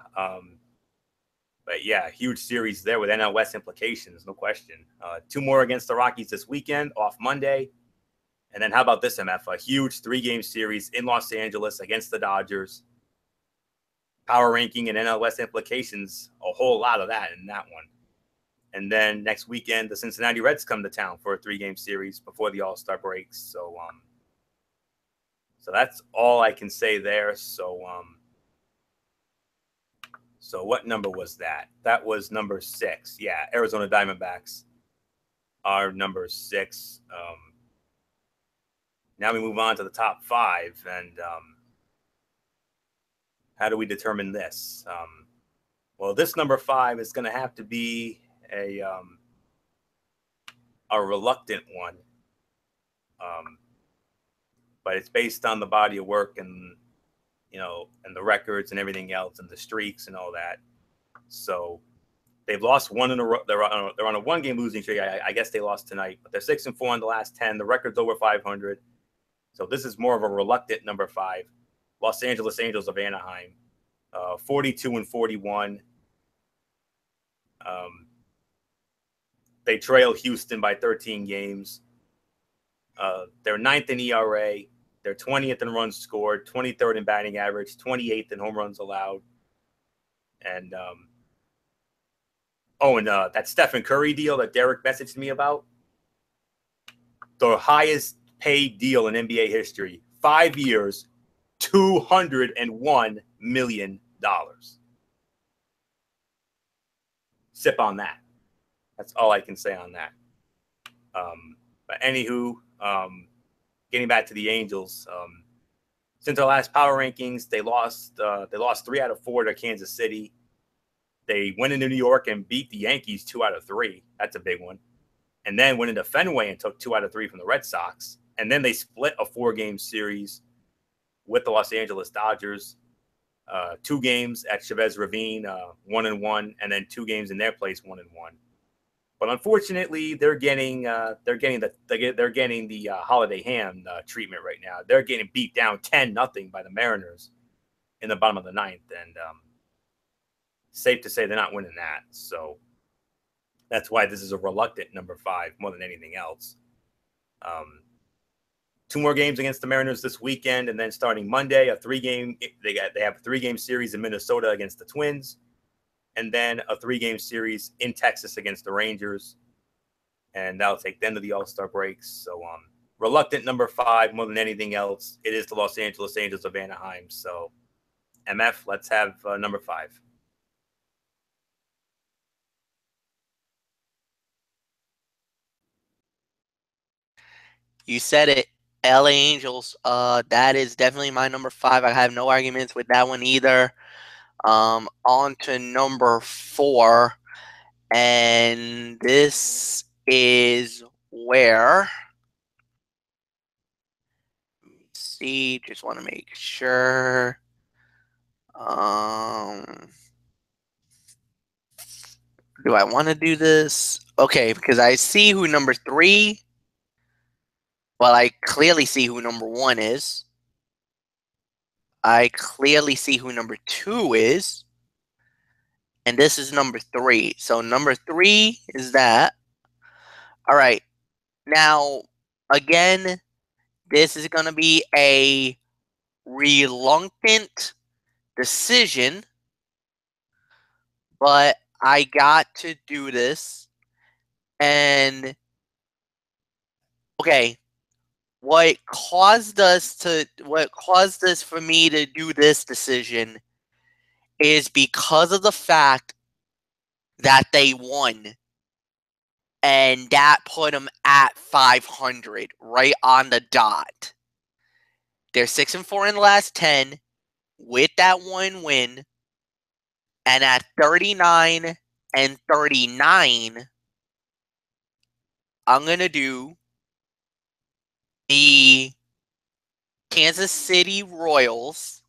huge series there with NL West implications, no question. 2 more against the Rockies this weekend, off Monday. And then how about this, MF? A huge 3-game series in Los Angeles against the Dodgers. Power ranking and NL West implications, a whole lot of that in that one. And then next weekend, the Cincinnati Reds come to town for a 3-game series before the All-Star breaks. So that's all I can say there. So what number was that? That was number 6. Yeah, Arizona Diamondbacks are number 6. Now we move on to the top 5, and how do we determine this? Well, this number 5 is going to have to be a reluctant one, but it's based on the body of work and and the records and everything else and the streaks and all that. So they've lost 1 in a row. They're on a 1-game losing streak. I guess they lost tonight, but they're 6 and 4 in the last 10. The record's over 500. So this is more of a reluctant number 5. Los Angeles Angels of Anaheim, 42 and 41. They trail Houston by 13 games. They're 9th in ERA. They're 20th in runs scored, 23rd in batting average, 28th in home runs allowed. And that Stephen Curry deal that Derek messaged me about, the highest paid deal in NBA history, 5 years, $201 million. Sip on that. That's all I can say on that. But anywho, getting back to the Angels, since our last power rankings, they lost 3 out of 4 to Kansas City. They went into New York and beat the Yankees 2 out of 3. That's a big one. And then went into Fenway and took 2 out of 3 from the Red Sox. And then they split a 4-game series with the Los Angeles Dodgers. 2 games at Chavez Ravine, 1-1, and then 2 games in their place, 1-1. But unfortunately, they're getting the Holiday Hand treatment right now. They're getting beat down 10-0 by the Mariners in the bottom of the 9th, and safe to say they're not winning that. So that's why this is a reluctant number 5 more than anything else. 2 more games against the Mariners this weekend, and then starting Monday, they have a 3-game series in Minnesota against the Twins, and then a 3-game series in Texas against the Rangers, and that'll take them to the All-Star breaks. So reluctant number 5 more than anything else. It is the Los Angeles Angels of Anaheim. So MF, let's have number 5. You said it, LA Angels. That is definitely my number 5. I have no arguments with that one either. On to number 4, and this is where see. Just want to make sure. Do I want to do this? Okay, because I see who number 3. Well, I clearly see who number 1 is. I clearly see who number 2 is. And this is number 3. So number 3 is that. All right. Now, again, this is going to be a reluctant decision, but I got to do this. And okay, what caused this for me to do this decision is because of the fact that they won. And that put them at 500, right on the dot. They're 6-4 in the last 10 with that one win. And at 39-39, I'm going to do the Kansas City Royals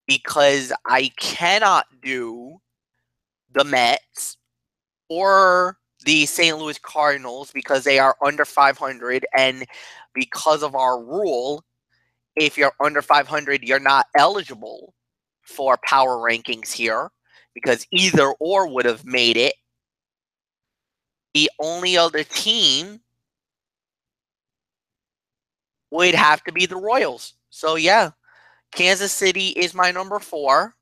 because I cannot do the Mets or the St. Louis Cardinals because they are under 500, and because of our rule, if you're under 500, you're not eligible for power rankings here because either or would have made it. The only other team would have to be the Royals. So yeah, Kansas City is my number 4.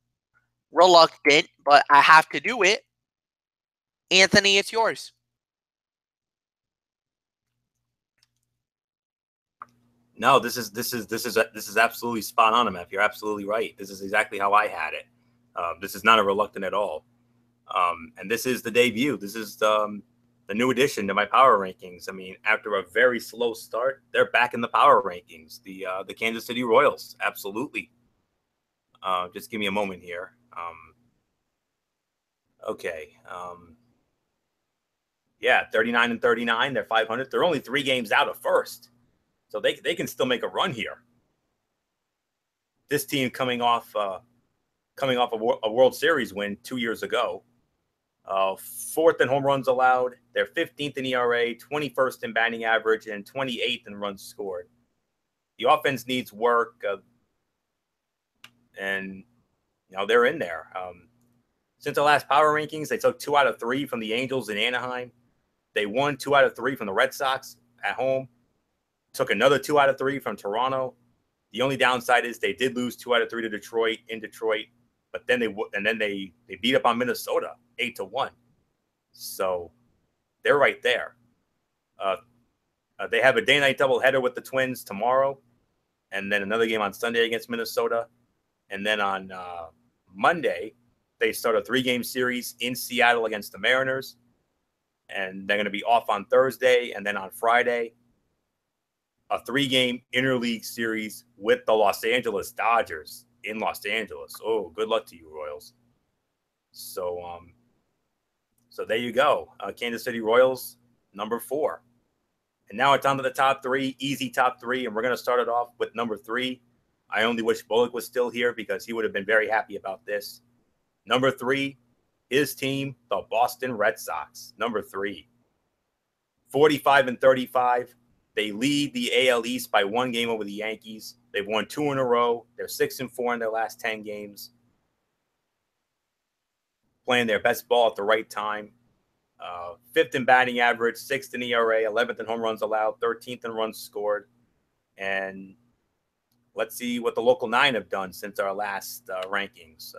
Reluctant, but I have to do it. Anthony, it's yours. No, this is absolutely spot on, MF. You're absolutely right. This is exactly how I had it. This is not a reluctant at all. And this is the debut. This is the new addition to my power rankings. I mean, after a very slow start, they're back in the power rankings. The Kansas City Royals, absolutely. Just give me a moment here. Okay. Yeah, 39-39. They're 500. They're only 3 games out of first. So they can still make a run here. This team coming off a World Series win 2 years ago. 4th in home runs allowed. They're 15th in ERA, 21st in batting average, and 28th in runs scored. The offense needs work, and they're in there. Since the last power rankings, they took 2 out of 3 from the Angels in Anaheim. They won 2 out of 3 from the Red Sox at home. Took another 2 out of 3 from Toronto. The only downside is they did lose 2 out of 3 to Detroit in Detroit, but then they beat up on Minnesota 8-1. So they're right there. They have a day-night doubleheader with the Twins tomorrow, and then another game on Sunday against Minnesota, and then on Monday they start a 3-game series in Seattle against the Mariners, and they're going to be off on Thursday, and then on Friday a 3-game interleague series with the Los Angeles Dodgers in Los Angeles. Oh, good luck to you, Royals. So there you go. Kansas City Royals, number 4. And now it's on to the top 3, easy top 3, and we're going to start it off with number 3. I only wish Bullock was still here because he would have been very happy about this. Number 3, his team, the Boston Red Sox. Number 3, 45-35. They lead the AL East by 1 game over the Yankees. They've won 2 in a row. They're 6-4 in their last 10 games. Playing their best ball at the right time. 5th in batting average, 6th in ERA, 11th in home runs allowed, 13th in runs scored. And let's see what the local 9 have done since our last rankings.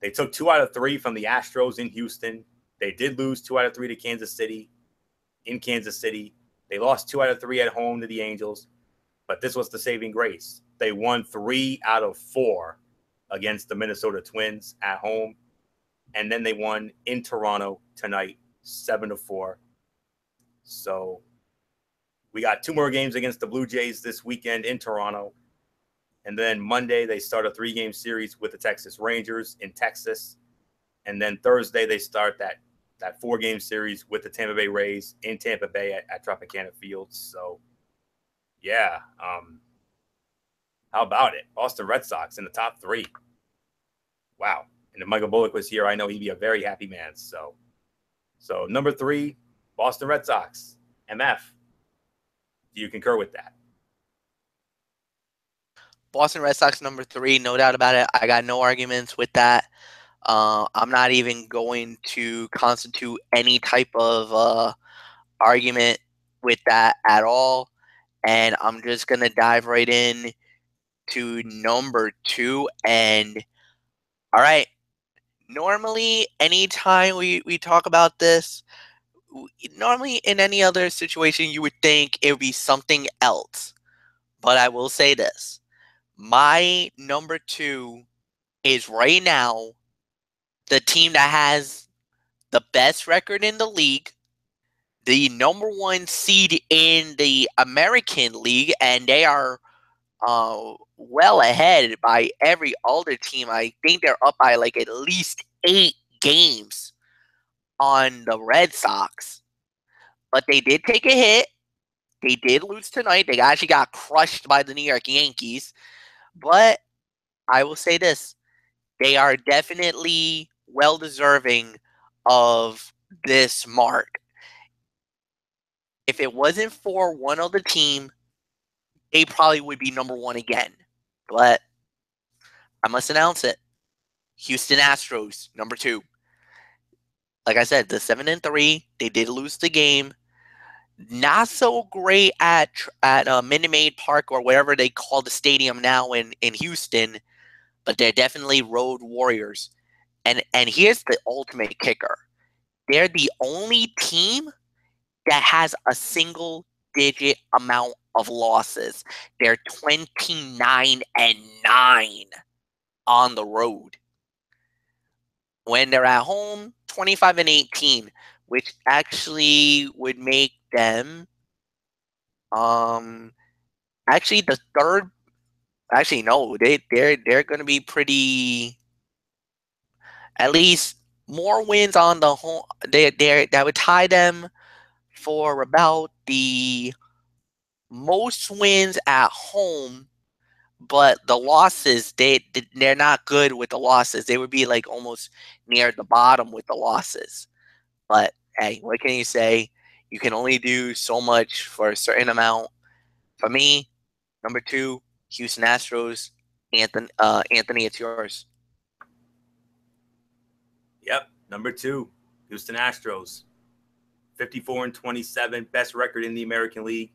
They took 2 out of 3 from the Astros in Houston. They did lose 2 out of 3 to Kansas City in Kansas City. They lost 2 out of 3 at home to the Angels, but this was the saving grace. They won 3 out of 4 against the Minnesota Twins at home, and then they won in Toronto tonight, 7-4. So we got 2 more games against the Blue Jays this weekend in Toronto, and then Monday they start a 3-game series with the Texas Rangers in Texas, and then Thursday they start that 4-game series with the Tampa Bay Rays in Tampa Bay at Tropicana Field. So Yeah. How about it? Boston Red Sox in the top 3. Wow. And if Michael Bullock was here, I know he'd be a very happy man. So number 3, Boston Red Sox. MF, do you concur with that? Boston Red Sox number 3, no doubt about it. I got no arguments with that. I'm not even going to constitute any type of argument with that at all. And I'm just going to dive right in to number 2. And all right, normally, anytime we talk about this, normally in any other situation, you would think it would be something else. But I will say this. My number 2 is right now the team that has the best record in the league, the number 1 seed in the American League, and they are well ahead by every other team. I think they're up by like at least 8 games on the Red Sox. But they did take a hit. They did lose tonight. They actually got crushed by the New York Yankees. But I will say this. They are definitely well deserving of this mark. If it wasn't for one other team, they probably would be number 1 again. But I must announce it. Houston Astros, number 2. Like I said, the 7-3, they did lose the game. Not so great at Minute Maid Park or whatever they call the stadium now in Houston, but they're definitely road warriors. And here's the ultimate kicker. They're the only team that has a single-digit amount of losses. They're 29-9 on the road. When they're at home, 25-18, which actually would make them actually the third. Actually, no, they're going to be pretty. At least more wins on the home. That would tie them for about the most wins at home, but the losses they're not good with the losses. They would be like almost near the bottom with the losses. But hey, what can you say? You can only do so much for a certain amount. For me, number 2, Houston Astros. Anthony, it's yours. Yep, number 2, Houston Astros. 54-27, best record in the American League.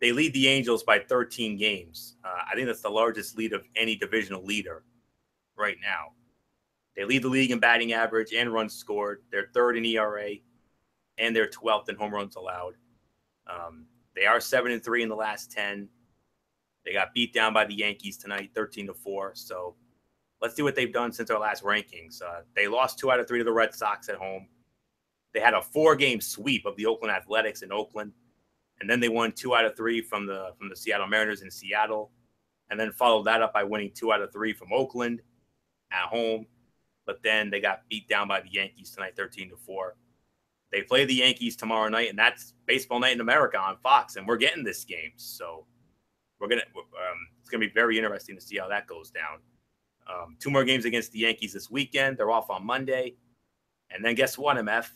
They lead the Angels by 13 games. I think that's the largest lead of any divisional leader right now. They lead the league in batting average and runs scored. They're 3rd in ERA, and they're 12th in home runs allowed. They are 7-3 in the last 10. They got beat down by the Yankees tonight, 13-4. So let's see what they've done since our last rankings. They lost 2 out of 3 to the Red Sox at home. They had a 4-game sweep of the Oakland Athletics in Oakland. And then they won 2 out of 3 from the Seattle Mariners in Seattle. And then followed that up by winning 2 out of 3 from Oakland at home. But then they got beat down by the Yankees tonight, 13-4. They play the Yankees tomorrow night, and that's Baseball Night in America on Fox. And we're getting this game. So it's gonna be very interesting to see how that goes down. 2 more games against the Yankees this weekend. They're off on Monday, and then guess what, MF?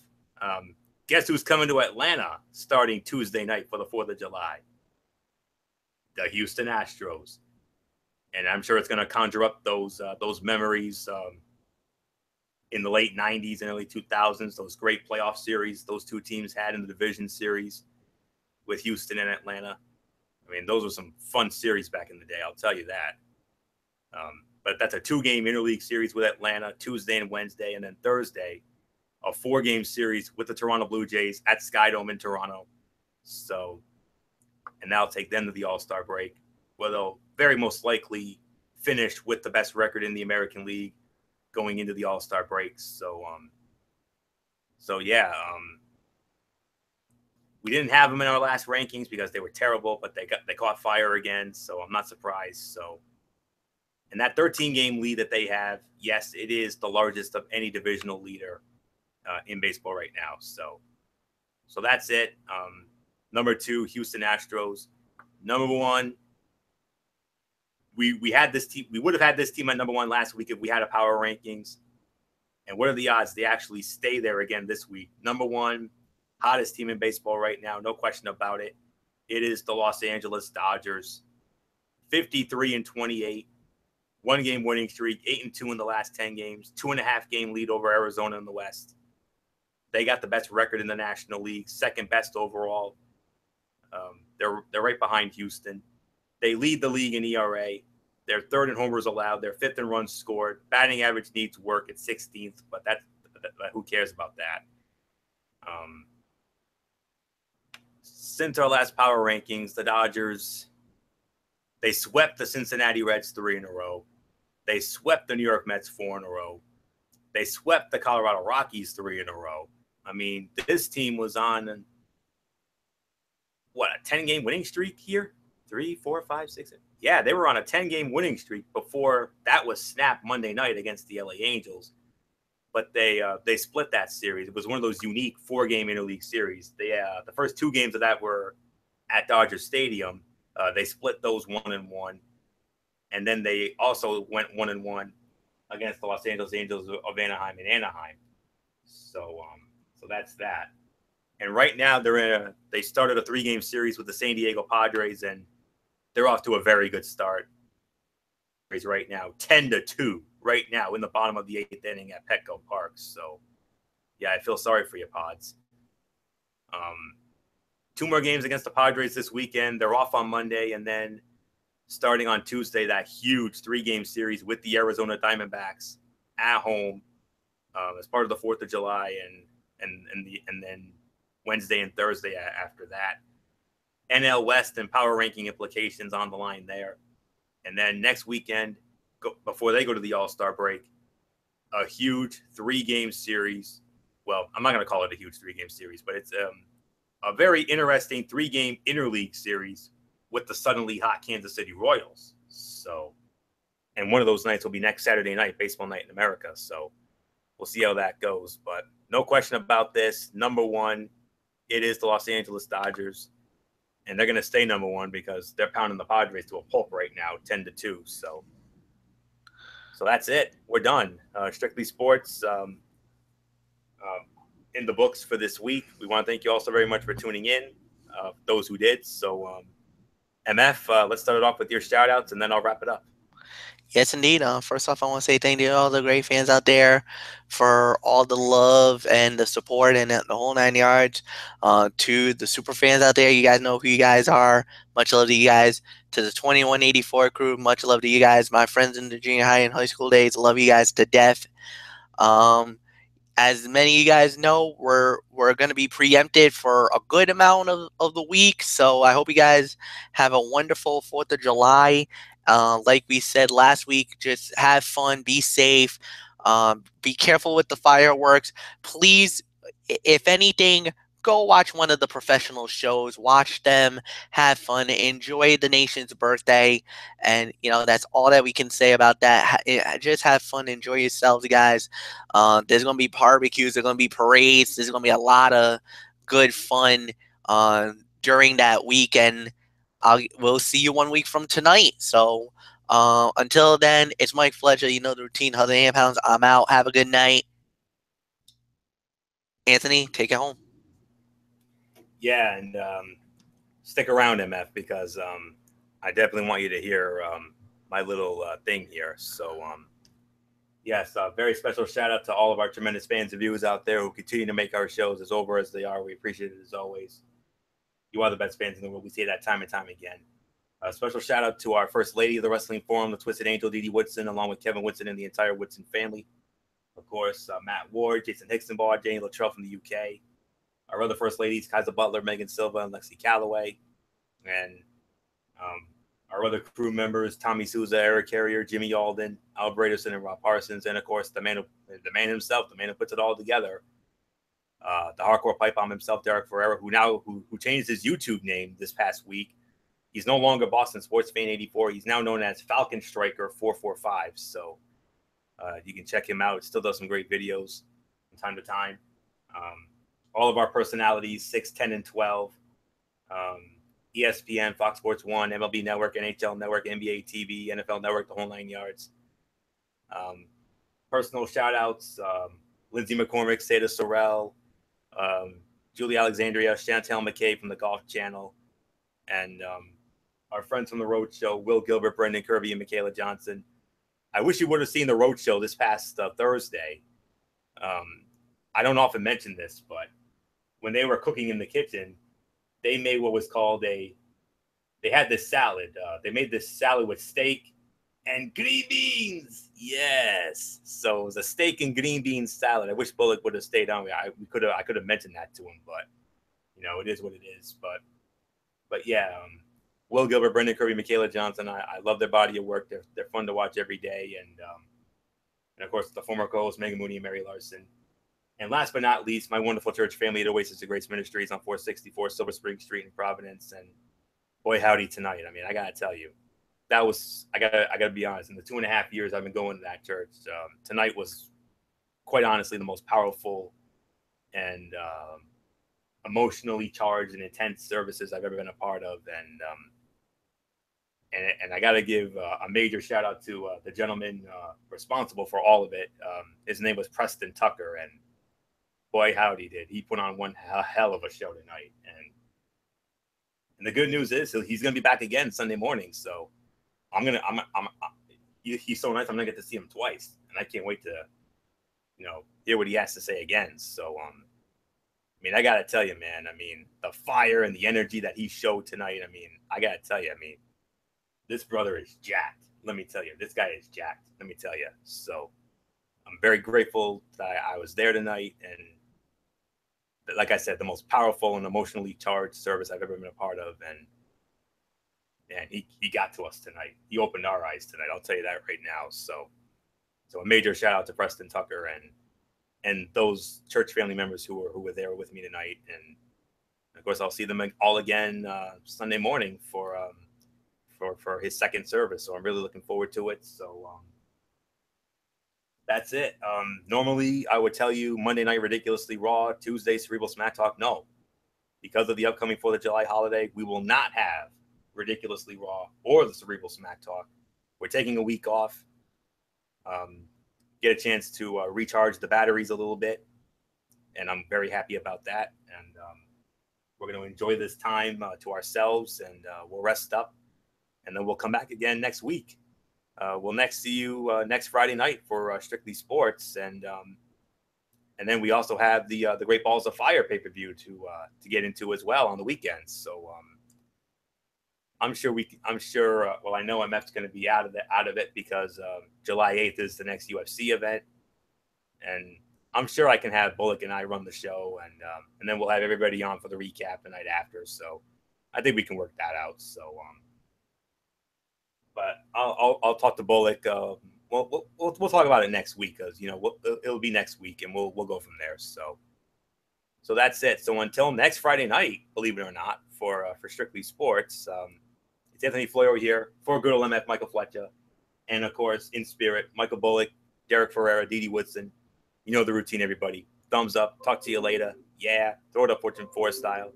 Guess who's coming to Atlanta starting Tuesday night for the 4th of July? The Houston Astros, and I'm sure it's gonna conjure up those memories in the late '90s and early 2000s. Those great playoff series those 2 teams had in the division series with Houston and Atlanta. I mean, those were some fun series back in the day, I'll tell you that. But that's a 2-game interleague series with Atlanta, Tuesday and Wednesday, and then Thursday, a 4-game series with the Toronto Blue Jays at Skydome in Toronto. So, and that'll take them to the All-Star break, where they'll very most likely finish with the best record in the American League going into the All-Star breaks. So yeah, we didn't have them in our last rankings because they were terrible, but they caught fire again, so I'm not surprised. So, and that 13-game lead that they have, yes, it is the largest of any divisional leader in baseball right now. So that's it. Number 2, Houston Astros. Number one, we had this team. We would have had this team at number one last week if we had a power rankings. And what are the odds they actually stay there again this week? Number one, hottest team in baseball right now, no question about it. It is the Los Angeles Dodgers, 53-28, 1-game winning streak, 8-2 in the last 10 games, 2.5-game lead over Arizona in the West. They got the best record in the National League, second best overall. They're right behind Houston. They lead the league in ERA. They're third in homers allowed. They're fifth in runs scored. Batting average needs work at 16th, but who cares about that? Since our last power rankings, the Dodgers, they swept the Cincinnati Reds 3 in a row. They swept the New York Mets 4 in a row. They swept the Colorado Rockies 3 in a row. I mean, this team was on, a 10-game winning streak here? 3, 4, 5, 6. Yeah, they were on a 10-game winning streak before that was snapped Monday night against the LA Angels. But they split that series. It was one of those unique 4-game interleague series. The first 2 games of that were at Dodger Stadium. They split those 1-1, and then they also went 1-1 against the Los Angeles Angels of Anaheim and Anaheim. So that's that. And right now they started a 3-game series with the San Diego Padres, and they're off to a very good start. Right now, 10-2 right now in the bottom of the 8th inning at Petco Park. So, yeah, I feel sorry for you, Pods. 2 more games against the Padres this weekend. They're off on Monday, and then starting on Tuesday, that huge 3-game series with the Arizona Diamondbacks at home as part of the 4th of July, and then Wednesday and Thursday after that. NL West and power ranking implications on the line there. And then next weekend, before they go to the All-Star break, a huge 3-game series. Well, I'm not going to call it a huge 3-game series, but it's a very interesting 3-game interleague series with the suddenly hot Kansas City Royals. So, and one of those nights will be next Saturday night, Baseball Night in America. So we'll see how that goes. But no question about this. Number one, it is the Los Angeles Dodgers. And they're going to stay number one because they're pounding the Padres to a pulp right now, 10-2. So that's it. We're done. Strictly Sports in the books for this week. We want to thank you all so very much for tuning in, those who did. So, MF, let's start it off with your shout-outs, and then I'll wrap it up. Yes, indeed. First off, I want to say thank you to all the great fans out there for all the love and the support and the whole 9 yards. To the super fans out there, you guys know who you guys are. Much love to you guys. To the 2184 crew, much love to you guys. My friends in the junior high and high school days, love you guys to death. As many of you guys know, we're going to be preempted for a good amount of the week. So I hope you guys have a wonderful 4th of July. Like we said last week, just have fun, be safe, be careful with the fireworks. Please, if anything, go watch one of the professional shows, watch them, have fun, enjoy the nation's birthday. And, that's all that we can say about that. Just have fun, enjoy yourselves, guys. There's going to be barbecues, there's going to be parades, there's going to be a lot of good fun during that weekend. We'll see you 1 week from tonight. So until then, it's Mike Fletcher. You know the routine. Hug the Ham Hounds. I'm out. Have a good night. Anthony, take it home. Yeah, and stick around, MF, because I definitely want you to hear my little thing here. So, yes, very special shout out to all of our tremendous fans and viewers out there who continue to make our shows as over as they are. We appreciate it as always. You are the best fans in the world. We say that time and time again. A special shout out to our First Lady of the Wrestling Forum, the Twisted Angel, Dee Dee Woodson, along with Kevin Woodson and the entire Woodson family. Of course, Matt Ward, Jason Hicksonbar, Jenny Luttrell from the UK. Our other First Ladies, Kaiser Butler, Megan Silva, and Lexi Calloway. And our other crew members, Tommy Souza, Eric Carrier, Jimmy Alden, Al Braderson, and Rob Parsons. And, of course, the man himself, the man who puts it all together, the hardcore pipe bomb himself, Derek Ferreira, who changed his YouTube name this past week. He's no longer Boston Sports Fan 84. He's now known as Falcon Striker 445. So you can check him out. He still does some great videos from time to time. All of our personalities, 6, 10, and 12. ESPN, Fox Sports 1, MLB Network, NHL Network, NBA TV, NFL Network, the whole 9 yards. Personal shout-outs, Lindsey McCormick, Seda Sorrell, Julie Alexandria, Chantel McKay from the Golf Channel, and our friends from the Road Show, Will Gilbert, Brendan Kirby, and Michaela Johnson. I wish you would have seen the Road Show this past Thursday. I don't often mention this, but when they were cooking in the kitchen, they made what was called they had this salad. They made this salad with steak and green beans. Yes. So it was a steak and green beans salad. I wish Bullock would have stayed on. I could have mentioned that to him, but it is what it is. But yeah, Will Gilbert, Brendan Kirby, Michaela Johnson. I love their body of work. They're fun to watch every day. And of course, the former co-hosts, Megan Mooney and Mary Larson. And last but not least, my wonderful church family at Oasis of Grace Ministries on 464 Silver Spring Street in Providence. And boy, howdy tonight. I mean, I got to tell you, that was, I gotta be honest, in the 2.5 years I've been going to that church, tonight was quite honestly the most powerful and emotionally charged and intense services I've ever been a part of. And I got to give a major shout out to the gentleman responsible for all of it. His name was Preston Tucker, and boy, howdy did he put on one hell of a show tonight. And the good news is he's going to be back again Sunday morning. So he's so nice. I'm going to get to see him twice, and I can't wait to, hear what he has to say again. So, I mean, I got to tell you, man, I mean, the fire and the energy that he showed tonight. I mean, I got to tell you, I mean, this brother is jacked. Let me tell you, this guy is jacked. Let me tell you. So I'm very grateful that I was there tonight. And like I said, the most powerful and emotionally charged service I've ever been a part of. And he got to us tonight. He opened our eyes tonight. I'll tell you that right now. So a major shout out to Preston Tucker and those church family members who were there with me tonight. And of course, I'll see them all again Sunday morning for his second service. So I'm really looking forward to it. So that's it. Normally I would tell you Monday night Ridiculously Raw, Tuesday Cerebral Smack Talk. No, because of the upcoming 4th of July holiday, we will not have Ridiculously Raw or the Cerebral Smack Talk. We're taking a week off. Get a chance to recharge the batteries a little bit. And I'm very happy about that. And we're going to enjoy this time to ourselves, and we'll rest up. And then we'll come back again next week. We'll next see you next Friday night for Strictly Sports, and then we also have the Great Balls of Fire pay-per-view to get into as well on the weekends. So I'm sure. Well, I know MF's going to be out of it because July 8th is the next UFC event, and I'm sure I can have Bullock and I run the show, and then we'll have everybody on for the recap the night after. So I think we can work that out. So. But I'll talk to Bullock. We'll talk about it next week, because it'll be next week, and we'll go from there. So that's it. So until next Friday night, believe it or not, for Strictly Sports, it's Anthony Florio here for good old MF Michael Fletcher, and of course in spirit Michael Bullock, Derek Ferreira, Didi Woodson. You know the routine, everybody. Thumbs up. Talk to you later. Yeah, throw it up Fortune 4 style.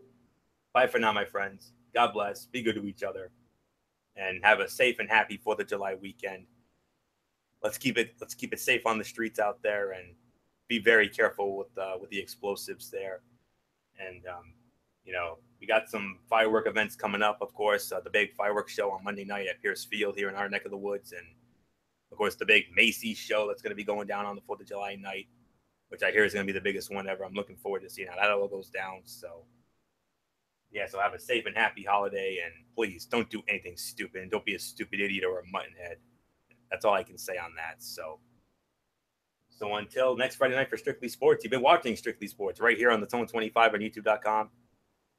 Bye for now, my friends. God bless. Be good to each other. And have a safe and happy 4th of July weekend. Let's keep it safe on the streets out there, and be very careful with the explosives there. And we got some firework events coming up. Of course, the big fireworks show on Monday night at Pierce Field here in our neck of the woods, and of course the big Macy's show that's going to be going down on the 4th of July night, which I hear is going to be the biggest one ever. I'm looking forward to seeing how that all goes down. So. Yeah, so have a safe and happy holiday, and please don't do anything stupid, and don't be a stupid idiot or a muttonhead. That's all I can say on that. So until next Friday night for Strictly Sports, you've been watching Strictly Sports right here on the Zone 25 on YouTube.com.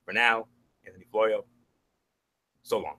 For now, Anthony Florio. So long.